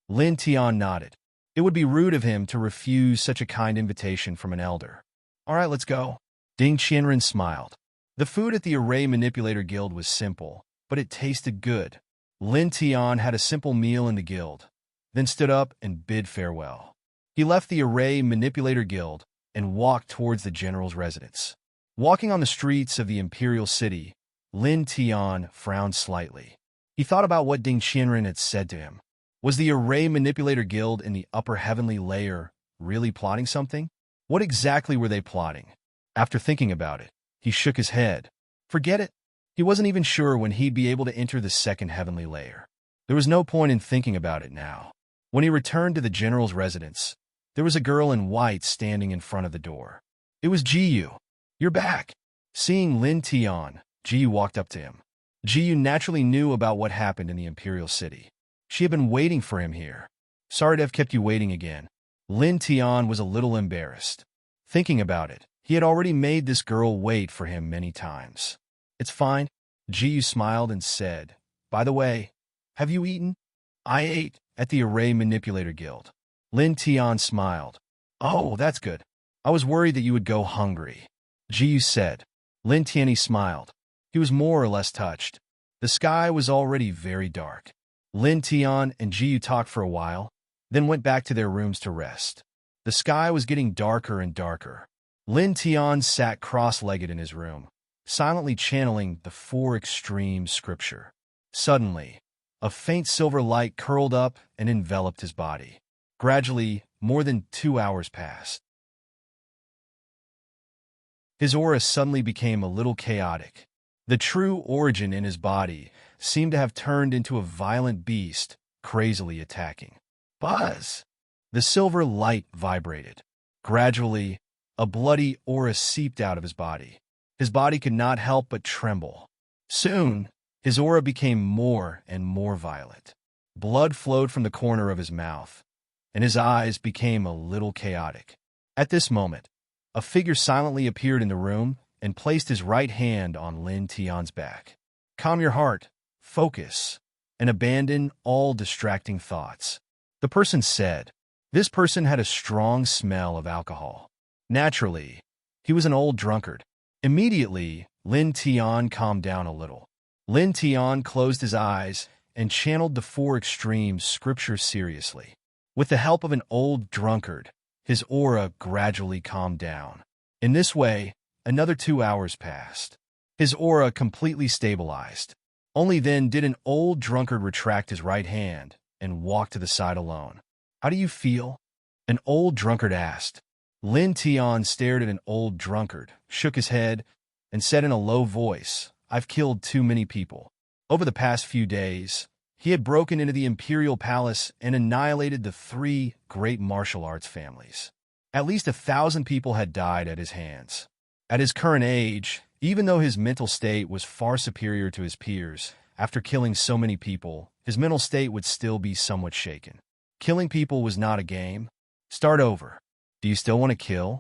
A: Lin Tian nodded. It would be rude of him to refuse such a kind invitation from an elder. All right, let's go. Ding Qianren smiled. The food at the Array Manipulator Guild was simple, but it tasted good. Lin Tian had a simple meal in the guild, then stood up and bid farewell. He left the Array Manipulator Guild and walked towards the general's residence. Walking on the streets of the Imperial City, Lin Tian frowned slightly. He thought about what Ding Qianren had said to him. Was the Array Manipulator Guild in the upper heavenly layer really plotting something? What exactly were they plotting? After thinking about it, he shook his head. Forget it. He wasn't even sure when he'd be able to enter the second heavenly layer. There was no point in thinking about it now. When he returned to the general's residence, there was a girl in white standing in front of the door. It was Jiyu. You're back. Seeing Lin Tian, Jiyu walked up to him. Jiyu naturally knew about what happened in the Imperial City. She had been waiting for him here. Sorry to have kept you waiting again. Lin Tian was a little embarrassed. Thinking about it, he had already made this girl wait for him many times. It's fine. Jiyu smiled and said, By the way, have you eaten? I ate at the Array Manipulator Guild. Lin Tian smiled. Oh, that's good. I was worried that you would go hungry. Jiyu said. Lin Tian smiled. He was more or less touched. The sky was already very dark. Lin Tian and Jiyu talked for a while, then went back to their rooms to rest. The sky was getting darker and darker. Lin Tian sat cross-legged in his room, silently channeling the Four Extremes scripture. Suddenly, a faint silver light curled up and enveloped his body. Gradually, more than 2 hours passed. His aura suddenly became a little chaotic. The true origin in his body seemed to have turned into a violent beast, crazily attacking. Buzz! The silver light vibrated. Gradually, a bloody aura seeped out of his body. His body could not help but tremble. Soon, his aura became more and more violent. Blood flowed from the corner of his mouth, and his eyes became a little chaotic. At this moment, a figure silently appeared in the room and placed his right hand on Lin Tian's back. Calm your heart, focus, and abandon all distracting thoughts. The person said. This person had a strong smell of alcohol. Naturally, he was an old drunkard. Immediately, Lin Tian calmed down a little. Lin Tian closed his eyes and channeled the Four Extremes scripture seriously. With the help of an old drunkard, his aura gradually calmed down. In this way, another 2 hours passed. His aura completely stabilized. Only then did an old drunkard retract his right hand and walk to the side alone. How do you feel? An old drunkard asked. Lin Tian stared at an old drunkard, shook his head, and said in a low voice, I've killed too many people. Over the past few days, he had broken into the Imperial Palace and annihilated the 3 great martial arts families. At least 1,000 people had died at his hands. At his current age, even though his mental state was far superior to his peers, after killing so many people, his mental state would still be somewhat shaken. Killing people was not a game. Start over. Do you still want to kill?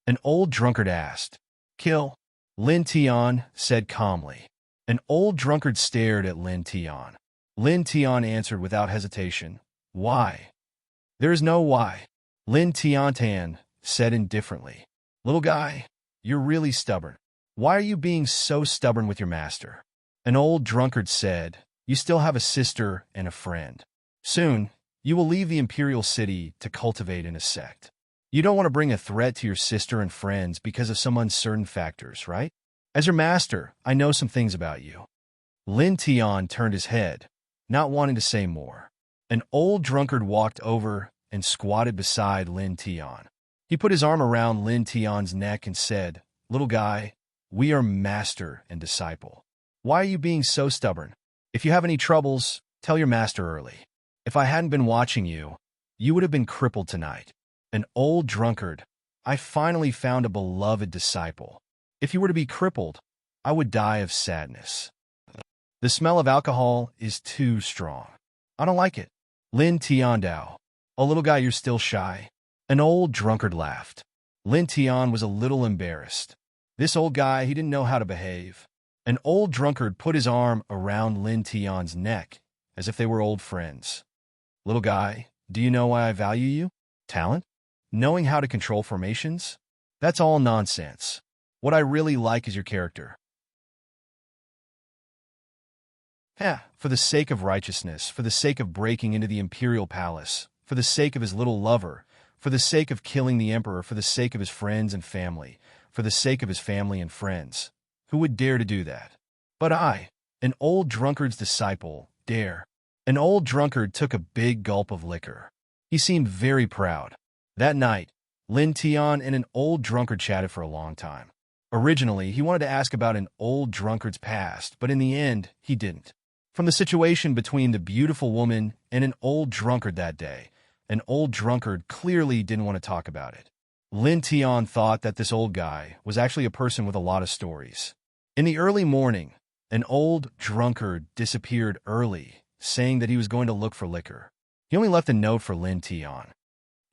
A: An old drunkard asked. Kill? Lin Tian said calmly. An old drunkard stared at Lin Tian. Lin Tian answered without hesitation. Why? There is no why. Lin Tian said indifferently. Little guy, you're really stubborn. Why are you being so stubborn with your master? An old drunkard said, You still have a sister and a friend. Soon, you will leave the Imperial City to cultivate in a sect. You don't want to bring a threat to your sister and friends because of some uncertain factors, right? As your master, I know some things about you. Lin Tian turned his head, not wanting to say more. An old drunkard walked over and squatted beside Lin Tian. He put his arm around Lin Tian's neck and said, Little guy, we are master and disciple. Why are you being so stubborn? If you have any troubles, tell your master early. If I hadn't been watching you, you would have been crippled tonight. An old drunkard, I finally found a beloved disciple. If you were to be crippled, I would die of sadness. The smell of alcohol is too strong. I don't like it. Lin Tiandao. Oh, little guy, you're still shy. An old drunkard laughed. Lin Tian was a little embarrassed. This old guy, he didn't know how to behave. An old drunkard put his arm around Lin Tian's neck, as if they were old friends. Little guy, do you know why I value you? Talent? Knowing how to control formations? That's all nonsense. What I really like is your character. For the sake of righteousness, for the sake of breaking into the Imperial Palace, for the sake of his little lover, for the sake of killing the Emperor, for the sake of his friends and family, for the sake of his family and friends. Who would dare to do that? But I, an old drunkard's disciple, dare. An old drunkard took a big gulp of liquor. He seemed very proud. That night, Lin Tian and an old drunkard chatted for a long time. Originally, he wanted to ask about an old drunkard's past, but in the end, he didn't. From the situation between the beautiful woman and an old drunkard that day, an old drunkard clearly didn't want to talk about it. Lin Tian thought that this old guy was actually a person with a lot of stories. In the early morning, an old drunkard disappeared early, saying that he was going to look for liquor. He only left a note for Lin Tian.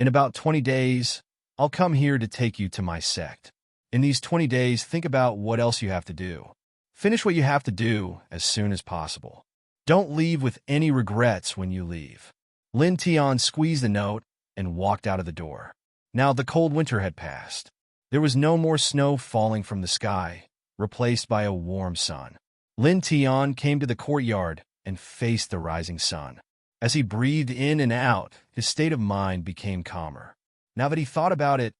A: In about 20 days, I'll come here to take you to my sect. In these 20 days, think about what else you have to do. Finish what you have to do as soon as possible. Don't leave with any regrets when you leave. Lin Tian squeezed the note and walked out of the door. Now the cold winter had passed. There was no more snow falling from the sky, replaced by a warm sun. Lin Tian came to the courtyard and faced the rising sun. As he breathed in and out, his state of mind became calmer. Now that he thought about it,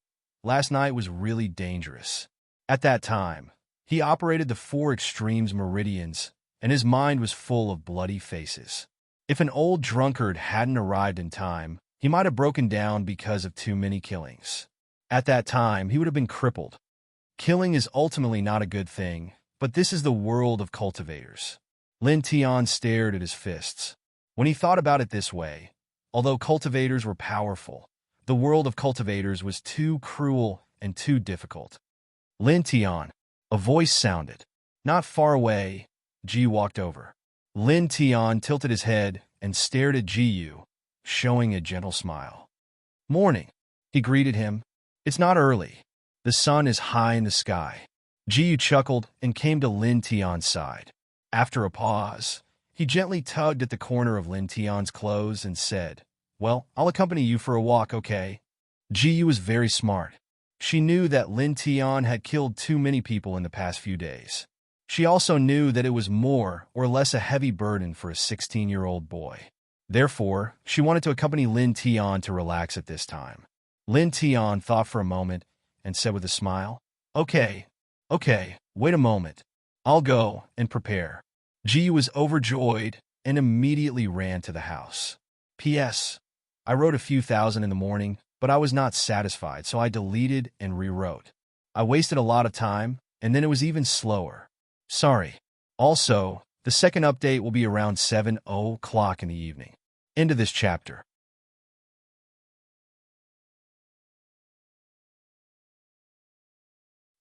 A: last night was really dangerous. At that time, he operated the 4 extremes meridians, and his mind was full of bloody faces. If an old drunkard hadn't arrived in time, he might have broken down because of too many killings. At that time, he would have been crippled. Killing is ultimately not a good thing, but this is the world of cultivators. Lin Tian stared at his fists. When he thought about it this way, although cultivators were powerful, the world of cultivators was too cruel and too difficult. Lin Tian, a voice sounded. Not far away, Ji walked over. Lin Tian tilted his head and stared at Ji, showing a gentle smile. Morning, he greeted him. It's not early. The sun is high in the sky. Ji chuckled and came to Lin Tian's side. After a pause, he gently tugged at the corner of Lin Tian's clothes and said, Well, I'll accompany you for a walk, okay? Ji was very smart. She knew that Lin Tian had killed too many people in the past few days. She also knew that it was more or less a heavy burden for a 16-year-old boy. Therefore, she wanted to accompany Lin Tian to relax at this time. Lin Tian thought for a moment and said with a smile, Okay, wait a moment. I'll go and prepare. Ji was overjoyed and immediately ran to the house. P.S. I wrote a few thousand in the morning, but I was not satisfied, so I deleted and rewrote. I wasted a lot of time, and then it was even slower. Sorry. Also, the second update will be around 7:00 in the evening. End of this chapter.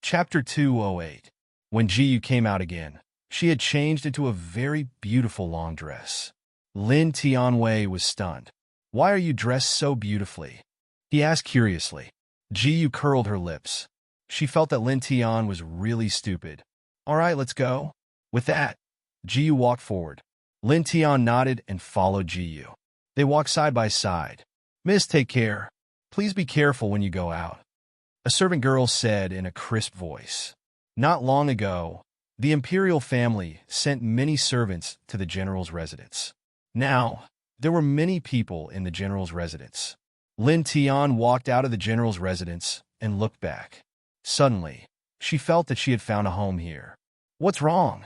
A: Chapter 208. When Ji came out again, she had changed into a very beautiful long dress. Lin Tianwei was stunned. Why are you dressed so beautifully? He asked curiously. Ji curled her lips. She felt that Lin Tian was really stupid. All right, let's go. With that, Ji walked forward. Lin Tian nodded and followed Ji. They walked side by side. Miss, take care. Please be careful when you go out, a servant girl said in a crisp voice. Not long ago, the imperial family sent many servants to the general's residence. Now, there were many people in the general's residence. Lin Tian walked out of the general's residence and looked back. Suddenly, she felt that she had found a home here. What's wrong?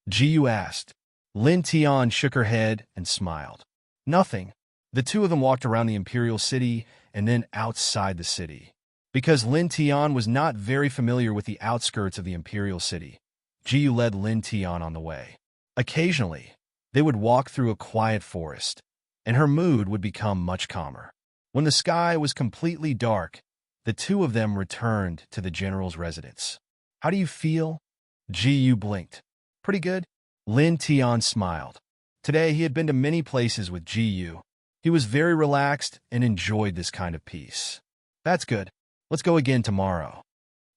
A: Ji asked. Lin Tian shook her head and smiled. Nothing. The two of them walked around the imperial city and then outside the city. Because Lin Tian was not very familiar with the outskirts of the imperial city, Ji led Lin Tian on the way. Occasionally, they would walk through a quiet forest, and her mood would become much calmer. When the sky was completely dark, the two of them returned to the general's residence. How do you feel? Ji blinked. Pretty good. Lin Tian smiled. Today he had been to many places with Ji. He was very relaxed and enjoyed this kind of peace. That's good. Let's go again tomorrow.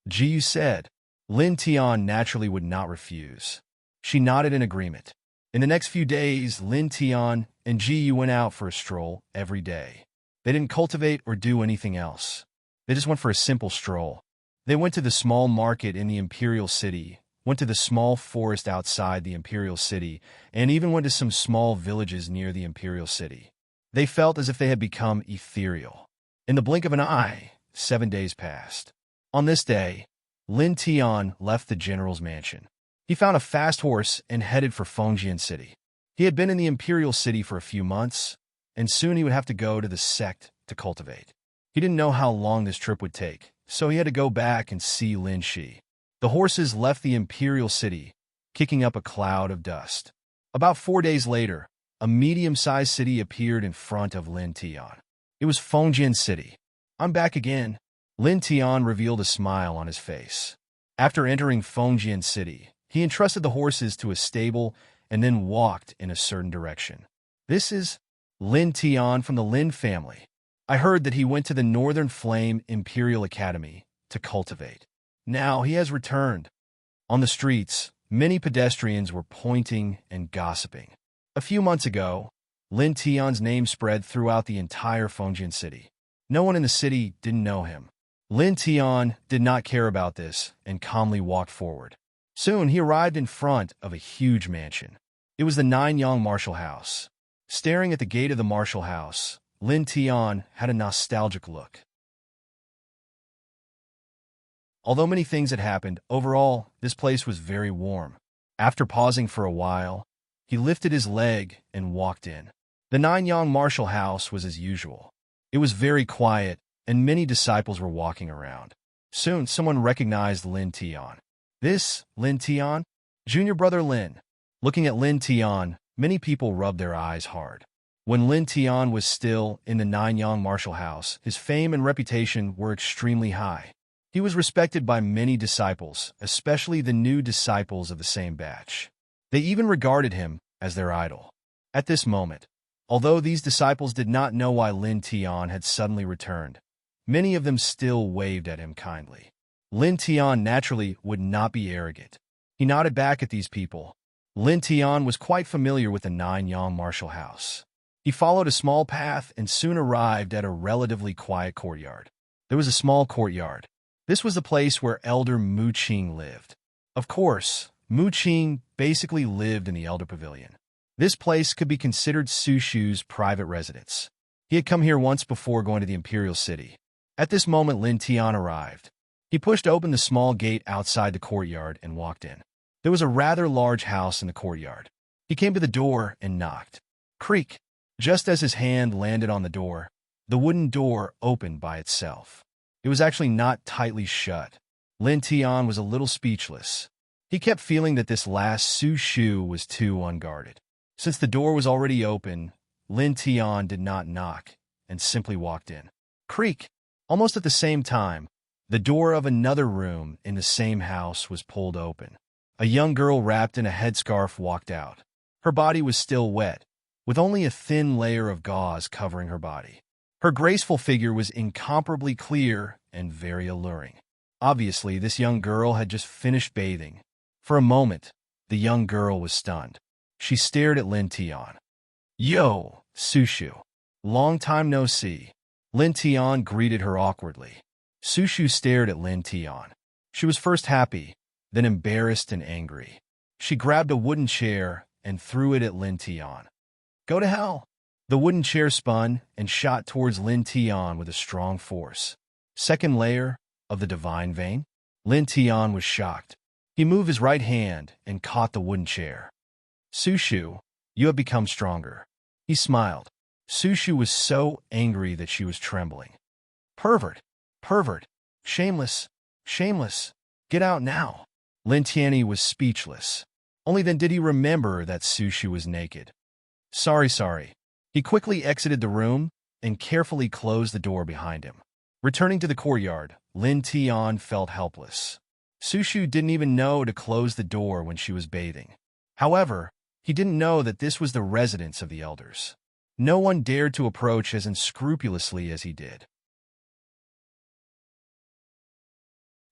A: Ji said. Lin Tian naturally would not refuse. She nodded in agreement. In the next few days, Lin Tian and Ji went out for a stroll every day. They didn't cultivate or do anything else. They just went for a simple stroll. They went to the small market in the imperial city, went to the small forest outside the imperial city, and even went to some small villages near the imperial city. They felt as if they had become ethereal. In the blink of an eye, 7 days passed. On this day, Lin Tian left the general's mansion. He found a fast horse and headed for Fengjian City. He had been in the Imperial City for a few months, and soon he would have to go to the sect to cultivate. He didn't know how long this trip would take, so he had to go back and see Lin Shi. The horses left the Imperial City, kicking up a cloud of dust. About 4 days later, a medium-sized city appeared in front of Lin Tian. It was Fengjian City. "I'm back again." Lin Tian revealed a smile on his face. After entering Fengjian City, he entrusted the horses to a stable and then walked in a certain direction. "This is Lin Tian from the Lin family. I heard that he went to the Northern Flame Imperial Academy to cultivate. Now he has returned." On the streets, many pedestrians were pointing and gossiping. A few months ago, Lin Tian's name spread throughout the entire Fengjian City. No one in the city didn't know him. Lin Tian did not care about this and calmly walked forward. Soon he arrived in front of a huge mansion. It was the Nanyang Martial House. Staring at the gate of the Martial House, Lin Tian had a nostalgic look. Although many things had happened, overall, this place was very warm. After pausing for a while, he lifted his leg and walked in. The Nanyang Martial House was as usual. It was very quiet, and many disciples were walking around. Soon, someone recognized Lin Tian. "This, Lin Tian? Junior brother Lin." Looking at Lin Tian, many people rubbed their eyes hard. When Lin Tian was still in the Nanyang Martial House, his fame and reputation were extremely high. He was respected by many disciples, especially the new disciples of the same batch. They even regarded him as their idol. At this moment, although these disciples did not know why Lin Tian had suddenly returned, many of them still waved at him kindly. Lin Tian naturally would not be arrogant. He nodded back at these people. Lin Tian was quite familiar with the Nanyang Martial House. He followed a small path and soon arrived at a relatively quiet courtyard. There was a small courtyard. This was the place where Elder Mu Qing lived. Of course, Mu Qing basically lived in the Elder Pavilion. This place could be considered Su Shu's private residence. He had come here once before going to the Imperial City. At this moment, Lin Tian arrived. He pushed open the small gate outside the courtyard and walked in. There was a rather large house in the courtyard. He came to the door and knocked. Creak! Just as his hand landed on the door, the wooden door opened by itself. It was actually not tightly shut. Lin Tian was a little speechless. He kept feeling that this last Su Shu was too unguarded. Since the door was already open, Lin Tian did not knock and simply walked in. Creak! Almost at the same time, the door of another room in the same house was pulled open. A young girl wrapped in a headscarf walked out. Her body was still wet, with only a thin layer of gauze covering her body. Her graceful figure was incomparably clear and very alluring. Obviously, this young girl had just finished bathing. For a moment, the young girl was stunned. She stared at Lin Tian. "Yo, Su Shu. Long time no see." Lin Tian greeted her awkwardly. Su Shu stared at Lin Tian. She was first happy, then embarrassed and angry. She grabbed a wooden chair and threw it at Lin Tian. "Go to hell!" The wooden chair spun and shot towards Lin Tian with a strong force. Second layer of the divine vein? Lin Tian was shocked. He moved his right hand and caught the wooden chair. "Su Shu, you have become stronger." He smiled. Su Shu was so angry that she was trembling. "Pervert! Pervert! Shameless! Shameless! Get out now!" Lin Tian was speechless. Only then did he remember that Su Shu was naked. Sorry. He quickly exited the room and carefully closed the door behind him. Returning to the courtyard, Lin Tian felt helpless. Su Shu didn't even know to close the door when she was bathing. However, he didn't know that this was the residence of the elders. No one dared to approach as unscrupulously as he did.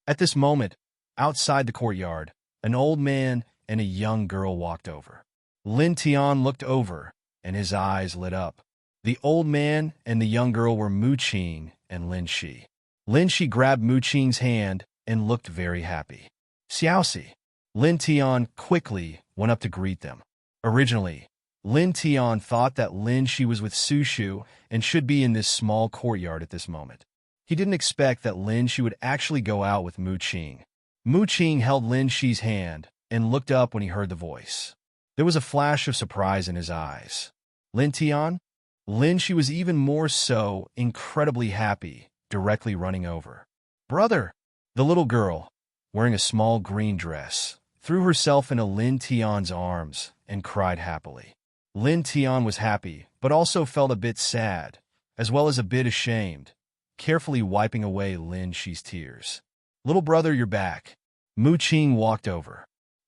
A: At this moment, outside the courtyard, an old man and a young girl walked over. Lin Tian looked over, and his eyes lit up. The old man and the young girl were Mu Qing and Lin Shi. Lin Shi grabbed Mu Qing's hand and looked very happy. "Xiaoxi." Lin Tian quickly went up to greet them. Originally, Lin Tian thought that Lin Shi was with Su Shu and should be in this small courtyard at this moment. He didn't expect that Lin Shi would actually go out with Mu Qing. Mu Qing held Lin Shi's hand and looked up when he heard the voice. There was a flash of surprise in his eyes. Lin Tian? Lin, she was even more so, incredibly happy, directly running over. Brother! The little girl, wearing a small green dress, threw herself into Lin Tian's arms and cried happily. Lin Tian was happy, but also felt a bit sad, as well as a bit ashamed, carefully wiping away Lin Shi's tears. Little brother, you're back. Mu Qing walked over.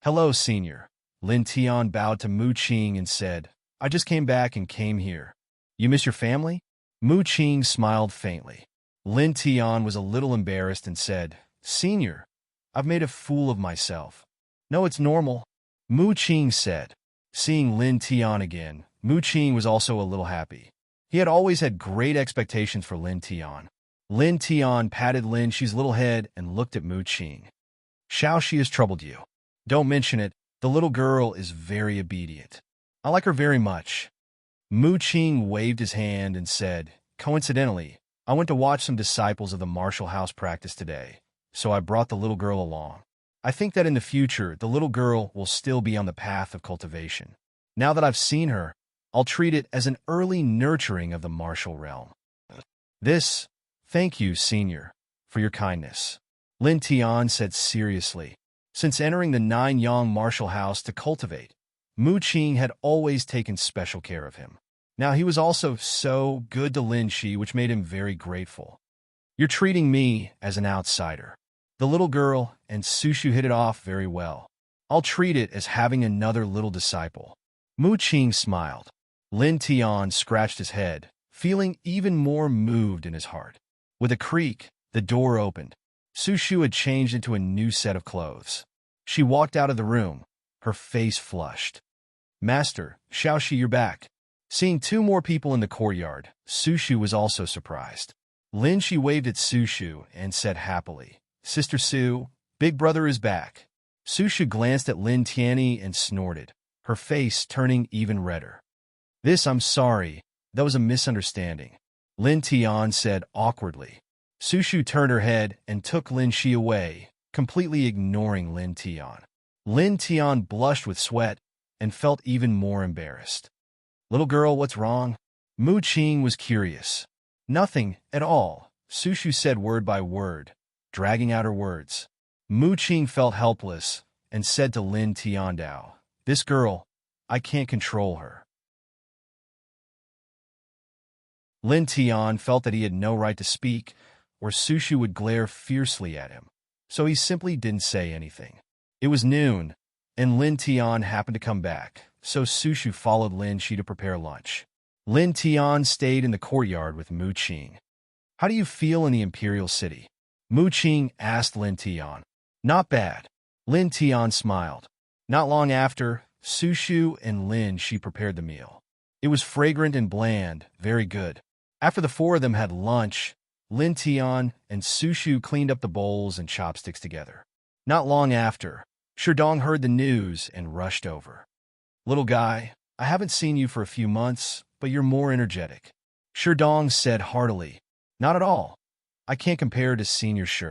A: Hello, senior. Lin Tian bowed to Mu Qing and said, I just came back and came here. You miss your family? Mu Qing smiled faintly. Lin Tian was a little embarrassed and said, Senior, I've made a fool of myself. No, it's normal. Mu Qing said. Seeing Lin Tian again, Mu Qing was also a little happy. He had always had great expectations for Lin Tian. Lin Tian patted Lin Shi's little head and looked at Mu Qing. Xiaoxi has troubled you. Don't mention it. The little girl is very obedient. I like her very much. Mu Qing waved his hand and said, Coincidentally, I went to watch some disciples of the martial house practice today, so I brought the little girl along. I think that in the future, the little girl will still be on the path of cultivation. Now that I've seen her, I'll treat it as an early nurturing of the martial realm. Thank you, senior, for your kindness. Lin Tian said seriously. Since entering the Nine-Yang martial house to cultivate, Mu Qing had always taken special care of him. Now he was also so good to Lin Shi, which made him very grateful. You're treating me as an outsider. The little girl and Sushu hit it off very well. I'll treat it as having another little disciple. Mu Qing smiled. Lin Tian scratched his head, feeling even more moved in his heart. With a creak, the door opened. Sushu had changed into a new set of clothes. She walked out of the room, her face flushed. Master, Xiaoxi, you're back. Seeing two more people in the courtyard, Sushu was also surprised. Lin Shi waved at Sushu and said happily, Sister Su, Big Brother is back. Sushu glanced at Lin Tianyi and snorted, her face turning even redder. I'm sorry, that was a misunderstanding. Lin Tian said awkwardly. Sushu turned her head and took Lin Shi away, completely ignoring Lin Tian. Lin Tian blushed with sweat and felt even more embarrassed. Little girl, what's wrong? Mu Qing was curious. Nothing at all, Sushu said word by word, dragging out her words. Mu Qing felt helpless and said to Lin Tiandao, This girl, I can't control her. Lin Tian felt that he had no right to speak, or Sushu would glare fiercely at him, so he simply didn't say anything. It was noon, and Lin Tian happened to come back, so Sushu followed Lin Shi to prepare lunch. Lin Tian stayed in the courtyard with Mu Qing. How do you feel in the Imperial City? Mu Qing asked Lin Tian. Not bad. Lin Tian smiled. Not long after, Sushu and Lin Shi prepared the meal. It was fragrant and bland, very good. After the four of them had lunch, Lin Tian and Sushu cleaned up the bowls and chopsticks together. Not long after, Sherdong heard the news and rushed over. Little guy, I haven't seen you for a few months, but you're more energetic. Sherdong said heartily. Not at all. I can't compare to Senior Shi.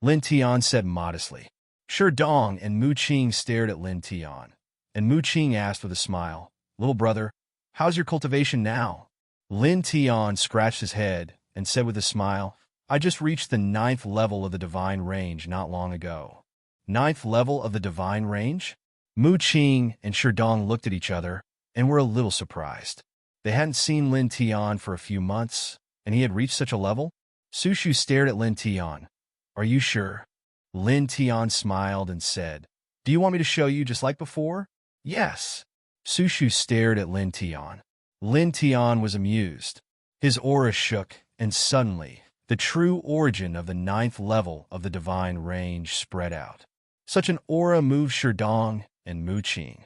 A: Lin Tian said modestly. Sherdong and Mu Qing stared at Lin Tian, and Mu Qing asked with a smile, Little brother, how's your cultivation now? Lin Tian scratched his head and said with a smile, I just reached the 9th level of the divine range not long ago. 9th level of the divine range? Mu Qing and Sherdong looked at each other and were a little surprised. They hadn't seen Lin Tian for a few months, and he had reached such a level? Sushu stared at Lin Tian. Are you sure? Lin Tian smiled and said, Do you want me to show you just like before? Yes. Sushu stared at Lin Tian. Lin Tian was amused. His aura shook, and suddenly, the true origin of the 9th level of the divine range spread out. Such an aura moved Sherdong and Mu Qing.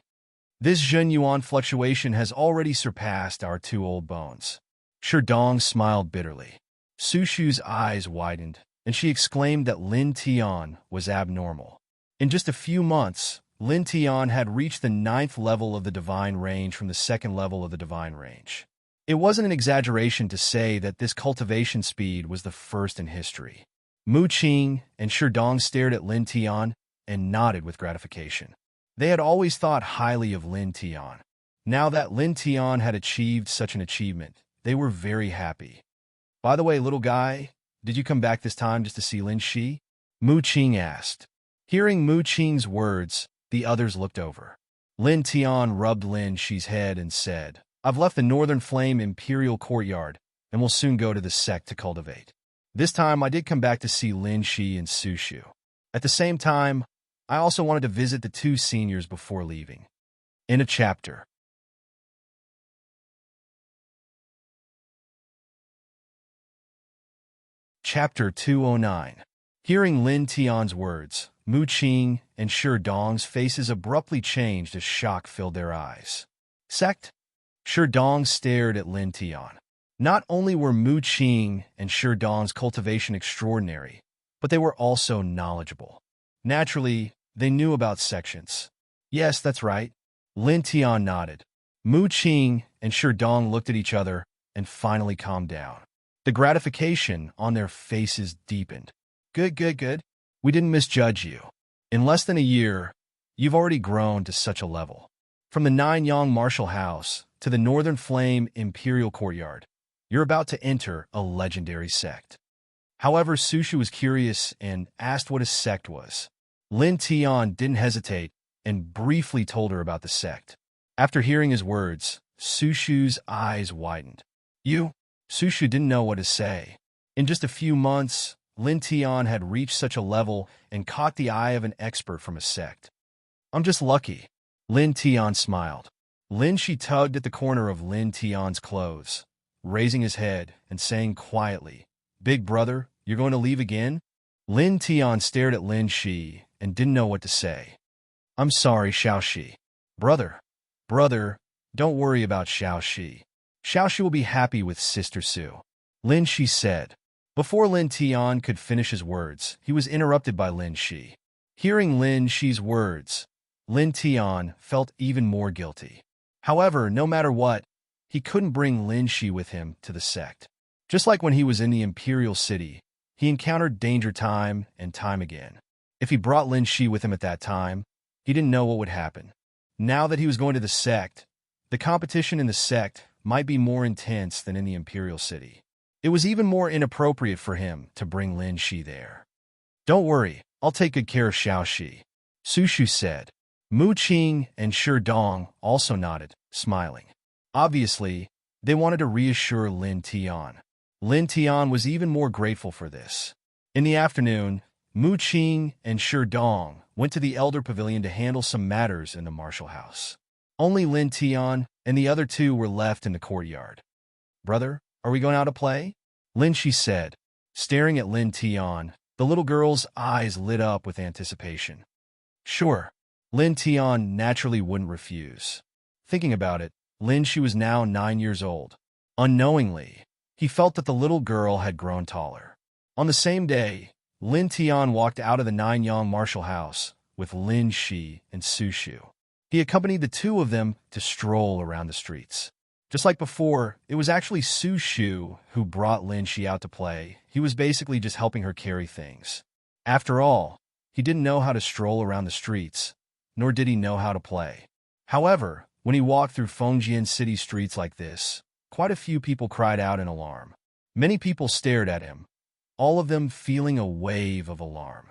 A: This Zhen Yuan fluctuation has already surpassed our two old bones. Sherdong smiled bitterly. Sushu's eyes widened, and she exclaimed that Lin Tian was abnormal. In just a few months, Lin Tian had reached the 9th level of the divine range from the 2nd level of the divine range. It wasn't an exaggeration to say that this cultivation speed was the first in history. Mu Qing and Sherdong stared at Lin Tian and nodded with gratification. They had always thought highly of Lin Tian. Now that Lin Tian had achieved such an achievement, they were very happy. By the way, little guy, did you come back this time just to see Lin Shi? Mu Qing asked. Hearing Mu Qing's words, the others looked over. Lin Tian rubbed Lin Shi's head and said, I've left the Northern Flame Imperial Courtyard and will soon go to the sect to cultivate. This time I did come back to see Lin Shi and Su Shu. At the same time, I also wanted to visit the two seniors before leaving. In a chapter. Chapter 209. Hearing Lin Tian's words, Mu Qing and Shi Dong's faces abruptly changed as shock filled their eyes. Sect? Shi Dong stared at Lin Tian. Not only were Mu Qing and Shi Dong's cultivation extraordinary, but they were also knowledgeable. Naturally, they knew about sections. Yes, that's right. Lin Tian nodded. Mu Qing and Shi Dong looked at each other and finally calmed down. The gratification on their faces deepened. Good. We didn't misjudge you. In less than a year, you've already grown to such a level. From the Nine-Yang Martial House to the Northern Flame Imperial Courtyard, you're about to enter a legendary sect. However, Su Shu was curious and asked what a sect was. Lin Tian didn't hesitate and briefly told her about the sect. After hearing his words, Su Shu's eyes widened. Su Shu didn't know what to say. In just a few months, Lin Tian had reached such a level and caught the eye of an expert from a sect. I'm just lucky. Lin Tian smiled. Lin Shi tugged at the corner of Lin Tian's clothes, raising his head and saying quietly, Big brother, you're going to leave again? Lin Tian stared at Lin Shi and didn't know what to say. I'm sorry, Xiao Shi. Brother, don't worry about Xiao Shi. Xiao Shi will be happy with Sister Su. Lin Shi said. Before Lin Tian could finish his words, he was interrupted by Lin Shi. Hearing Lin Shi's words, Lin Tian felt even more guilty. However, no matter what, he couldn't bring Lin Shi with him to the sect. Just like when he was in the Imperial City, he encountered danger time and time again. If he brought Lin Shi with him at that time, he didn't know what would happen. Now that he was going to the sect, the competition in the sect might be more intense than in the Imperial City. It was even more inappropriate for him to bring Lin Shi there. Don't worry, I'll take good care of Xiao Shi, Su Shu said. Mu Qing and Shi Dong also nodded, smiling. Obviously, they wanted to reassure Lin Tian. Lin Tian was even more grateful for this. In the afternoon, Mu Qing and Shi Dong went to the Elder Pavilion to handle some matters in the Martial House. Only Lin Tian and the other two were left in the courtyard. Brother, are we going out to play? Lin Shi said. Staring at Lin Tian, the little girl's eyes lit up with anticipation. Sure. Lin Tian naturally wouldn't refuse. Thinking about it, Lin Shi was now 9 years old. Unknowingly, he felt that the little girl had grown taller. On the same day, Lin Tian walked out of the Nine-Yang Martial House with Lin Shi and Su Shu. He accompanied the two of them to stroll around the streets. Just like before, it was actually Su Shu who brought Lin Shi out to play. He was basically just helping her carry things. After all, he didn't know how to stroll around the streets, nor did he know how to play. However, when he walked through Fengjian city streets like this, quite a few people cried out in alarm. Many people stared at him, all of them feeling a wave of alarm.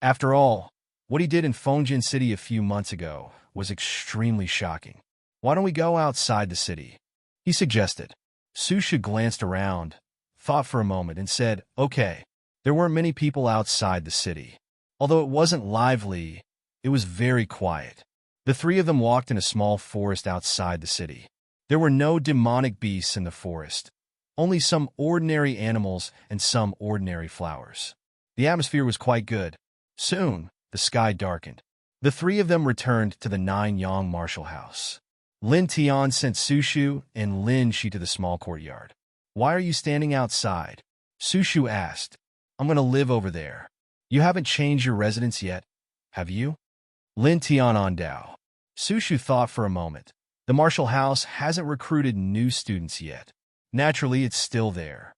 A: After all, what he did in Fengjian City a few months ago was extremely shocking. Why don't we go outside the city? He suggested. Su Shu glanced around, thought for a moment, and said, Okay. There weren't many people outside the city. Although it wasn't lively, it was very quiet. The three of them walked in a small forest outside the city. There were no demonic beasts in the forest, only some ordinary animals and some ordinary flowers. The atmosphere was quite good. Soon, the sky darkened. The three of them returned to the Nine-Yang Martial House. Lin Tian sent Su Shu and Lin Shi to the small courtyard. Why are you standing outside? Su Shu asked. I'm going to live over there. You haven't changed your residence yet, have you? Lin Tian on Dao. Su Shu thought for a moment. The Martial House hasn't recruited new students yet. Naturally, it's still there.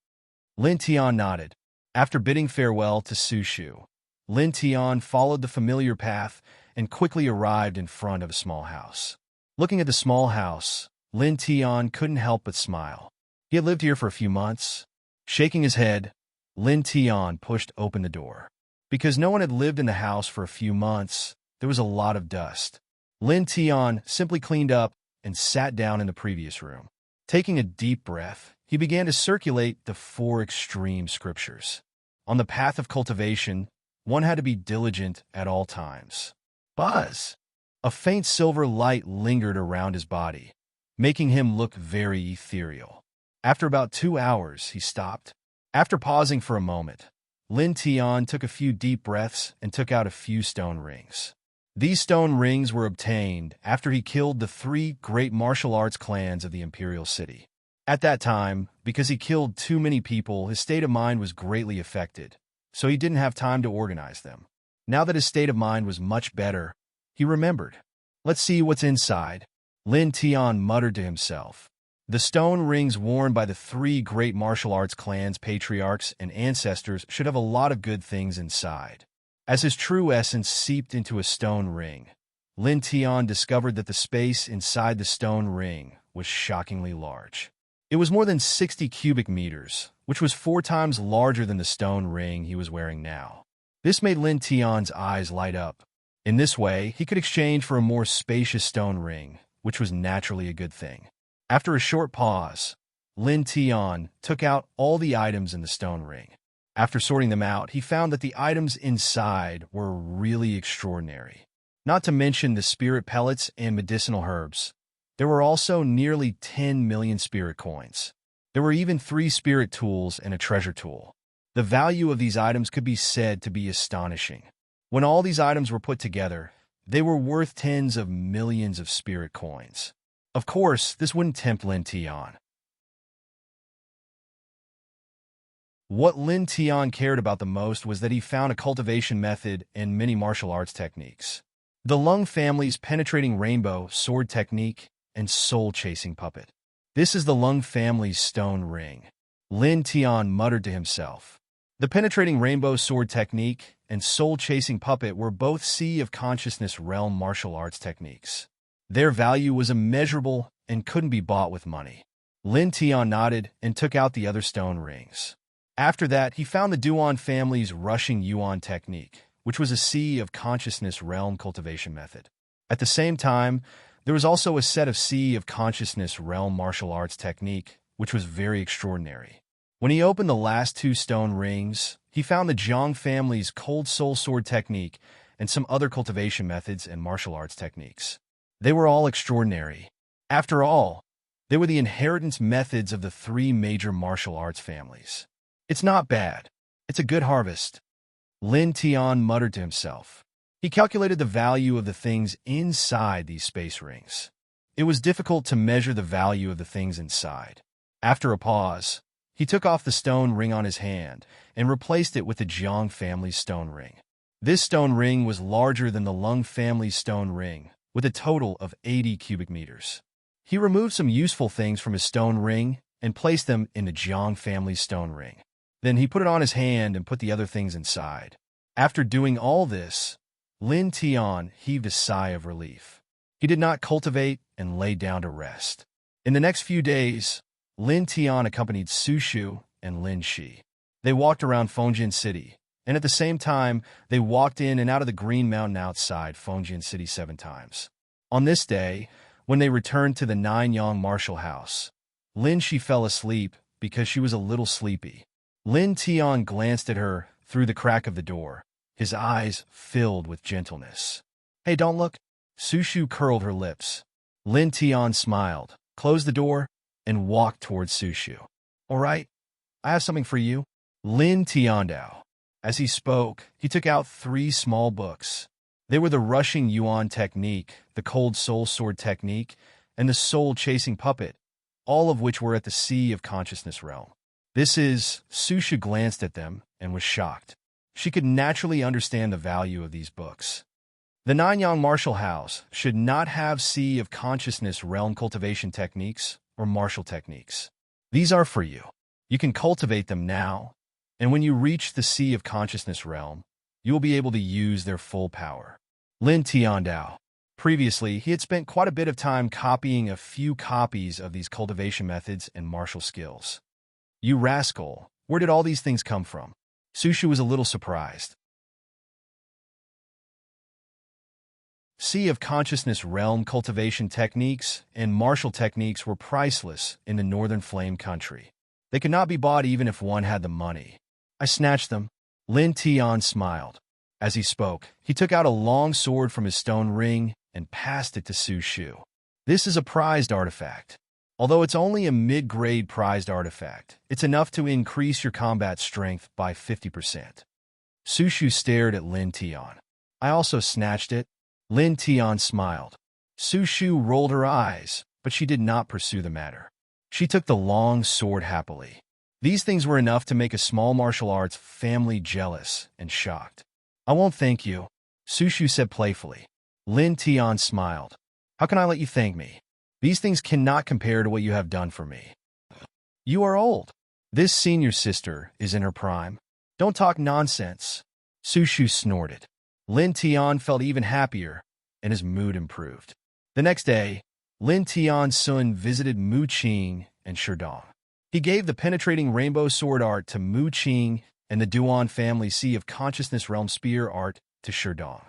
A: Lin Tian nodded. After bidding farewell to Su Shu, Lin Tian followed the familiar path and quickly arrived in front of a small house. Looking at the small house, Lin Tian couldn't help but smile. He had lived here for a few months. Shaking his head, Lin Tian pushed open the door. Because no one had lived in the house for a few months, there was a lot of dust. Lin Tian simply cleaned up and sat down in the previous room. Taking a deep breath, he began to circulate the 4 extreme scriptures. On the path of cultivation, one had to be diligent at all times. Buzz! A faint silver light lingered around his body, making him look very ethereal. After about 2 hours, he stopped. After pausing for a moment, Lin Tian took a few deep breaths and took out a few stone rings. These stone rings were obtained after he killed the 3 great martial arts clans of the imperial city. At that time, because he killed too many people, his state of mind was greatly affected, so he didn't have time to organize them. Now that his state of mind was much better, he remembered. Let's see what's inside, Lin Tian muttered to himself. The stone rings worn by the 3 great martial arts clans, patriarchs, and ancestors should have a lot of good things inside. As his true essence seeped into a stone ring, Lin Tian discovered that the space inside the stone ring was shockingly large. It was more than 60 cubic meters, which was 4 times larger than the stone ring he was wearing now. This made Lin Tian's eyes light up. In this way, he could exchange for a more spacious stone ring, which was naturally a good thing. After a short pause, Lin Tian took out all the items in the stone ring. After sorting them out, he found that the items inside were really extraordinary. Not to mention the spirit pellets and medicinal herbs. There were also nearly 10 million spirit coins. There were even 3 spirit tools and a treasure tool. The value of these items could be said to be astonishing. When all these items were put together, they were worth tens of millions of spirit coins. Of course, this wouldn't tempt Lin Tian. What Lin Tian cared about the most was that he found a cultivation method and many martial arts techniques. The Lung family's penetrating rainbow sword technique and soul-chasing puppet. This is the Lung family's stone ring, Lin Tian muttered to himself. The penetrating rainbow sword technique and soul-chasing puppet were both Sea of Consciousness realm martial arts techniques. Their value was immeasurable and couldn't be bought with money. Lin Tian nodded and took out the other stone rings. After that, he found the Duan family's rushing yuan technique, which was a Sea of Consciousness realm cultivation method. At the same time, there was also a set of Sea of Consciousness realm martial arts technique, which was very extraordinary. When he opened the last 2 stone rings, he found the Jiang family's cold soul sword technique and some other cultivation methods and martial arts techniques. They were all extraordinary. After all, they were the inheritance methods of the 3 major martial arts families. It's not bad. It's a good harvest, Lin Tian muttered to himself. He calculated the value of the things inside these space rings. It was difficult to measure the value of the things inside. After a pause, he took off the stone ring on his hand and replaced it with the Jiang family's stone ring. This stone ring was larger than the Lung family's stone ring, with a total of 80 cubic meters. He removed some useful things from his stone ring and placed them in the Jiang family's stone ring. Then he put it on his hand and put the other things inside. After doing all this, Lin Tian heaved a sigh of relief. He did not cultivate and lay down to rest. In the next few days, Lin Tian accompanied Su Shu and Lin Shi. They walked around Fengjin City, and at the same time, they walked in and out of the Green Mountain outside Fengjin City 7 times. On this day, when they returned to the Nanyang Martial House, Lin Shi fell asleep because she was a little sleepy. Lin Tian glanced at her through the crack of the door, his eyes filled with gentleness. "Hey, don't look." Su Shu curled her lips. Lin Tian smiled, closed the door, and walked towards Su Shu. "All right, I have something for you." Lin Tiandao. As he spoke, he took out 3 small books. They were the Rushing Yuan Technique, the Cold Soul Sword Technique, and the Soul Chasing Puppet, all of which were at the Sea of Consciousness realm. Su Shu glanced at them and was shocked. She could naturally understand the value of these books. The Nanyang Martial House should not have Sea of Consciousness realm cultivation techniques or martial techniques. These are for you. You can cultivate them now, and when you reach the Sea of Consciousness realm, you will be able to use their full power. Lin Tiandao. Previously, he had spent quite a bit of time copying a few copies of these cultivation methods and martial skills. You rascal, where did all these things come from? Sushu was a little surprised. Sea of Consciousness realm cultivation techniques and martial techniques were priceless in the Northern Flame country. They could not be bought even if one had the money. I snatched them. Lin Tian smiled. As he spoke, he took out a long sword from his stone ring and passed it to Su Shu. This is a prized artifact. Although it's only a mid-grade prized artifact, it's enough to increase your combat strength by 50%. Su Shu stared at Lin Tian. I also snatched it. Lin Tian smiled. Su Shu rolled her eyes, but she did not pursue the matter. She took the long sword happily. These things were enough to make a small martial arts family jealous and shocked. I won't thank you, Su Shu said playfully. Lin Tian smiled. How can I let you thank me? These things cannot compare to what you have done for me. You are old. This senior sister is in her prime. Don't talk nonsense. Su Shu snorted. Lin Tian felt even happier, and his mood improved. The next day, Lin Tian Sun visited Mu Qing and Sherdong. He gave the penetrating rainbow sword art to Mu Qing and the Duan family Sea of Consciousness realm spear art to Sherdong.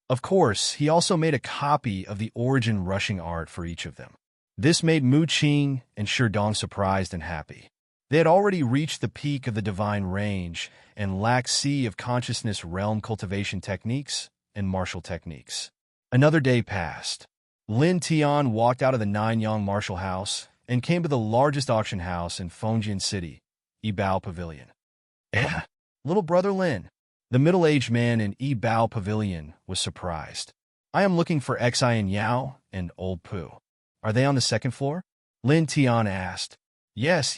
A: Of course, he also made a copy of the origin rushing art for each of them. This made Mu Qing and Sherdong surprised and happy. They had already reached the peak of the divine range and lacked Sea of Consciousness realm cultivation techniques and martial techniques. Another day passed. Lin Tian walked out of the Nanyang Martial House and came to the largest auction house in Fengjian City, Yibao Pavilion. Little brother Lin. The middle-aged man in Yibao Pavilion was surprised. I am looking for Xian Yao and Old Pooh. Are they on the second floor? Lin Tian asked. Yes.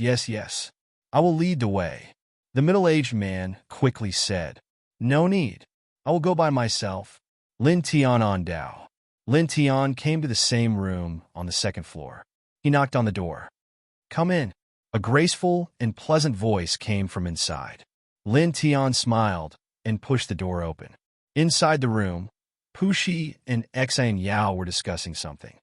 A: I will lead the way. The middle-aged man quickly said. No need. I will go by myself. Lin Tian on Dao. Lin Tian came to the same room on the second floor. He knocked on the door. Come in. A graceful and pleasant voice came from inside. Lin Tian smiled and pushed the door open. Inside the room, Pu Shi and Xian Yao were discussing something.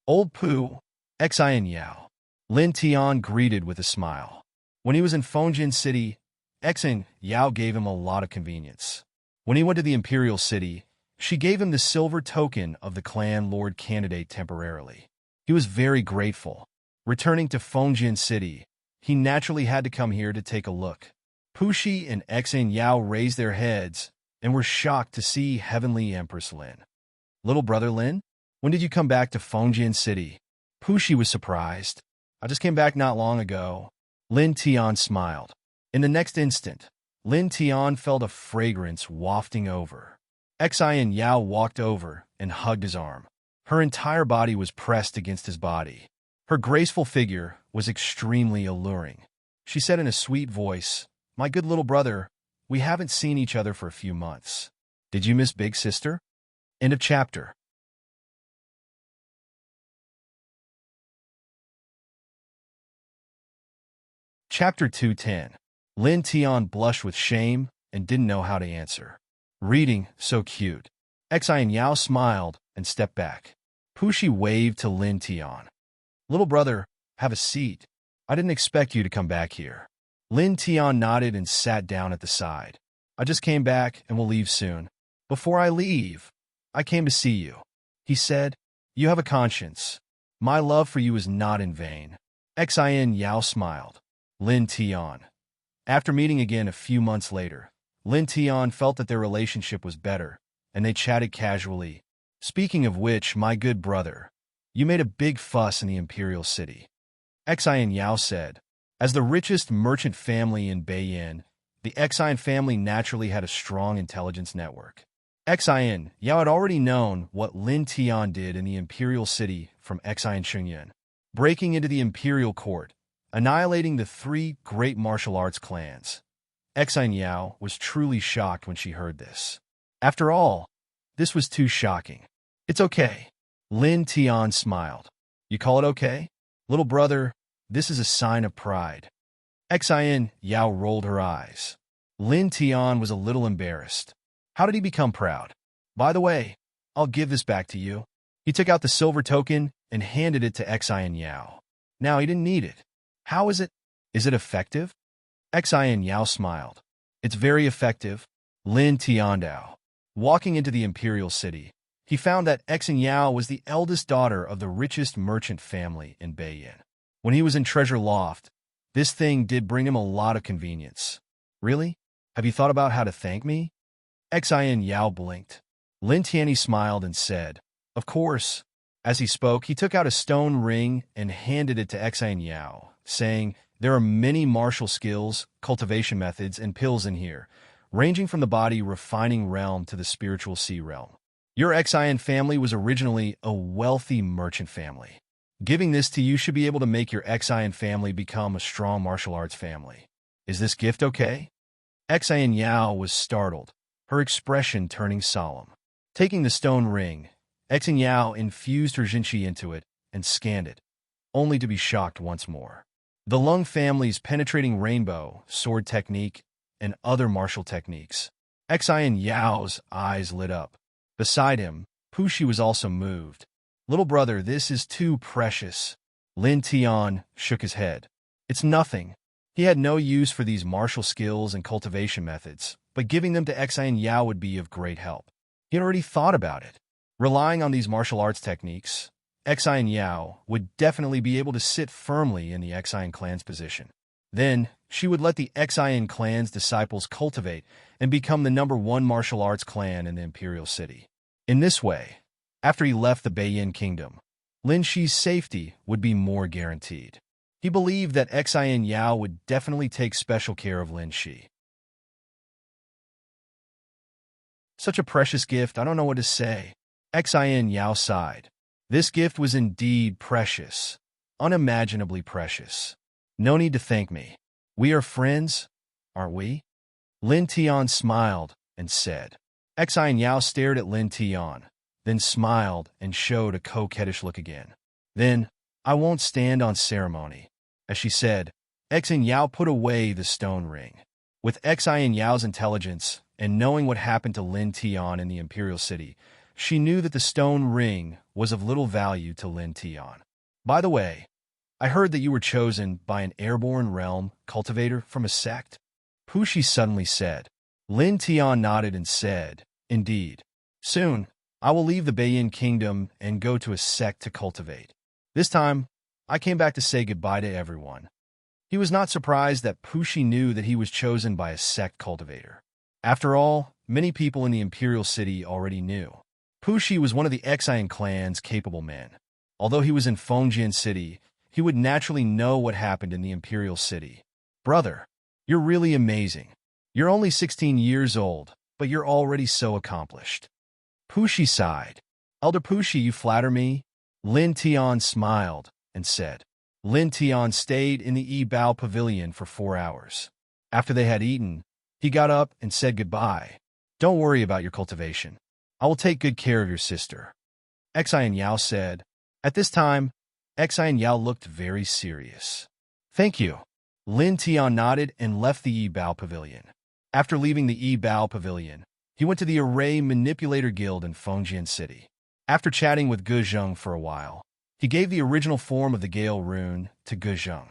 A: Old Pooh, Xian Yao. Lin Tian greeted with a smile. When he was in Fengjian City, Xian Yao gave him a lot of convenience. When he went to the Imperial City, she gave him the silver token of the clan lord candidate temporarily. He was very grateful. Returning to Fengjian City, he naturally had to come here to take a look. Pu Shi and Xian Yao raised their heads and were shocked to see Heavenly Empress Lin. Little brother Lin, when did you come back to Fengjian City? Pu Shi was surprised. I just came back not long ago. Lin Tian smiled. In the next instant, Lin Tian felt a fragrance wafting over. Xian Yao walked over and hugged his arm. Her entire body was pressed against his body. Her graceful figure was extremely alluring. She said in a sweet voice, My good little brother, we haven't seen each other for a few months. Did you miss Big Sister? End of chapter. Chapter 210. Lin Tian blushed with shame and didn't know how to answer. Reading, so cute. Xian Yao smiled and stepped back. Pu Shi waved to Lin Tian. Little brother, have a seat. I didn't expect you to come back here. Lin Tian nodded and sat down at the side. I just came back and will leave soon. Before I leave, I came to see you. He said, You have a conscience. My love for you is not in vain. Xian Yao smiled. Lin Tian. After meeting again a few months later, Lin Tian felt that their relationship was better, and they chatted casually. Speaking of which, my good brother, you made a big fuss in the Imperial City. Xian Yao said, As the richest merchant family in Beiyin, the Xian family naturally had a strong intelligence network. Xian Yao had already known what Lin Tian did in the Imperial City from Xian Shunyan, breaking into the Imperial Court, annihilating the 3 great martial arts clans. Xian Yao was truly shocked when she heard this. After all, this was too shocking. It's okay. Lin Tian smiled. You call it okay? Little brother, this is a sign of pride. Xian Yao rolled her eyes. Lin Tian was a little embarrassed. How did he become proud? By the way, I'll give this back to you. He took out the silver token and handed it to Xian Yao. Now he didn't need it. How is it? Is it effective? Xian Yao smiled. It's very effective. Lin Tiandao. Walking into the imperial city, he found that Xian Yao was the eldest daughter of the richest merchant family in Beiyin. When he was in Treasure Loft, this thing did bring him a lot of convenience. Really? Have you thought about how to thank me? Xian Yao blinked. Lin Tianyi smiled and said, Of course. As he spoke, he took out a stone ring and handed it to Xian Yao, saying, There are many martial skills, cultivation methods, and pills in here, ranging from the body refining realm to the spiritual sea realm. Your Xian family was originally a wealthy merchant family. Giving this to you should be able to make your Xian family become a strong martial arts family. Is this gift okay? Xian Yao was startled, her expression turning solemn. Taking the stone ring, Xian Yao infused her Jinqi into it and scanned it, only to be shocked once more. The Lung family's penetrating rainbow, sword technique, and other martial techniques. Xian Yao's eyes lit up. Beside him, Puxi was also moved. Little brother, this is too precious. Lin Tian shook his head. It's nothing. He had no use for these martial skills and cultivation methods, but giving them to Xian Yao would be of great help. He had already thought about it. Relying on these martial arts techniques, Xian Yao would definitely be able to sit firmly in the Xian clan's position. Then, she would let the Xian clan's disciples cultivate and become the #1 martial arts clan in the imperial city. In this way, after he left the Beiyin kingdom, Lin Shi's safety would be more guaranteed. He believed that Xian Yao would definitely take special care of Lin Shi. Such a precious gift, I don't know what to say. Xian Yao sighed. This gift was indeed precious, unimaginably precious. No need to thank me. We are friends, aren't we? Lin Tian smiled and said. Xian Yao stared at Lin Tian, then smiled and showed a coquettish look again. Then, I won't stand on ceremony. As she said, Xian Yao put away the stone ring. With Xian Yao's intelligence and knowing what happened to Lin Tian in the imperial city, she knew that the stone ring was of little value to Lin Tian. By the way, I heard that you were chosen by an airborne realm cultivator from a sect. Puxi suddenly said. Lin Tian nodded and said, Indeed. Soon, I will leave the Beiyin kingdom and go to a sect to cultivate. This time, I came back to say goodbye to everyone. He was not surprised that Puxi knew that he was chosen by a sect cultivator. After all, many people in the imperial city already knew. Puxi was one of the Xian clan's capable men. Although he was in Fengjian City, he would naturally know what happened in the imperial city. Brother, you're really amazing. You're only 16 years old, but you're already so accomplished. Puxi sighed. Elder Puxi, you flatter me? Lin Tian smiled and said. Lin Tian stayed in the Yi-Bao pavilion for 4 hours. After they had eaten, he got up and said goodbye. Don't worry about your cultivation. I will take good care of your sister. Xian Yao said. At this time, Xian Yao looked very serious. Thank you. Lin Tian nodded and left the Yi-Bao pavilion. After leaving the Yi-Bao pavilion, he went to the Array Manipulator Guild in Fengjian City. After chatting with Ge Zheng for a while, he gave the original form of the Gale rune to Ge Zheng.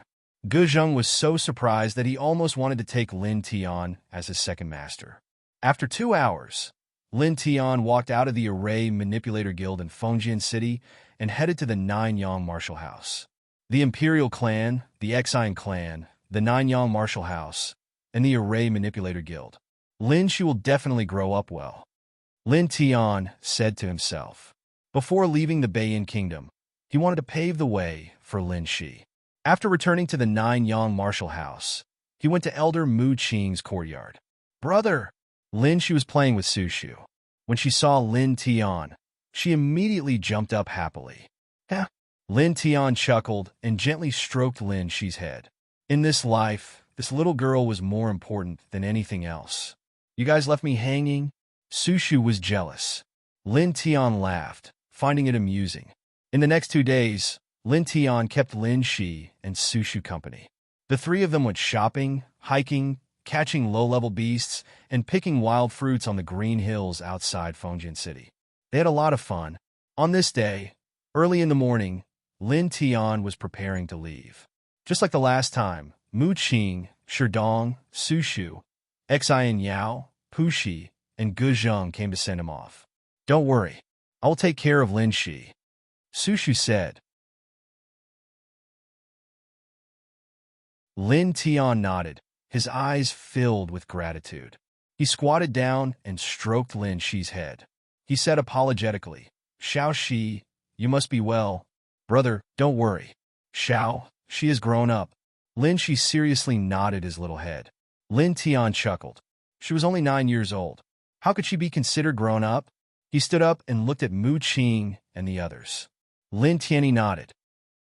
A: Ge Zheng was so surprised that he almost wanted to take Lin Tian as his second master. After 2 hours, Lin Tian walked out of the Array Manipulator Guild in Fengjian City and headed to the Nine-Yang Martial House. The Imperial Clan, the Xian Clan, the Nine-Yang Martial House, and the Array Manipulator Guild. Lin Shi will definitely grow up well. Lin Tian said to himself. Before leaving the Beiyin Kingdom, he wanted to pave the way for Lin Shi. After returning to the Nine-Yang Martial House, he went to Elder Mu Qing's courtyard. Brother! Lin Shi was playing with Su Shu. When she saw Lin Tian, she immediately jumped up happily. Heh! Lin Tian chuckled and gently stroked Lin Shi's head. In this life, this little girl was more important than anything else. You guys left me hanging? Su Shu was jealous. Lin Tian laughed, finding it amusing. In the next 2 days, Lin Tian kept Lin Shi and Su Shu company. The three of them went shopping, hiking, catching low-level beasts, and picking wild fruits on the green hills outside Fengjian City. They had a lot of fun. On this day, early in the morning, Lin Tian was preparing to leave. Just like the last time, Mu Qing, Shidong, Su Shu, Xian Yao, Pu Shi, and Ge Zheng came to send him off. "Don't worry, I will take care of Lin Shi," Su Shu said. Lin Tian nodded, his eyes filled with gratitude. He squatted down and stroked Lin Shi's head. He said apologetically, "Xiao Shi, you must be well. Brother, don't worry. Xiao, she has grown up." Lin Shi seriously nodded his little head. Lin Tian chuckled. She was only 9 years old. How could she be considered grown up? He stood up and looked at Mu Qing and the others. Lin Tianyi nodded.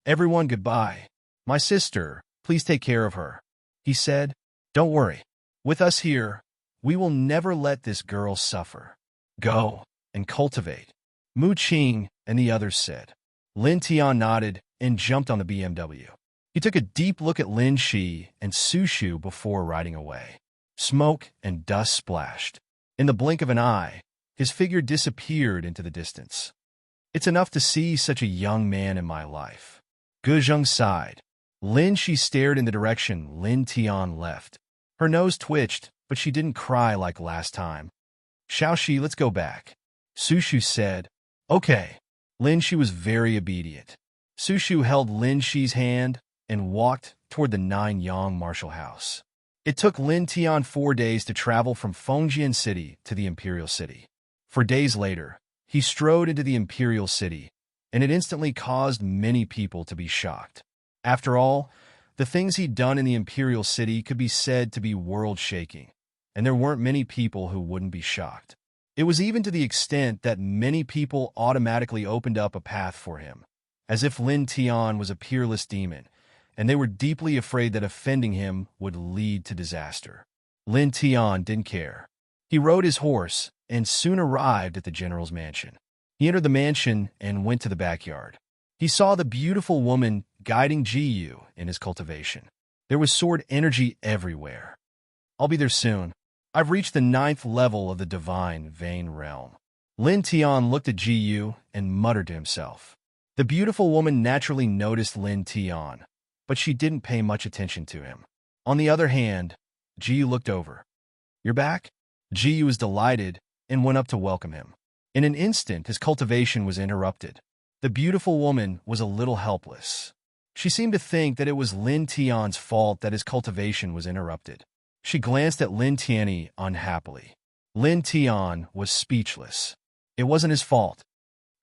A: "Everyone goodbye. My sister, please take care of her," he said. "Don't worry. With us here, we will never let this girl suffer. Go and cultivate," Mu Qing and the others said. Lin Tian nodded and jumped on the BMW. He took a deep look at Lin Shi and Su Shu before riding away. Smoke and dust splashed. In the blink of an eye, his figure disappeared into the distance. "It's enough to see such a young man in my life." Ge Zheng sighed. Lin Shi stared in the direction Lin Tian left. Her nose twitched, but she didn't cry like last time. "Xiao Shi, let's go back," Su Shu said. "Okay." Lin Shi was very obedient. Su Shu held Lin Shi's hand and walked toward the Nanyang Martial House. It took Lin Tian 4 days to travel from Fengjian City to the Imperial City. 4 days later, he strode into the Imperial City, and it instantly caused many people to be shocked. After all, the things he'd done in the Imperial City could be said to be world-shaking, and there weren't many people who wouldn't be shocked. It was even to the extent that many people automatically opened up a path for him, as if Lin Tian was a peerless demon, and they were deeply afraid that offending him would lead to disaster. Lin Tian didn't care. He rode his horse and soon arrived at the general's mansion. He entered the mansion and went to the backyard. He saw the beautiful woman guiding Jiyu in his cultivation. There was sword energy everywhere. "I'll be there soon. I've reached the 9th level of the divine vein realm." Lin Tian looked at Jiyu and muttered to himself. The beautiful woman naturally noticed Lin Tian, but she didn't pay much attention to him. On the other hand, Jiyu looked over. "You're back?" Jiyu was delighted and went up to welcome him. In an instant, his cultivation was interrupted. The beautiful woman was a little helpless. She seemed to think that it was Lin Tian's fault that his cultivation was interrupted. She glanced at Lin Tianyi unhappily. Lin Tian was speechless. It wasn't his fault.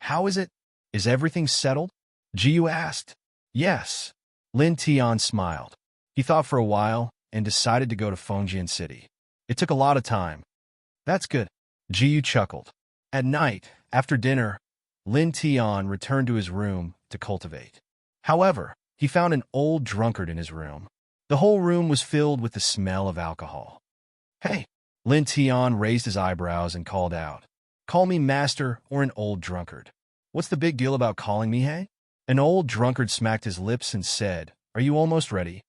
A: "How is it? Is everything settled?" Jiyu asked. "Yes." Lin Tian smiled. He thought for a while and decided to go to Fengjian City. It took a lot of time. "That's good." Jiyu chuckled. At night, after dinner, Lin Tian returned to his room to cultivate. However, he found an old drunkard in his room. The whole room was filled with the smell of alcohol. "Hey!" Lin Tian raised his eyebrows and called out. "Call me master or an old drunkard. What's the big deal about calling me, hey?" An old drunkard smacked his lips and said, "Are you almost ready?"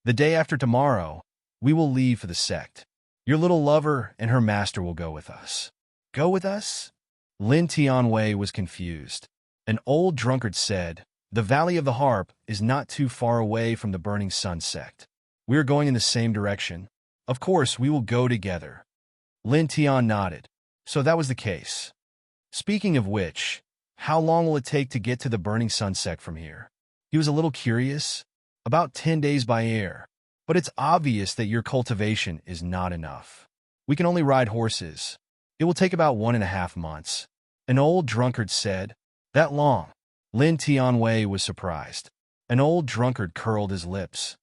A: "The day after tomorrow, we will leave for the sect. Your little lover and her master will go with us." "Go with us?" Lin Tianwei was confused. An old drunkard said, "The Valley of the Harp is not too far away from the Burning Sun sect. We are going in the same direction. Of course, we will go together." Lin Tian nodded. So that was the case. "Speaking of which, how long will it take to get to the Burning Sun sect from here?" He was a little curious. "About 10 days by air. But it's obvious that your cultivation is not enough. We can only ride horses. It will take about 1.5 months. An old drunkard said. "That long?" Lin Tianwei was surprised. An old drunkard curled his lips.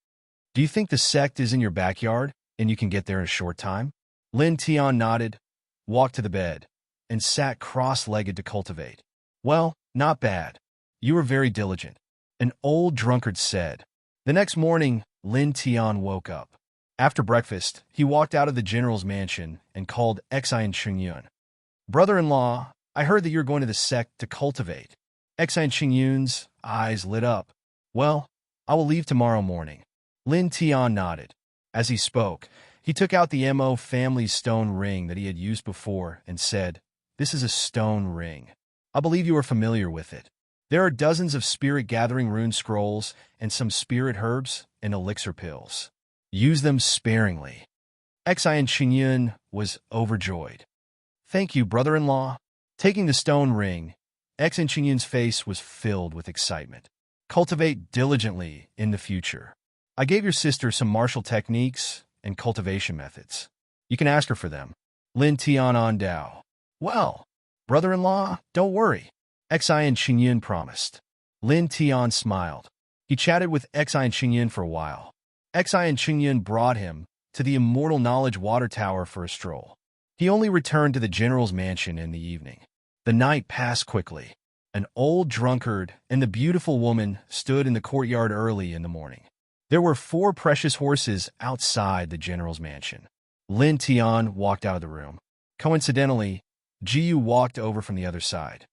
A: "Do you think the sect is in your backyard, and you can get there in a short time?" Lin Tian nodded, walked to the bed, and sat cross-legged to cultivate. "Well, not bad. You were very diligent," an old drunkard said. The next morning, Lin Tian woke up. After breakfast, he walked out of the general's mansion and called Xian Qingyun. "Brother-in-law, I heard that you're going to the sect to cultivate." Xian Qingyun's eyes lit up. "Well, I will leave tomorrow morning. Lin Tian nodded. As he spoke, he took out the Mo family's stone ring that he had used before and said, "This is a stone ring. I believe you are familiar with it. There are dozens of spirit-gathering rune scrolls and some spirit herbs and elixir pills. Use them sparingly." Xian Qingyun was overjoyed. "Thank you, brother-in-law." Taking the stone ring, Xian Qingyun's face was filled with excitement. "Cultivate diligently in the future. I gave your sister some martial techniques and cultivation methods. You can ask her for them." Lin Tian on Dao. "Well, brother-in-law, don't worry," Xian Qingyun promised. Lin Tian smiled. He chatted with Xian Qingyun for a while. Xian Qingyun brought him to the Immortal Knowledge Water Tower for a stroll. He only returned to the general's mansion in the evening. The night passed quickly. An old drunkard and the beautiful woman stood in the courtyard early in the morning. There were 4 precious horses outside the general's mansion. Lin Tian walked out of the room. Coincidentally, Ji Yu walked over from the other side.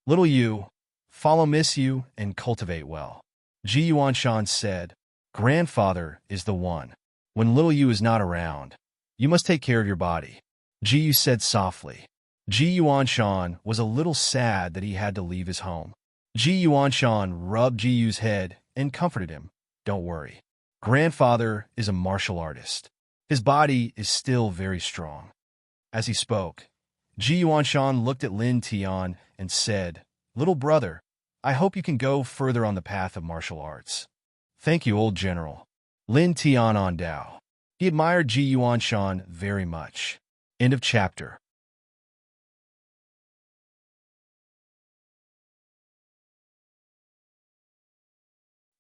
A: "Little Yu, follow Miss Yu and cultivate well." Ji Yuanshan said, "Grandfather is the one. When little Yu is not around, you must take care of your body." Ji Yu said softly. Ji Yuanshan was a little sad that he had to leave his home. Ji Yuanshan rubbed Ji Yu's head and comforted him. "Don't worry. Grandfather is a martial artist. His body is still very strong." As he spoke, Ji Yuanshan looked at Lin Tian and said, "Little brother, I hope you can go further on the path of martial arts." "Thank you, old general." Lin Tian on Dao. He admired Ji Yuanshan very much. End of chapter.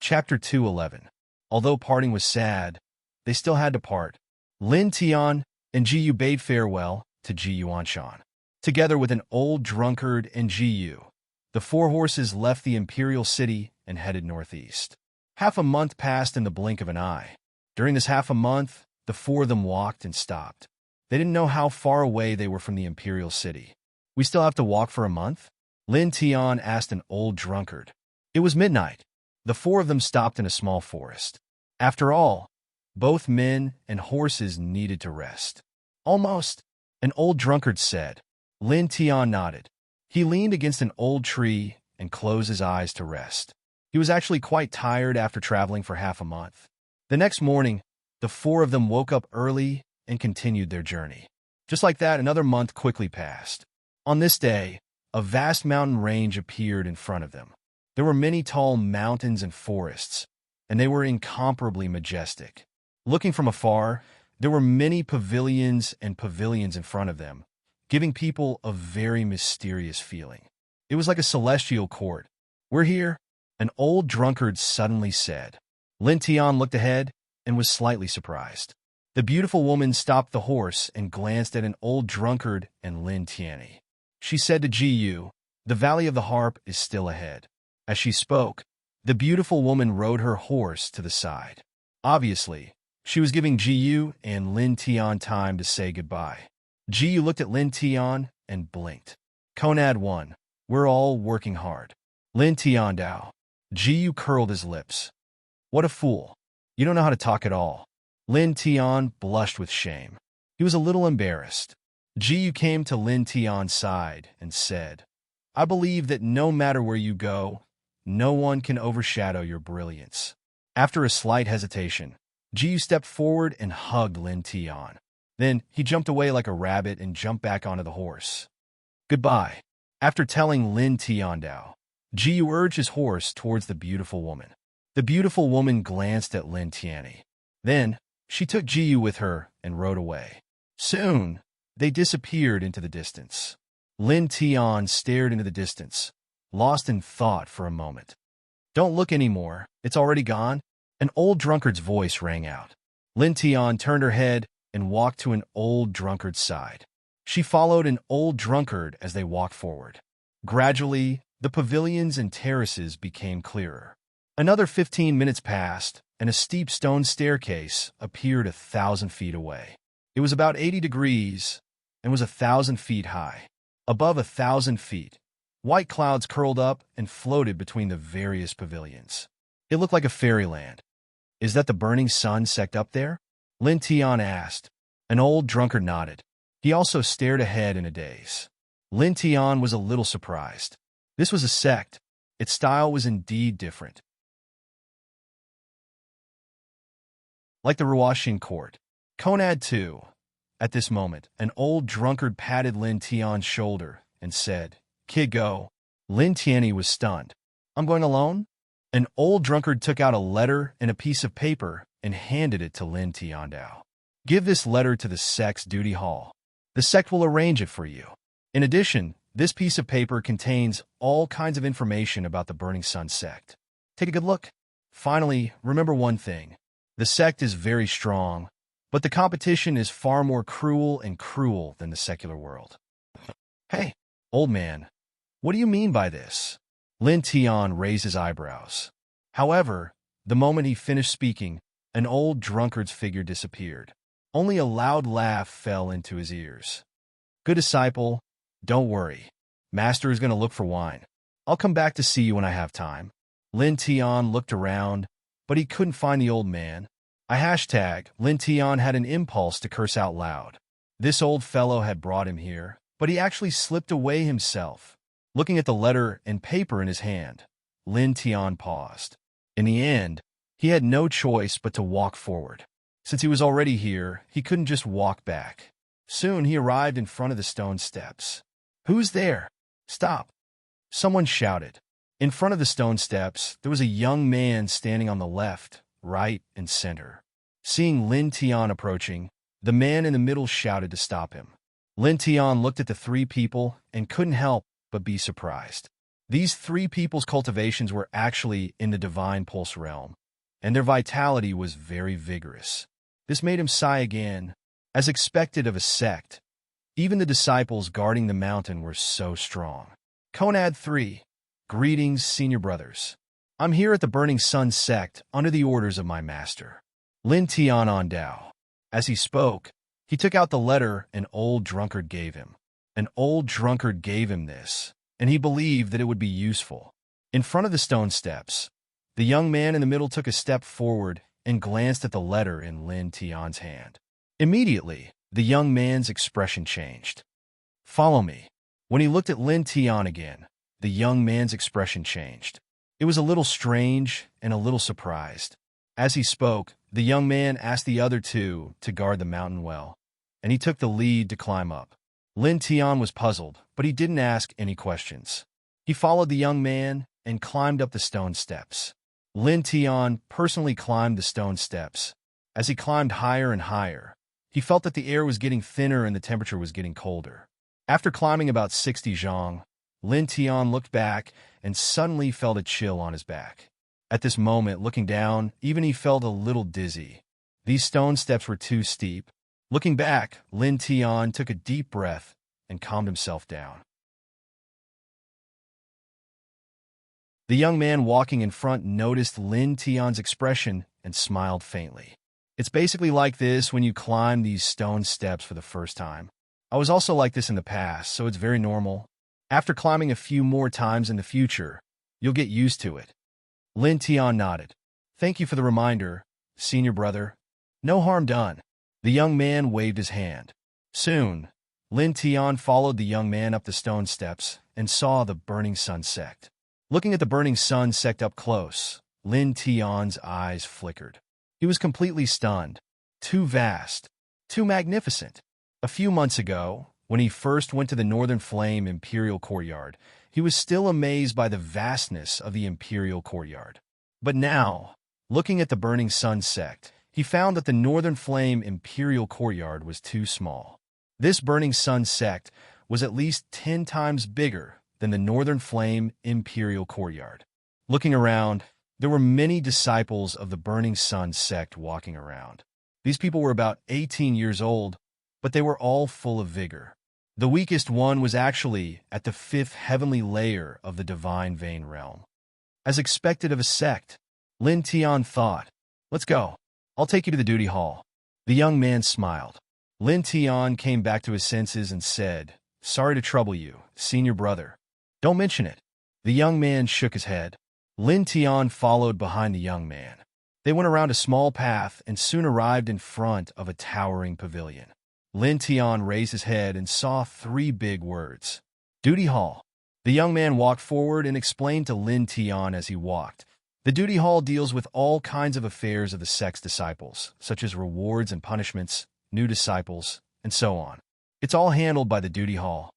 A: Chapter 211. Although parting was sad, they still had to part. Lin Tian and Ji Yu bade farewell to Ji Yuanshan. Together with an old drunkard and Ji Yu, the 4 horses left the imperial city and headed northeast. Half a month passed in the blink of an eye. During this half a month, the 4 of them walked and stopped. They didn't know how far away they were from the imperial city. "We still have to walk for a month?" Lin Tian asked an old drunkard. It was midnight. The 4 of them stopped in a small forest. After all, both men and horses needed to rest. "Almost," an old drunkard said. Lin Tian nodded. He leaned against an old tree and closed his eyes to rest. He was actually quite tired after traveling for half a month. The next morning, the 4 of them woke up early and continued their journey. Just like that, another month quickly passed. On this day, a vast mountain range appeared in front of them. There were many tall mountains and forests, and they were incomparably majestic. Looking from afar, there were many pavilions and pavilions in front of them, giving people a very mysterious feeling. It was like a celestial court. "We're here," an old drunkard suddenly said. Lin Tian looked ahead and was slightly surprised. The beautiful woman stopped the horse and glanced at an old drunkard and Lin Tian. She said to Ji Yu, "The Valley of the Harp is still ahead." As she spoke, the beautiful woman rode her horse to the side. Obviously, she was giving Ji Yu and Lin Tian time to say goodbye. Ji Yu looked at Lin Tian and blinked. Conad 1. "We're all working hard." Lin Tian Dao. Ji Yu curled his lips. "What a fool. You don't know how to talk at all." Lin Tian blushed with shame. He was a little embarrassed. Ji Yu came to Lin Tian's side and said, "I believe that no matter where you go, no one can overshadow your brilliance." After a slight hesitation, Ji Yu stepped forward and hugged Lin Tian. Then he jumped away like a rabbit and jumped back onto the horse. "Goodbye." After telling Lin Tian Dao, Ji Yu urged his horse towards the beautiful woman. The beautiful woman glanced at Lin Tian. Then she took Ji Yu with her and rode away. Soon, they disappeared into the distance. Lin Tian stared into the distance, lost in thought for a moment. "Don't look anymore, it's already gone," an old drunkard's voice rang out. Lin Tian turned her head and walked to an old drunkard's side. She followed an old drunkard as they walked forward. Gradually, the pavilions and terraces became clearer. Another 15 minutes passed, and a steep stone staircase appeared 1,000 feet away. It was about 80 degrees and was 1,000 feet high. Above 1,000 feet, white clouds curled up and floated between the various pavilions. It looked like a fairyland. Is that the burning sun sect up there? Lin Tian asked. An old drunkard nodded. He also stared ahead in a daze. Lin Tian was a little surprised. This was a sect. Its style was indeed different. Like the Ruoxin court. Conad too. At this moment, an old drunkard patted Lin Tian's shoulder and said, Kid, go. Lin Tianyi was stunned. I'm going alone? An old drunkard took out a letter and a piece of paper and handed it to Lin Tiandao. Give this letter to the sect's duty hall. The sect will arrange it for you. In addition, this piece of paper contains all kinds of information about the Burning Sun sect. Take a good look. Finally, remember one thing. The sect is very strong, but the competition is far more cruel than the secular world. Hey, old man, what do you mean by this? Lin Tian raised his eyebrows. However, the moment he finished speaking, an old drunkard's figure disappeared. Only a loud laugh fell into his ears. Good disciple, don't worry. Master is going to look for wine. I'll come back to see you when I have time. Lin Tian looked around, but he couldn't find the old man. Lin Tian had an impulse to curse out loud. This old fellow had brought him here, but he actually slipped away himself. Looking at the letter and paper in his hand, Lin Tian paused. In the end, he had no choice but to walk forward. Since he was already here, he couldn't just walk back. Soon he arrived in front of the stone steps. Who's there? Stop! Someone shouted. In front of the stone steps, there was a young man standing on the left, right, and center. Seeing Lin Tian approaching, the man in the middle shouted to stop him. Lin Tian looked at the three people and couldn't help but be surprised. These three people's cultivations were actually in the divine pulse realm, and their vitality was very vigorous. This made him sigh again. As expected of a sect, even the disciples guarding the mountain were so strong. Conad 3. Greetings, senior brothers. I'm here at the Burning Sun sect under the orders of my master, Lin Tian Dao. As he spoke, he took out the letter an old drunkard gave him. An old drunkard gave him this, and he believed that it would be useful. In front of the stone steps, the young man in the middle took a step forward and glanced at the letter in Lin Tian's hand. Immediately, the young man's expression changed. Follow me. When he looked at Lin Tian again, the young man's expression changed. It was a little strange and a little surprised. As he spoke, the young man asked the other two to guard the mountain well, and he took the lead to climb up. Lin Tian was puzzled, but he didn't ask any questions. He followed the young man and climbed up the stone steps. Lin Tian personally climbed the stone steps. As he climbed higher and higher, he felt that the air was getting thinner and the temperature was getting colder. After climbing about 60 zhang, Lin Tian looked back and suddenly felt a chill on his back. At this moment, looking down, even he felt a little dizzy. These stone steps were too steep. Looking back, Lin Tian took a deep breath and calmed himself down. The young man walking in front noticed Lin Tian's expression and smiled faintly. It's basically like this when you climb these stone steps for the first time. I was also like this in the past, so it's very normal. After climbing a few more times in the future, you'll get used to it. Lin Tian nodded. Thank you for the reminder, senior brother. No harm done. The young man waved his hand. Soon, Lin Tian followed the young man up the stone steps and saw the Burning Sun sect. Looking at the Burning Sun sect up close, Lin Tian's eyes flickered. He was completely stunned. Too vast. Too magnificent. A few months ago, when he first went to the Northern Flame Imperial Courtyard, he was still amazed by the vastness of the Imperial Courtyard. But now, looking at the Burning Sun sect, he found that the Northern Flame Imperial Courtyard was too small. This Burning Sun sect was at least 10 times bigger than the Northern Flame Imperial Courtyard. Looking around, there were many disciples of the Burning Sun sect walking around. These people were about 18 years old, but they were all full of vigor. The weakest one was actually at the 5th heavenly layer of the Divine Vein realm. As expected of a sect, Lin Tian thought, let's go. I'll take you to the duty hall. The young man smiled. Lin Tian came back to his senses and said, sorry to trouble you, senior brother. Don't mention it. The young man shook his head. Lin Tian followed behind the young man. They went around a small path and soon arrived in front of a towering pavilion. Lin Tian raised his head and saw 3 big words. Duty Hall. The young man walked forward and explained to Lin Tian as he walked. The duty hall deals with all kinds of affairs of the sect's disciples, such as rewards and punishments, new disciples, and so on. It's all handled by the duty hall.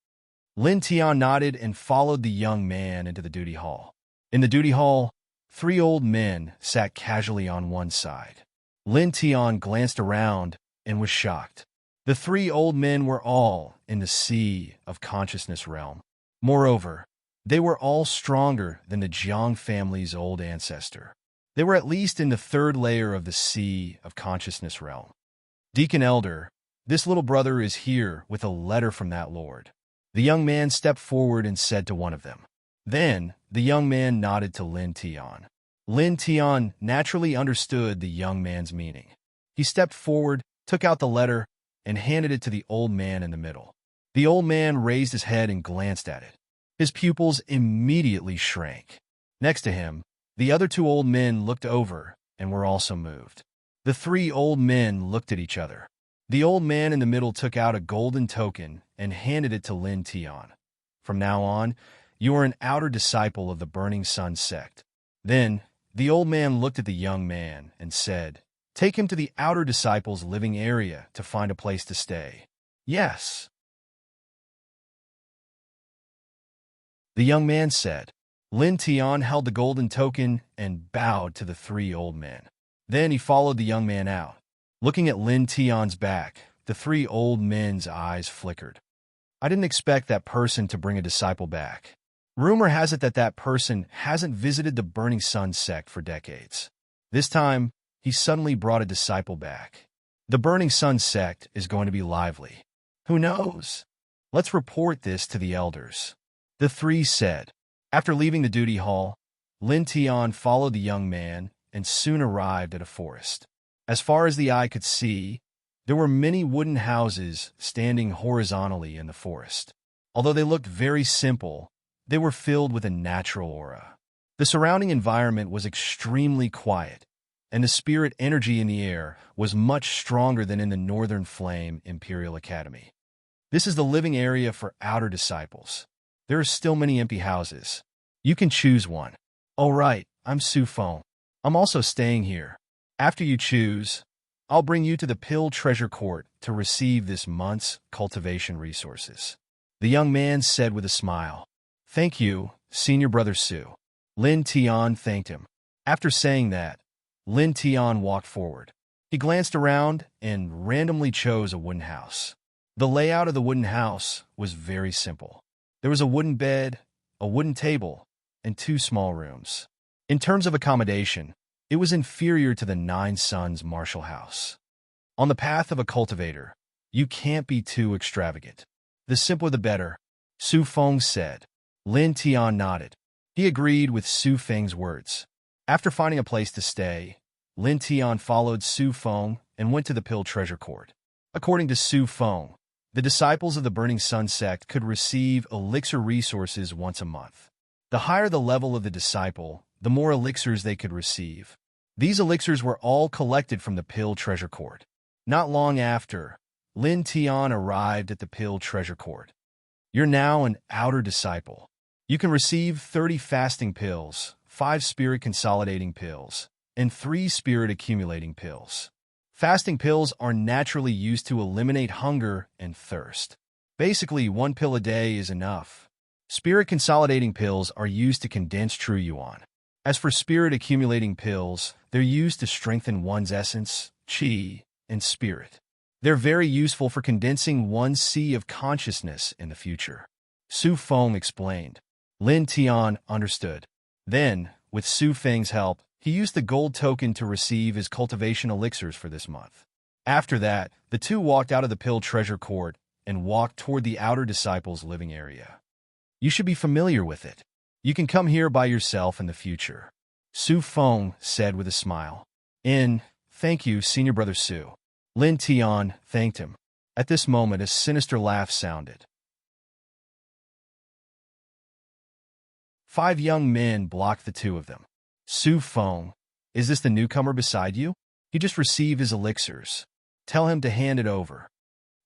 A: Lin Tian nodded and followed the young man into the duty hall. In the duty hall, 3 old men sat casually on one side. Lin Tian glanced around and was shocked. The 3 old men were all in the sea of consciousness realm. Moreover, they were all stronger than the Jiang family's old ancestor. They were at least in the 3rd layer of the sea of consciousness realm. Deacon Elder, this little brother is here with a letter from that lord. The young man stepped forward and said to one of them. Then, the young man nodded to Lin Tian. Lin Tian naturally understood the young man's meaning. He stepped forward, took out the letter, and handed it to the old man in the middle. The old man raised his head and glanced at it. His pupils immediately shrank. Next to him, the other 2 old men looked over and were also moved. The 3 old men looked at each other. The old man in the middle took out a golden token and handed it to Lin Tian. From now on, you are an outer disciple of the Burning Sun sect. Then, the old man looked at the young man and said, Take him to the outer disciples' living area to find a place to stay. Yes. The young man said. Lin Tian held the golden token and bowed to the 3 old men. Then he followed the young man out. Looking at Lin Tian's back, the 3 old men's eyes flickered. I didn't expect that person to bring a disciple back. Rumor has it that that person hasn't visited the Burning Sun sect for decades. This time, he suddenly brought a disciple back. The Burning Sun sect is going to be lively. Who knows? Let's report this to the elders. The 3 said. After leaving the duty hall, Lin Tian followed the young man and soon arrived at a forest. As far as the eye could see, there were many wooden houses standing horizontally in the forest. Although they looked very simple, they were filled with a natural aura. The surrounding environment was extremely quiet, and the spirit energy in the air was much stronger than in the Northern Flame Imperial Academy. This is the living area for outer disciples. There are still many empty houses. You can choose one. All right, I'm Su Feng. I'm also staying here. After you choose, I'll bring you to the Pill Treasure Court to receive this month's cultivation resources. The young man said with a smile. Thank you, Senior Brother Su. Lin Tian thanked him. After saying that, Lin Tian walked forward. He glanced around and randomly chose a wooden house. The layout of the wooden house was very simple. There was a wooden bed, a wooden table, and 2 small rooms. In terms of accommodation, it was inferior to the 9 Suns Martial House. On the path of a cultivator, you can't be too extravagant. The simpler the better, Su Feng said. Lin Tian nodded. He agreed with Su Feng's words. After finding a place to stay, Lin Tian followed Su Feng and went to the Pill Treasure Court. According to Su Feng, the disciples of the Burning Sun sect could receive elixir resources once a month. The higher the level of the disciple, the more elixirs they could receive. These elixirs were all collected from the Pill Treasure Court. Not long after, Lin Tian arrived at the Pill Treasure Court. You're now an outer disciple. You can receive 30 fasting pills, 5 spirit consolidating pills, and 3 spirit accumulating pills. Fasting pills are naturally used to eliminate hunger and thirst. Basically, 1 pill a day is enough. Spirit consolidating pills are used to condense true yuan. As for spirit accumulating pills, they're used to strengthen one's essence, qi, and spirit. They're very useful for condensing one's sea of consciousness in the future. Su Feng explained. Lin Tian understood. Then, with Su Feng's help, he used the gold token to receive his cultivation elixirs for this month. After that, the 2 walked out of the Pill Treasure Court and walked toward the outer disciples' living area. You should be familiar with it. You can come here by yourself in the future. Su Feng said with a smile. Thank you, Senior Brother Su. Lin Tian thanked him. At this moment, a sinister laugh sounded. 5 young men blocked the 2 of them. Su Feng, Is this the newcomer beside you? He just received his elixirs. Tell him to hand it over.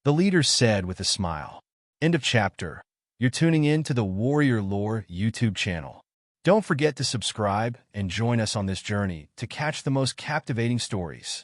A: The leader said with a smile. End of chapter. You're tuning in to the Warrior Lore YouTube channel. Don't forget to subscribe and join us on this journey to catch the most captivating stories.